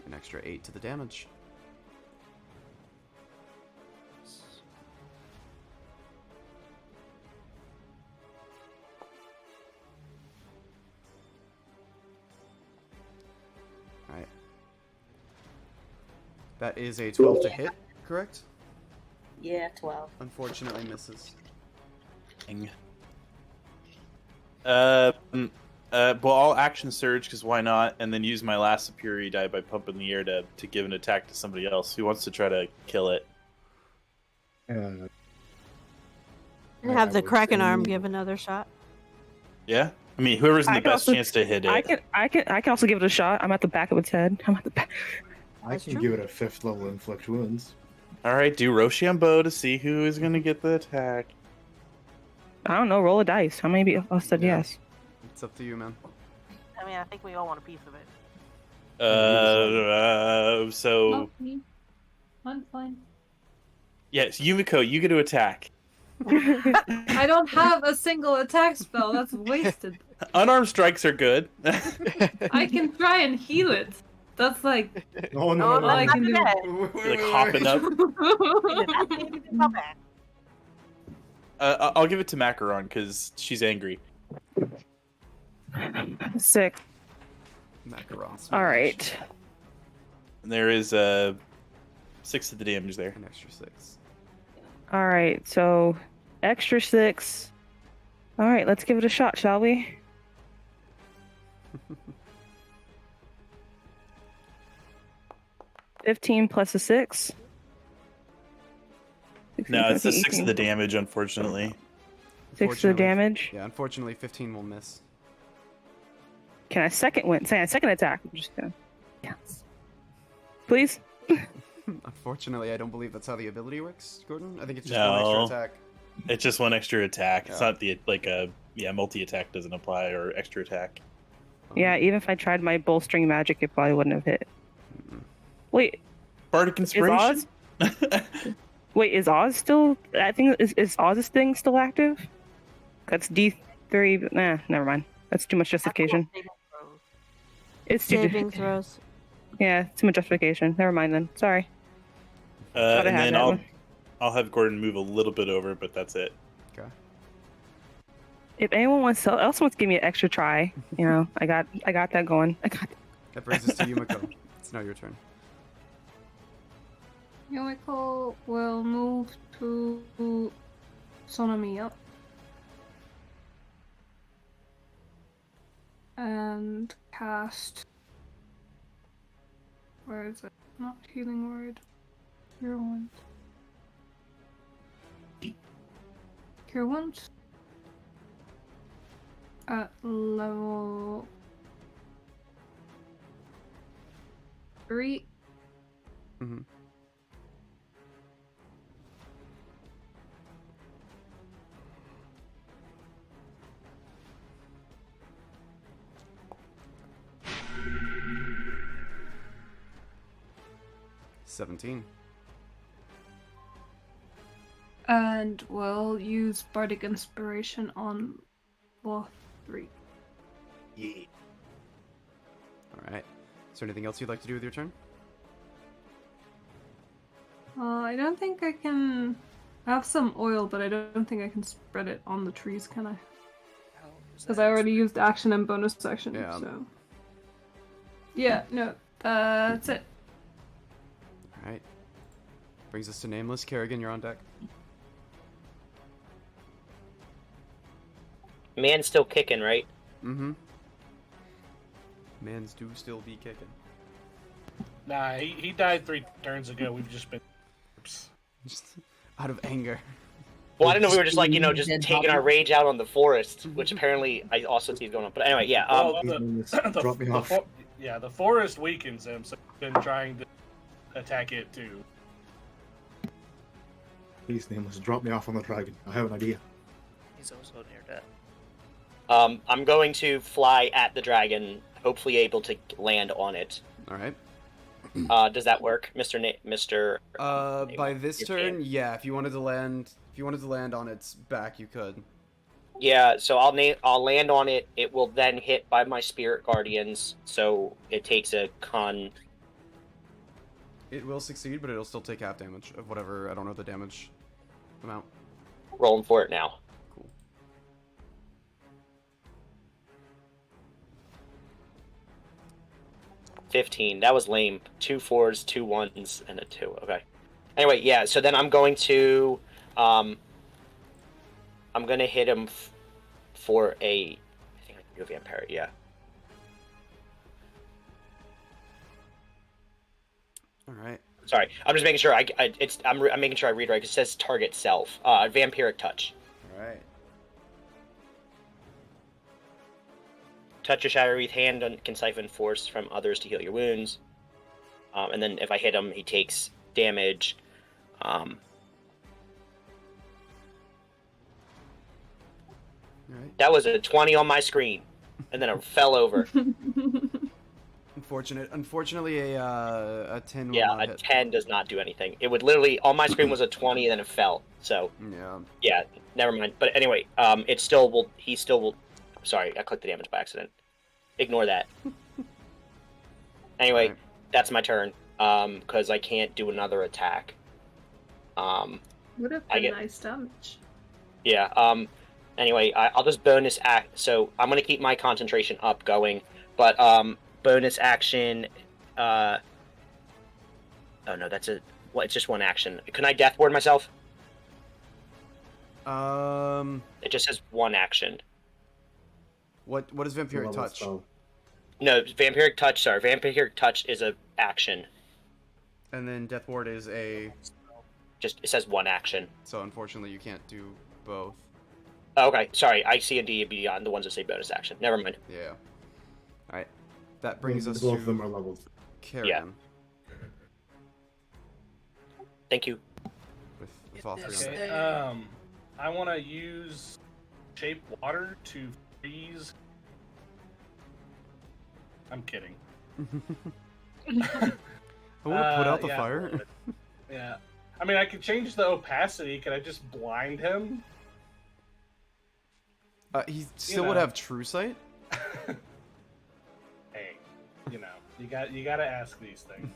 An extra 8 to the damage. Alright. That is a 12 to hit, correct? Yeah, 12. Unfortunately misses. Dang. Well, I'll action surge, because why not? And then use my last superiority die by pumping the air to give an attack to somebody else who wants to try to kill it. And have the Kraken arm give another shot. Yeah? I mean, whoever's in the best chance to hit it. I can also give it a shot. I'm at the back of its head. I'm at the back. I can give it a 5th level inflict wounds. Alright, do Rochambeau to see who is going to get the attack. I don't know. Roll a dice. How many of us said yes? It's up to you, man. I mean, I think we all want a piece of it. So... Not me. I'm fine. Yes, Yumiko, you get to attack. I don't have a single attack spell. That's wasted. Unarmed strikes are good. I can try and heal it. That's like Oh, all I can do. You're like hopping up. I'll give it to Macaron because she's angry. Sick. Macarons. All right. And there is 6 of the damage there. An extra 6. All right. So extra 6. All right. Let's give it a shot, shall we? $15 plus a 6. No, it's the 6 of the damage, unfortunately. 6 of the damage. Yeah, unfortunately, 15 will miss. Can I second attack? I'm just gonna. Yes. Please? Unfortunately, I don't believe that's how the ability works, Gordon. I think it's just one extra No, attack. it's just one extra attack. It's Yeah. not the like a multi attack doesn't apply or extra attack. Yeah, even if I tried my bolstering magic, it probably wouldn't have hit. Wait. Bardic Inspiration? Is Oz... Wait, is Oz still... I think... Is Oz's thing still active? That's D3... Nah, never mind. That's too much justification. It's too... Saving throws. Yeah, too much justification. Never mind then. Sorry. Thought I And had then that one. I'll have Gordon move a little bit over, but that's it. Okay. If anyone else wants to give me an extra try, you know, I got that going. That brings us to Yumiko. It's now your turn. Yumiko will move to Sonomiya. And cast... Where is it? Not healing word. Cure wounds. Cure wounds? At level 3. Mm-hmm. $17. And we'll use Bardic Inspiration on level 3. Yeah. Alright. Is there anything else you'd like to do with your turn? I don't think I can... I have some oil, but I don't think I can spread it on the trees, can I? Because I already used action and bonus action, Yeah. so... Yeah, no, that's it. Alright. Brings us to Nameless. Kerrigan, you're on deck. Man's still kicking, right? Mm-hmm. Mans do still be kicking. Nah, he died 3 turns ago. We've just been... Just out of anger. Well, I don't know if we were just like, just taking our rage out on the forest, which apparently I also see is going on. But anyway, yeah. Well, the forest weakens him, so he's been trying to attack it too. Please, Nameless, drop me off on the dragon. I have an idea. He's also near death. I'm going to fly at the dragon, hopefully able to land on it. All right. Does that work, Mr. By this turn, yeah. If you wanted to land on its back, you could. Yeah, so I'll land on it. It will then hit by my spirit guardians, so it takes a con. It will succeed, but it'll still take half damage of whatever. I don't know the damage amount. Rolling for it now. 15. That was lame. 2 4s, 2 1s, and a 2. Okay. Anyway, yeah. So then I'm going to, I'm gonna hit him for a. I think I can do a vampire. Yeah. All right. Sorry, I'm just making sure. I'm making sure I read right. 'Cause it says target self. Vampiric touch. All right. Touch your shadow wreath hand can siphon force from others to heal your wounds. And then if I hit him, he takes damage. Right. That was a 20 on my screen, and then it fell over. Unfortunately, a 10. Yeah, will not a hit. 10 does not do anything. It would literally on my screen was a 20, and then it fell. So yeah, never mind. But anyway, it still will. He still will. Sorry, I clicked the damage by accident. Ignore that. Anyway, that's my turn. Because I can't do another attack. Would have been nice damage. Yeah. Anyway, I'll just bonus act. So I'm gonna keep my concentration up going, but bonus action. Oh no, that's a. What? It's just one action. Can I death ward myself? It just says one action. What is vampiric touch? No, vampiric touch. Sorry, vampiric touch is a action. And then death ward is a. Just it says one action. So unfortunately, you can't do both. Oh, okay, sorry. I see and D and beyond the ones that say bonus action. Never mind. Yeah. All right. That brings us both to. of them are level carry Yeah. him. Thank you. With Vothry on Okay, it. I want to use shape water to freeze. I'm kidding. I want to put out the yeah, fire. Yeah. I mean, I could change the opacity. Could I just blind him? He still would have true sight. Hey, you gotta ask these things.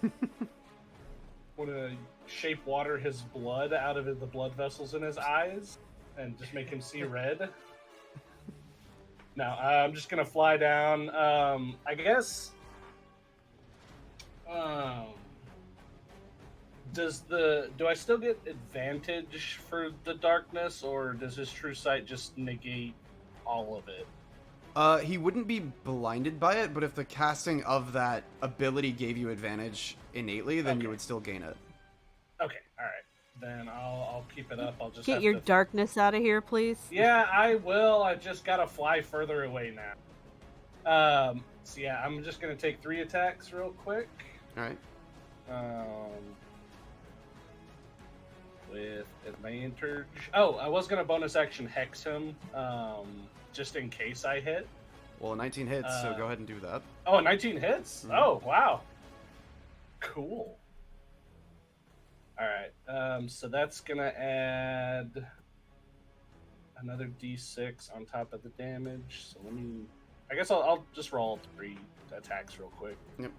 Want to shape water his blood out of the blood vessels in his eyes and just make him see red? No, I'm just gonna fly down. I guess. Do I still get advantage for the darkness, or does his true sight just negate all of it? He wouldn't be blinded by it, but if the casting of that ability gave you advantage innately, then you would still gain it. Okay, all right. Then I'll keep it up. I'll just Get have your to... darkness out of here, please. Yeah, I will. I just gotta fly further away now. So yeah, I'm just gonna take 3 attacks real quick. All right. With advantage. Oh, I was gonna bonus action hex him, just in case I hit. Well, 19 hits, so go ahead and do that. Oh, 19 hits? Mhm. Oh, wow. Cool. Alright, so that's gonna add another d6 on top of the damage. So let me... I guess I'll just roll 3 attacks real quick. Yep.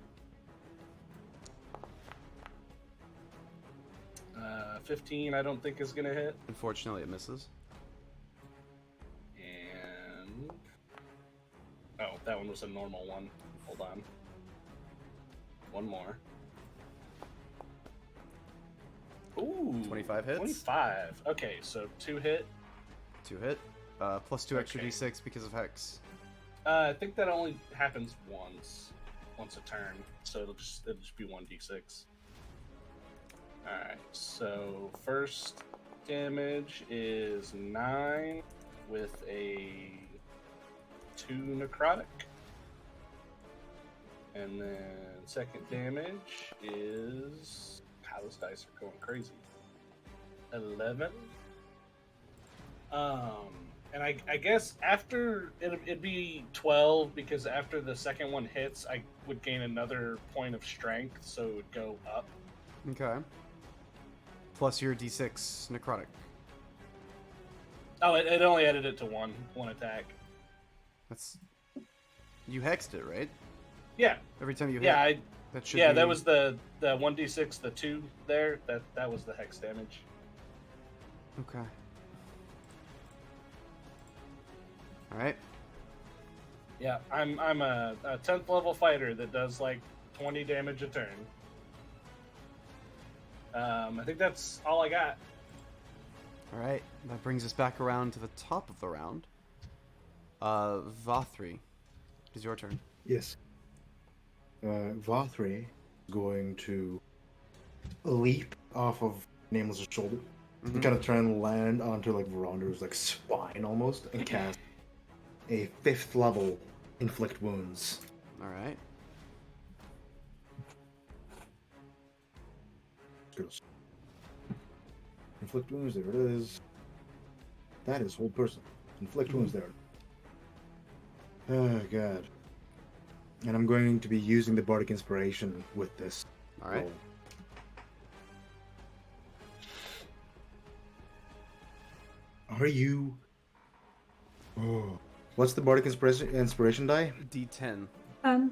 15 I don't think is gonna hit. Unfortunately, it misses. And... oh, that one was a normal one. Hold on. One more. Ooh, 25 hits. 25. Okay, so 2 hit. 2 hit. Plus 2 extra Okay. d6 because of hex. I think that only happens once a turn, so it'll just be 1d6. Alright, so first damage is 9 with a 2 necrotic. And then second damage is... God, those dice are going crazy. 11. And I guess after it'd be 12 because after the second one hits, I would gain another point of strength, so it would go up. Okay. Plus your d6 necrotic. Oh, it only added it to one attack. That's... you hexed it, right? Yeah. Every time you hit. Yeah, that should yeah, be... that was the 1d6, the 2 there. That was the hex damage. Okay. All right. Yeah, I'm a 10th level fighter that does like 20 damage a turn. I think that's all I got. All right. That brings us back around to the top of the round. Vothry, it is your turn. Yes. Vothry is going to leap off of Nameless's shoulder and kind of try and land onto like Verander's like spine almost and cast a 5th level inflict wounds. All right. Inflict wounds, there it is. That is hold person. Inflict wounds there. Oh god. And I'm going to be using the Bardic Inspiration with this. All right. roll. Are you... oh. What's the Bardic Inspiration die? D10. So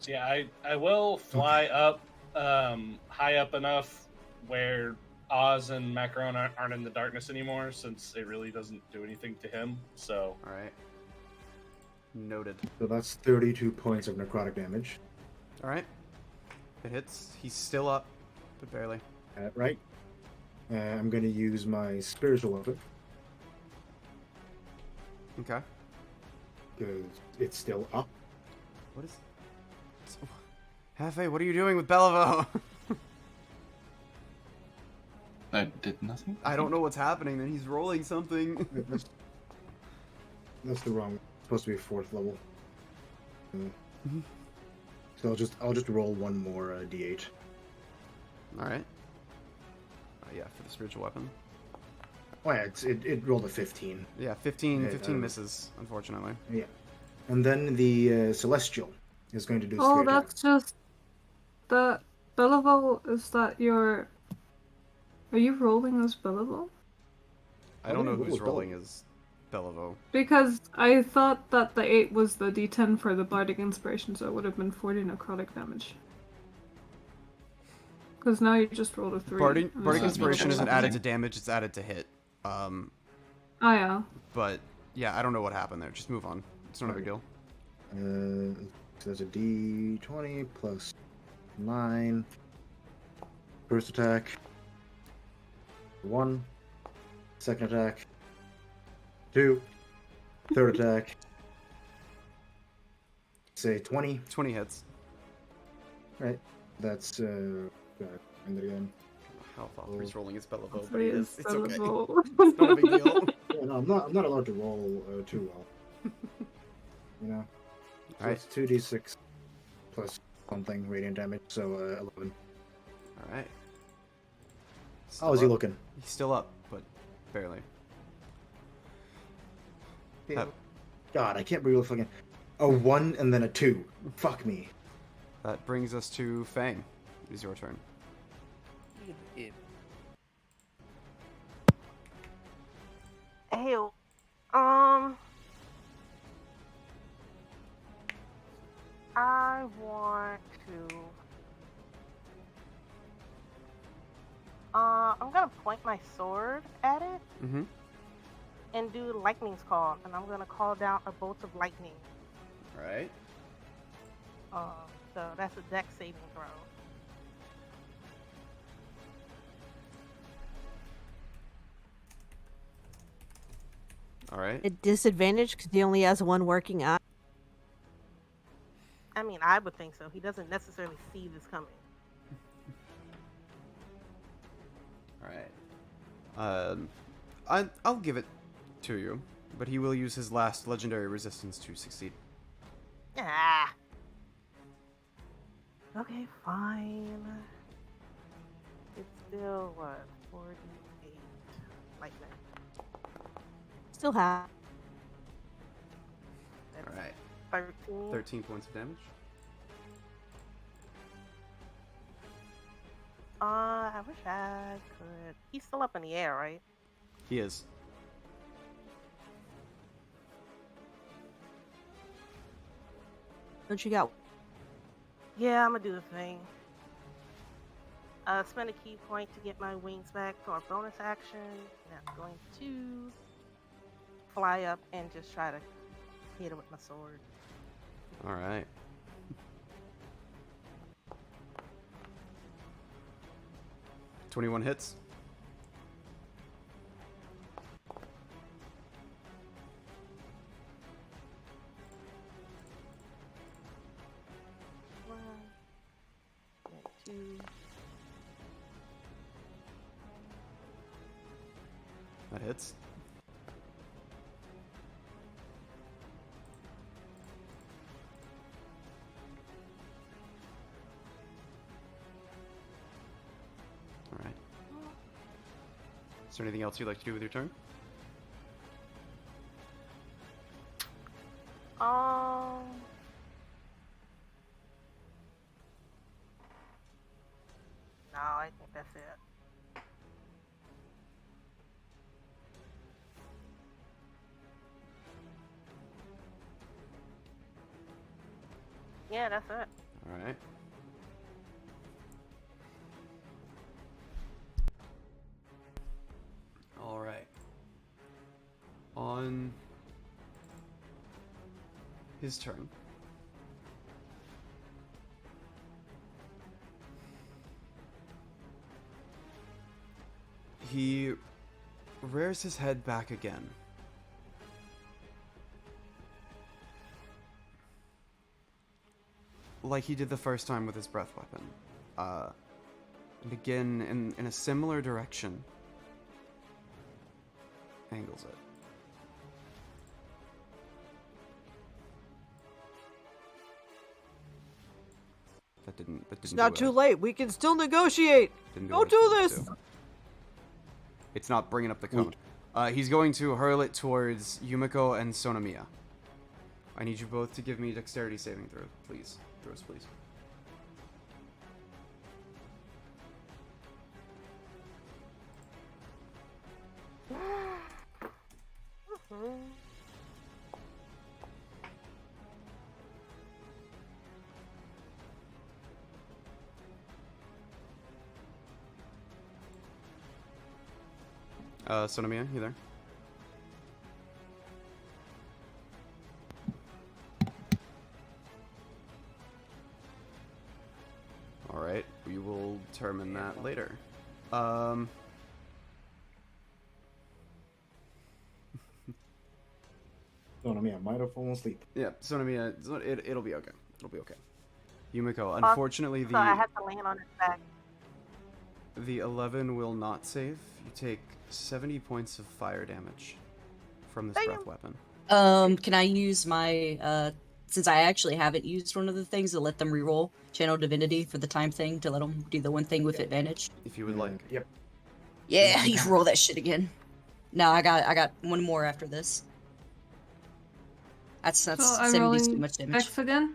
yeah, I will fly up high up enough where Oz and Macaron aren't in the darkness anymore, since it really doesn't do anything to him. So all right, noted. So that's 32 points of necrotic damage. All right, it hits. He's still up, but barely. Right. I'm going to use my spiritual weapon. Okay. Because it's still up. What is... Hefe, what are you doing with Bellavo? I did nothing. I don't know what's happening, and he's rolling something. That's the wrong... It's supposed to be 4th level. So I'll just roll one more d8. All right. Yeah, for the spiritual weapon. Oh yeah, it rolled a 15. Yeah, 15 misses, unfortunately. Yeah. And then the celestial is going to do Oh, 3 attacks. that's just the billable. Is that your? Are you rolling as billable? I don't know who's rolling as Beliveau. Because I thought that the 8 was the D10 for the bardic inspiration, so it would have been 40 necrotic damage. Because now you just rolled a 3. Bardic inspiration isn't added to damage; it's added to hit. Oh yeah. But yeah, I don't know what happened there. Just move on. It's not a big deal. So that's a d20 plus 9. First attack. 1. Second attack. 2. Third attack. Say 20. 20 hits. Right. That's and again. How Valkyrie's rolling is Beliveau, but Three it is is. It's okay. Beliveau. It's not a big deal. Yeah, no, I'm not allowed to roll too well. You know. So Alright. it's 2d6 plus something radiant damage, so 11. All right. How is he looking? He's still up, but barely. Yeah. God, I can't believe fucking a 1 and then a 2. Fuck me. That brings us to Fang. It is your turn. Hey, I want to. I'm gonna point my sword at it Mm-hmm. and do lightning's call, and I'm gonna call down a bolt of lightning. All right. So that's a dex saving throw. All right. At disadvantage because he only has one working eye. I mean, I would think so. He doesn't necessarily see this coming. All right. I'll give it to you, but he will use his last legendary resistance to succeed. Ah. Okay, fine. It's still what, 48 lightning. Still have. That's All right. 13. 13 points of damage. I wish I could. He's still up in the air, right? He is. Don't you got? Yeah, I'm gonna do the thing. Spend a key point to get my wings back for a bonus action. And I'm going to fly up and just try to hit it with my sword. All right. $21 hits. One, and 2. That hits. All right. Is there anything else you'd like to do with your turn? No, I think that's it. Yeah, that's it. All right. All right. On his turn. He rears his head back again. Like he did the first time with his breath weapon. And again, in a similar direction, angles it. That didn't. It's do not what too I- late. We can still negotiate. Didn't Don't what I do was this. supposed to. It's not bringing up the code. He's going to hurl it towards Yumiko and Sonamiya. I need you both to give me dexterity saving throws, please. Sonamiya, you there? Alright, we will determine that later. Sonamiya might have fallen asleep. Yeah, Sonamiya, it'll be okay. It'll be okay. Yumiko, unfortunately, so I have to land on his back. the 11 will not save. You take 70 points of fire damage from this breath weapon. Can I use my since I actually haven't used one of the things to let them reroll Channel Divinity for the time thing to let them do the one thing with advantage? If you would like. Yep. Yeah, you roll that shit again. No, I got one more after this. That's So I'm 70 rolling too much damage. Dex again?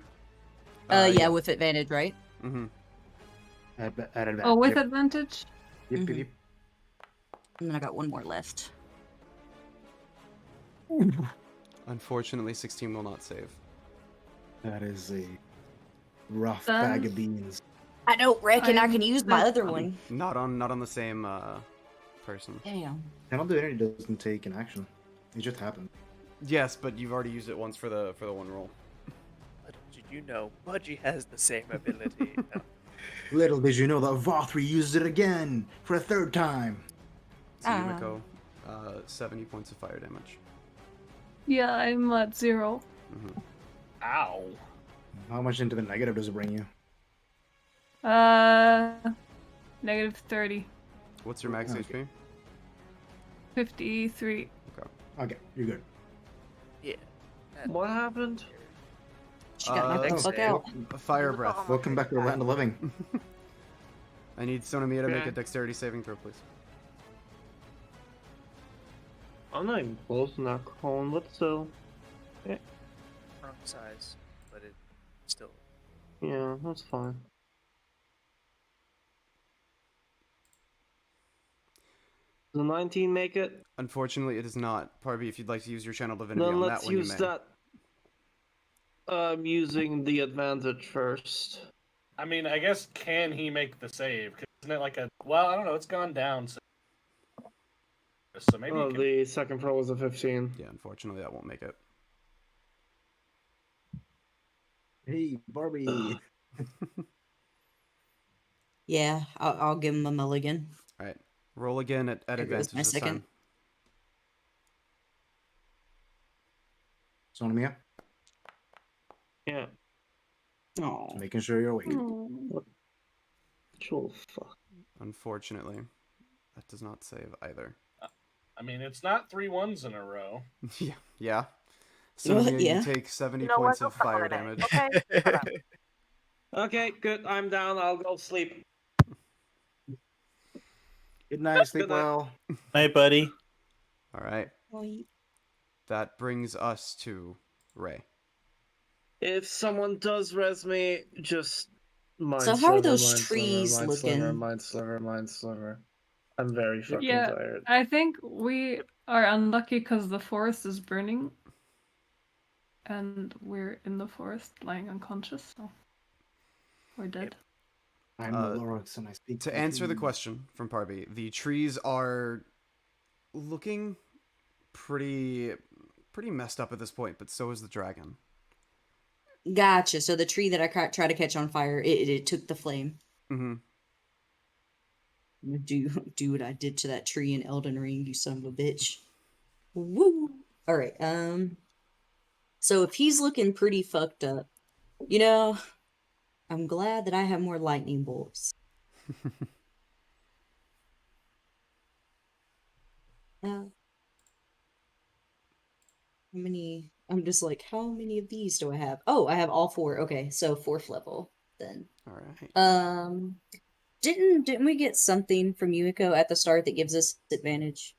Yeah, with advantage, right? Mm-hmm. At advantage. Oh, with yep. advantage? Yep, Mhm. yep. And then I got one more left. Unfortunately, 16 will not save. That is a rough Then- bag of beans. I don't reckon I can use my I'm- other one. Not on the same person. Damn. Channel Divinity doesn't take an action. It just happened. Yes, but you've already used it once for the one roll. Little did you know, Budgie has the same ability. No. Little did you know that Vothri used it again for a third time. So Yumiko, 70 points of fire damage. Yeah, I'm at 0. Mm-hmm. Ow. How much into the negative does it bring you? Negative 30. What's your max Okay. HP? 53. Okay, you're good. Yeah. What happened? She got knocked the Thanks, fuck Dave. out. A fire breath. Welcome back to the land of living. I need Sonamiya to make Okay. a dexterity saving throw, please. I'm not even close to that cone, but still. Wrong size, but it still. Yeah, that's fine. Does a 19 make it? Unfortunately, it is not. Parby, if you'd like to use your channel divinity Then on let's that one, use you may. that. I'm using the advantage first. I mean, I guess can he make the save? 'Cause isn't it like a? Well, I don't know. It's gone down. So maybe. Oh, you can... the second throw was a 15. Yeah, unfortunately, that won't make it. Hey, Barbie. Yeah, I'll give him a mulligan. All right, roll again at There goes advantage my this second. time. Sonamiya, Yeah. Oh. making sure you're awake. Oh, fuck. Unfortunately, that does not save either. I mean, it's not 3 1s in a row. Yeah. Sonamiya, Yeah. you take 70 You know what? points Go of suck on fire an egg, damage. Okay. Shut up. Okay, good. I'm down. I'll go sleep. Good night, sleep Good night. well. Night, buddy. All right. That brings us to Ray. If someone does res me, just mind So how are sliver, those mind trees sliver, mind sliver, looking? mind sliver, mind sliver. I'm very fucking Yeah, tired. I think we are unlucky because the forest is burning. And we're in the forest lying unconscious, so we're dead. I'm the Lorix and I speak To answer the question from Parby, the trees are looking pretty messed up at this point, but so is the dragon. Gotcha. So the tree that I tried to catch on fire, it took the flame. Mm-hmm. Do what I did to that tree in Elden Ring, you son of a bitch. Woo! Alright, so if he's looking pretty fucked up, you know, I'm glad that I have more lightning bolts. How many? I'm just like, how many of these do I have? Oh, I have all 4. Okay, so 4th level. then. All right. Didn't we get something from Yumiko at the start that gives us advantage?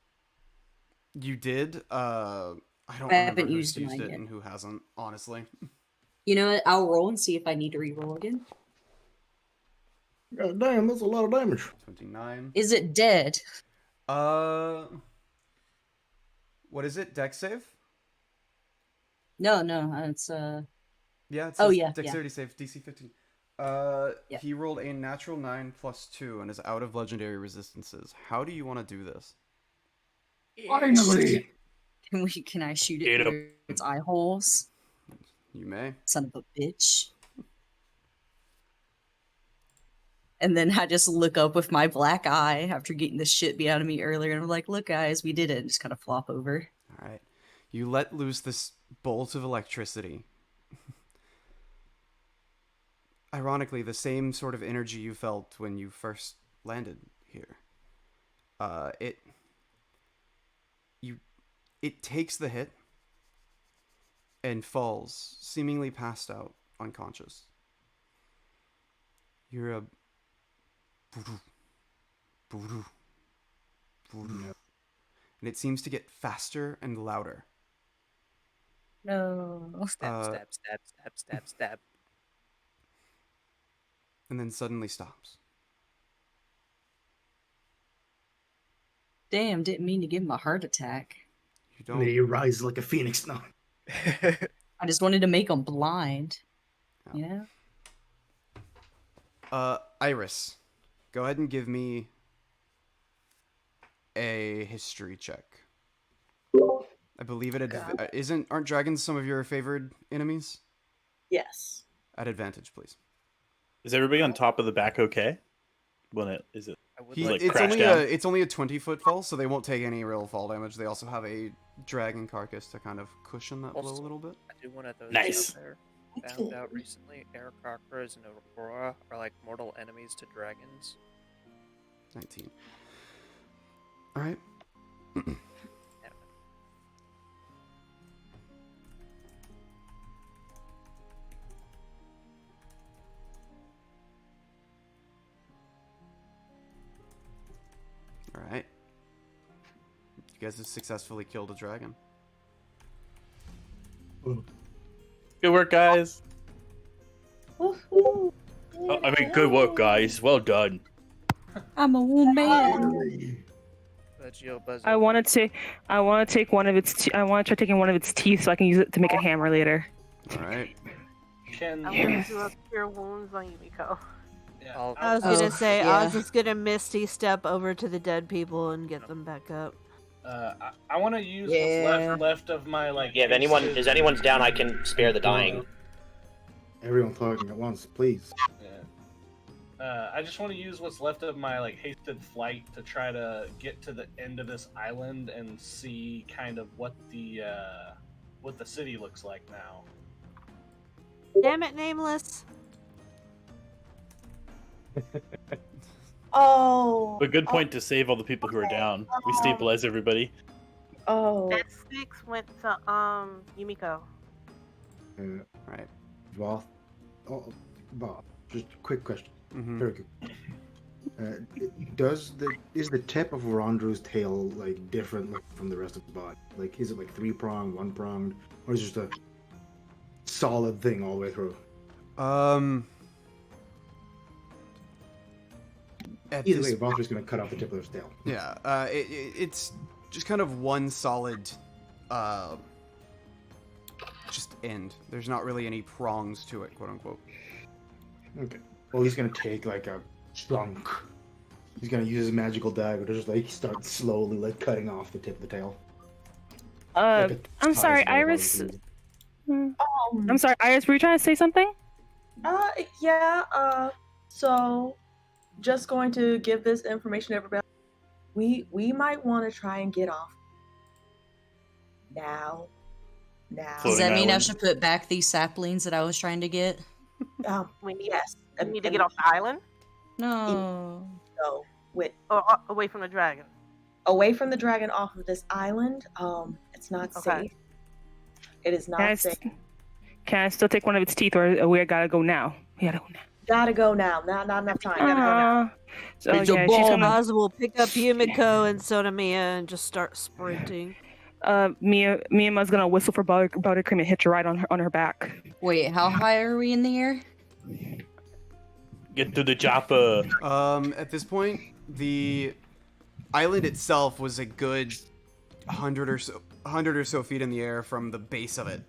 You did. I don't I remember haven't who's used used mine it yet. and who hasn't. Honestly. You know what? I'll roll and see if I need to re-roll again. God damn, that's a lot of damage. 29. Is it dead? What is it? Dex save? No, it's Yeah, it Oh says yeah, dexterity save, DC 15. Yeah. He rolled a natural 9 plus 2 and is out of legendary resistances. How do you want to do this? Finally! Can I shoot Get it 'em. through its eye holes? You may. Son of a bitch. And then I just look up with my black eye after getting the shit beat out of me earlier, and I'm like, look guys, we did it, and just kind of flop over. All right. You let loose this bolt of electricity. Ironically, the same sort of energy you felt when you first landed here. It takes the hit and falls, seemingly passed out, unconscious. You're a and it seems to get faster and louder. No. Stab. And then suddenly stops. Damn, didn't mean to give him a heart attack. You don't. You rise like a phoenix now. I just wanted to make him blind. Oh. You know? Iris, go ahead and give me a history check. I believe aren't dragons some of your favored enemies? Yes. At advantage, please. Is everybody on top of the back okay? When it is it? It's only a 20-foot fall, so they won't take any real fall damage. They also have a dragon carcass to kind of cushion that blow a little bit. I do one of those Nice. out there. Found out recently, Aarakocras and Aurora are like mortal enemies to dragons. 19. All right. All right. You guys have successfully killed a dragon. Good work, guys. Good work, guys. Well done. I'm a woman. I want to take one of its. I want to try taking one of its teeth so I can use it to make a hammer later. All right. Can I'm gonna do a cure wounds on Yumiko. Yeah. I was gonna say, I was yeah. just gonna misty step over to the dead people and get them back up. I want to use what's left of my like. Yeah, if anyone's down, I can spare the dying. Everyone talking at once, please. Yeah. I just want to use what's left of my like hasted flight to try to get to the end of this island and see kind of what the city looks like now. Damn it, Nameless. Oh. A good point to save all the people who are down. We stabilize everybody. Oh. That 6 went to Yumiko. Right. Bob, just a quick question. Mm-hmm. Very good. Is the tip of Rondro's tail like different from the rest of the body? Like, is it like 3-pronged, 1-pronged, or is it just a solid thing all the way through? Either way, Valkyrie's gonna cut off the tip of his tail. Yeah. It's just kind of one solid, just end. There's not really any prongs to it, quote unquote. Okay. Well, he's gonna take like a chunk. He's gonna use his magical dagger to just like start slowly like cutting off the tip of the tail. I'm sorry, Iris. I'm sorry, Iris. Were you trying to say something? Yeah. So, just going to give this information to everybody. We might want to try and get off. Now. Does that mean I should put back these saplings that I was trying to get? Yes. We need to get off the island? No. No. Away from the dragon. Away from the dragon, off of this island. It's not safe. It is not safe. Can I still take one of its teeth, or we gotta go now? We gotta go now. gotta go now. Not enough time. Gotta go now. So yeah, she's gonna. Oz will pick up Yumiko and Sonamiya and just start sprinting. Miya's gonna whistle for buttercream and hit her right on her back. Wait, how high are we in the air? Get to the chopper. At this point, the island itself was a good 100 or so feet in the air from the base of it.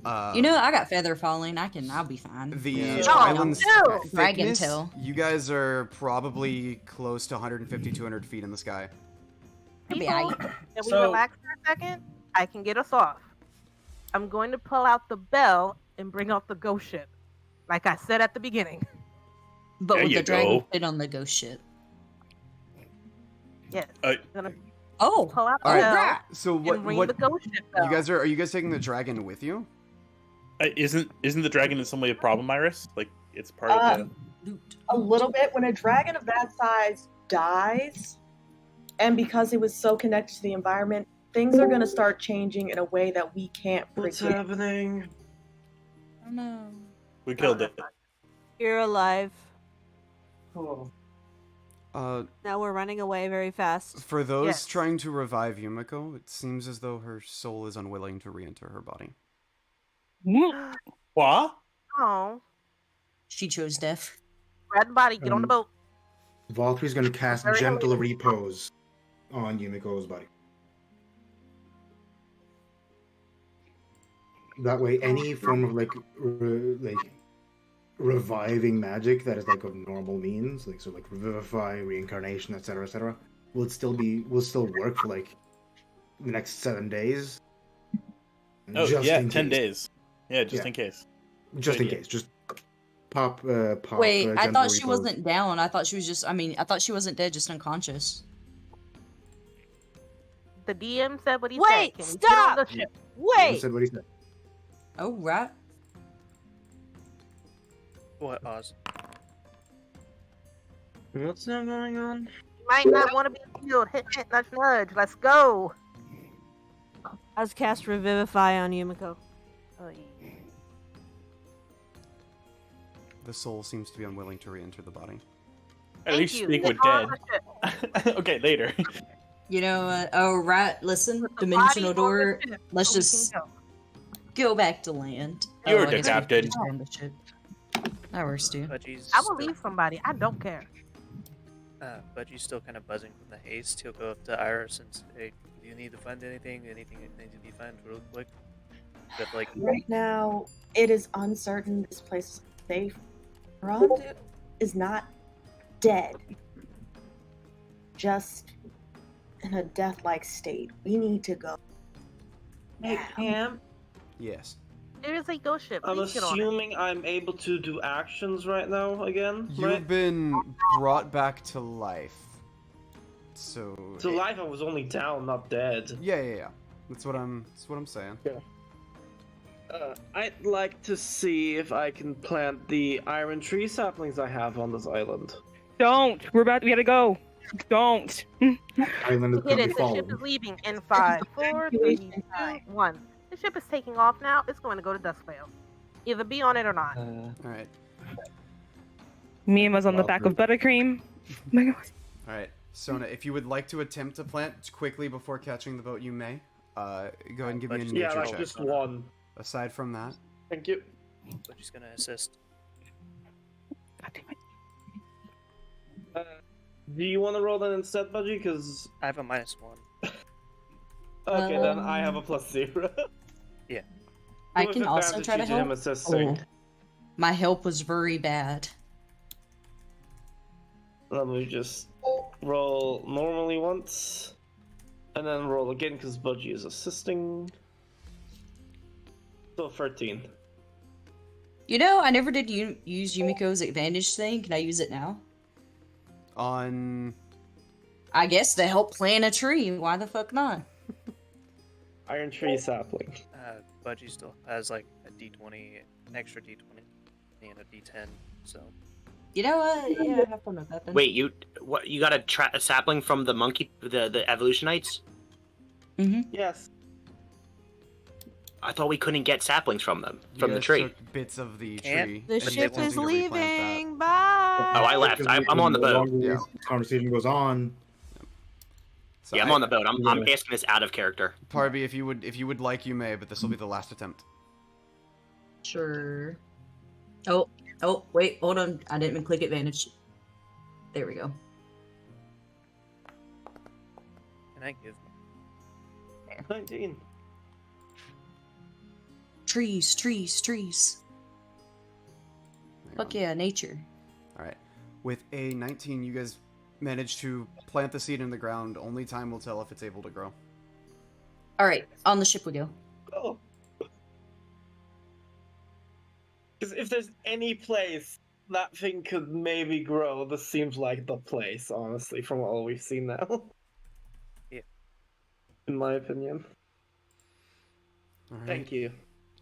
I got feather falling. I'll be fine. The island's Dragon thickness, tail. you guys are probably close to 150, 200 feet in the sky. People, can we relax for a second? I can get us off. I'm going to pull out the bell and bring out the ghost ship, like I said at the beginning. But There with you the dragon go. fit on the ghost ship. Yes. I'm gonna Oh, pull out the All right. bell So and ring the ghost ship bell. are you guys taking the dragon with you? Isn't the dragon in some way a problem, Iris? Like it's part of the. A little bit. When a dragon of that size dies, and because it was so connected to the environment, things are going to start changing in a way that we can't predict. What's happening? Oh no. We killed it. You're alive. Oh. Now we're running away very fast. For those trying to revive Yumiko, it seems as though her soul is unwilling to re-enter her body. What? Oh. She chose death. Red body, get on the boat. Valkyrie's gonna cast Very Gentle heavily. Repose on Yumiko's body. That way, any form of like reviving magic that is like of normal means, like revivify, reincarnation, etc., will still work for like the next 7 days. Oh Just yeah, in 10 case. days. Yeah, just Yeah. in case. Just in Good case, just pop. Wait, I Gentle thought she Repose. wasn't down. I thought she was just. I thought she wasn't dead, just unconscious. The DM said what he Wait, said. Can we get on the stop! ship? He Wait! said what he said. Oh right. What, Oz? What's now going on? You might not want to be healed. Hit, nudge, nudge. Let's go. Oz cast Revivify on Yumiko. The soul seems to be unwilling to re-enter the body. At least you. speak with Get on dead. Okay, later. You know, oh right. Listen, the dimensional body on the door. ship Let's so we just can go. go back to land. You're I guess we decapitated. just ran the ship. That works too. Budgie's I will still, leave somebody. I don't care. Budgie's still kind of buzzing from the haste. He'll go up to Iris and say, "Hey, do you need to find anything? Anything that needs to be found real quick?" But like, Right now, it is uncertain this place is safe. Rondu is not dead, just in a death-like state. We need to go. Hey, Cam. Yes. There is a ghost ship. I'm Please get on it. assuming I'm able to do actions right now again, You've right? been brought back to life. So. To life, I was only down, not dead. Yeah. That's what I'm saying. Yeah. I'd like to see if I can plant the iron tree saplings I have on this island. Don't. We gotta go. Don't. Island is Hit gonna it. be The ship falling. is leaving in 5, 4, 3, 2, 1. The ship is taking off now. It's going to go to Dustvale. Either be on it or not. All right. Miya's on the back of buttercream. Oh my God. All right. Sona, if you would like to attempt to plant quickly before catching the boat, you may. Go ahead and give me a nature Yeah, like check. just one. Aside from that. Thank you. Budgie's gonna assist. Do you want to roll that instead, Budgie? Because I have a -1. okay, then I have a +0. Yeah. I With can also advantage try to due him help. assisting. My help was very bad. Let me just roll normally once, and then roll again because Budgie is assisting. So 13. You know, I never did use Yumiko's advantage thing. Can I use it now? On. I guess to help plant a tree. Why the fuck not? Iron tree sapling. Budgie still has like a D20, an extra D20, and a D10. So. You know what? Yeah, have fun with that then. Wait, you got a sapling from the monkey, the evolutionites? Mm-hmm. Yes. I thought we couldn't get saplings from them, from You the guys tree. took bits of the Can't. tree. The and ship attempting is to replant leaving. I left. I'm on the The boat. longer this conversation goes on. So Yeah, I'm on the boat. I'm asking this out of character. Parby, if you would like, you may, but this will be the last attempt. Sure. Oh, wait, hold on. I didn't even click advantage. There we go. Can I give 19. Trees. Fuck yeah, nature. All right. With a 19, you guys manage to plant the seed in the ground. Only time will tell if it's able to grow. All right, on the ship we go. Oh. Because if there's any place that thing could maybe grow, this seems like the place, honestly, from all we've seen now. Yeah. In my opinion. All right. Thank you.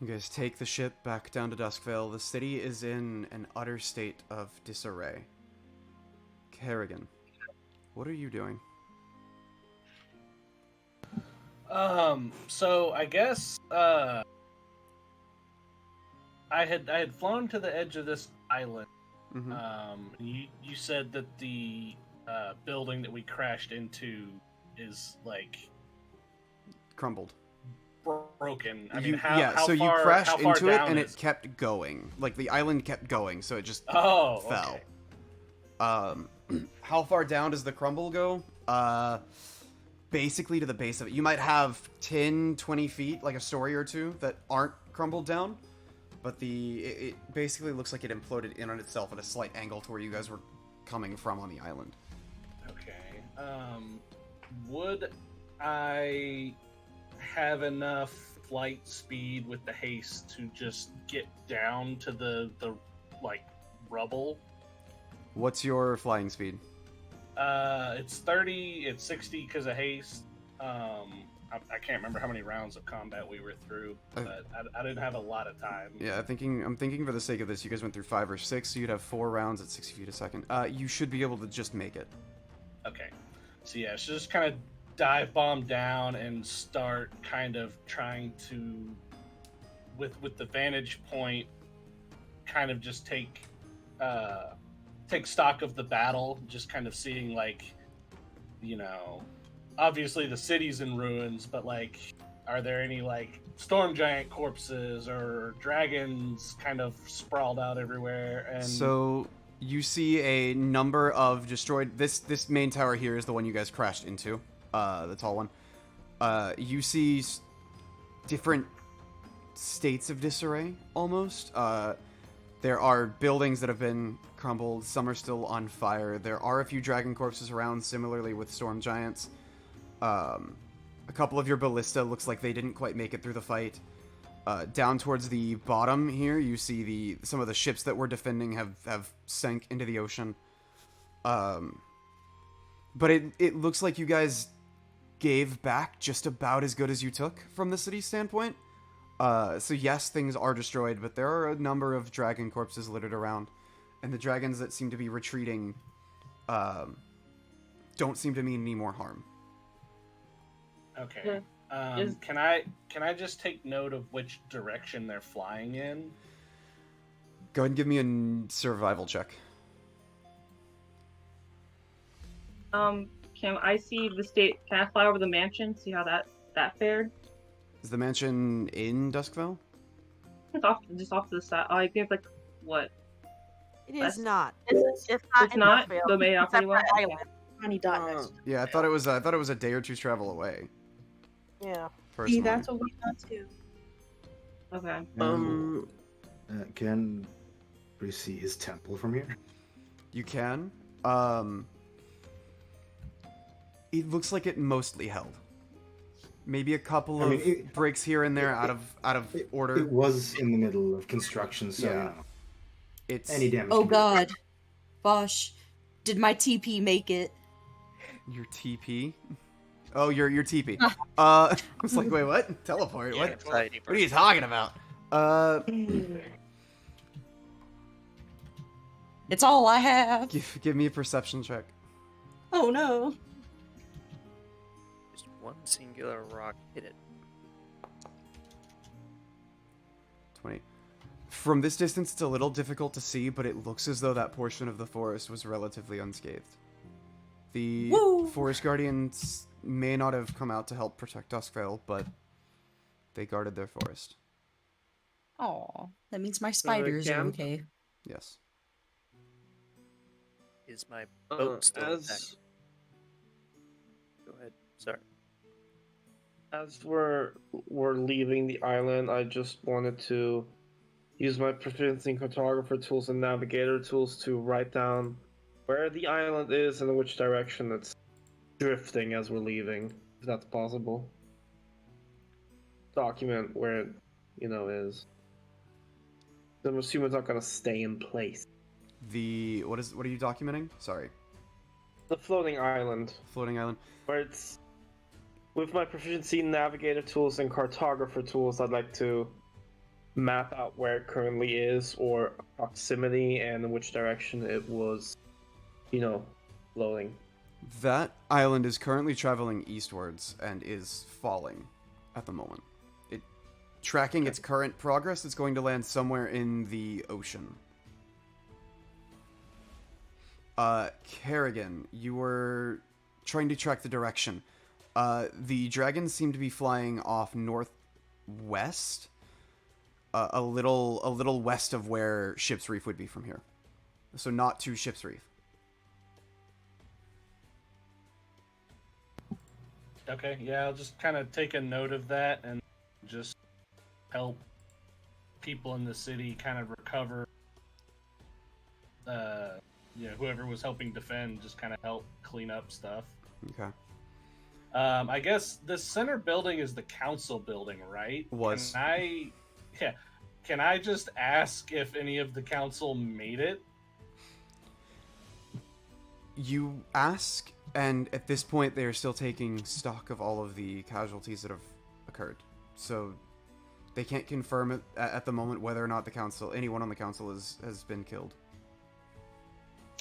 You guys take the ship back down to Duskvale. The city is in an utter state of disarray. Kerrigan, what are you doing? So I guess I had flown to the edge of this island. Mm-hmm. You said that the building that we crashed into is like Crumbled. Broken. I You mean, how so far, you crashed how far into it down and is it kept going. Like the island kept going, so it just Oh, fell. okay. How far down does the crumble go? Basically to the base of it. You might have 10, 20 feet, like a story or two, that aren't crumbled down. But it basically looks like it imploded in on itself at a slight angle to where you guys were coming from on the island. Okay. Would I have enough flight speed with the haste to just get down to the like rubble? What's your flying speed? It's 30. It's 60 because of haste. I can't remember how many rounds of combat we were through, but I didn't have a lot of time. Yeah, I'm thinking for the sake of this, you guys went through 5 or 6, so you'd have 4 rounds at 60 feet a second. You should be able to just make it. Okay. So yeah, so just kind of dive bomb down and start kind of trying to, with the vantage point, kind of just take stock of the battle, just kind of seeing like, you know, obviously the city's in ruins, but like, are there any like storm giant corpses or dragons kind of sprawled out everywhere? And So you see a number of destroyed. This main tower here is the one you guys crashed into, the tall one. You see different states of disarray almost. There are buildings that have been crumbled. Some are still on fire. There are a few dragon corpses around, similarly with storm giants. A couple of your ballista looks like they didn't quite make it through the fight. Down towards the bottom here, you see some of the ships that were defending have sank into the ocean. But it looks like you guys gave back just about as good as you took from the city's standpoint. So yes, things are destroyed, but there are a number of dragon corpses littered around. And the dragons that seem to be retreating don't seem to mean any more harm. Okay. Can I just take note of which direction they're flying in? Go ahead and give me a survival check. Can I see the state? Can I fly over the mansion? See how that fared? Is the mansion in Duskvale? It's just off to the side. I think like what? It is not. It's It's not. Duskvale. The main It's at operating one. the island. Tiny dot next to Yeah, I thought it was a day or two travel away. Yeah. Personally. See, that's what we thought too. Okay. Can we see his temple from here? You can. It looks like it mostly held. Maybe a couple of breaks here and there out of order. It was in the middle of construction, so you know. It's any damage. Oh god. Bosh. Did my TP make it? Your TP? Oh, your TP. I was like, wait, what? Teleport? Yeah, What are you talking about? It's all I have. Give me a perception check. Oh no. Just one singular rock hit it. 20. From this distance, it's a little difficult to see, but it looks as though that portion of the forest was relatively unscathed. The forest guardians may not have come out to help protect Duskvale, but they guarded their forest. Aw, that means my spiders are okay. Yes. Is my boat still intact? Go ahead. Sorry. As we're leaving the island, I just wanted to use my proficiency in cartographer tools and navigator tools to write down where the island is and in which direction it's drifting as we're leaving, if that's possible. Document where it, is. I'm assuming it's not gonna stay in place. What are you documenting? Sorry. The floating island. Floating island. Where it's with my proficiency in navigator tools and cartographer tools, I'd like to map out where it currently is, or proximity, and in which direction it was, floating. That island is currently traveling eastwards and is falling at the moment. Tracking its current progress, it's going to land somewhere in the ocean. Kerrigan, you were trying to track the direction. The dragons seem to be flying off northwest, a little west of where Ship's Reef would be from here. So not to Ship's Reef. Okay, yeah, I'll just kind of take a note of that and just help people in the city kind of recover. Whoever was helping defend, just kind of help clean up stuff. Okay. I guess the center building is the council building, right? Was. Can I just ask if any of the council made it? You ask, and at this point they are still taking stock of all of the casualties that have occurred. So they can't confirm it at the moment whether or not anyone on the council has been killed.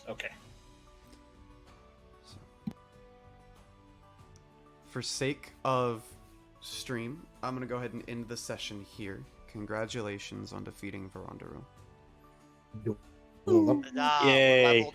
Okay. So, for sake of stream, I'm going to go ahead and end the session here. Congratulations on defeating Verandaru. Yay.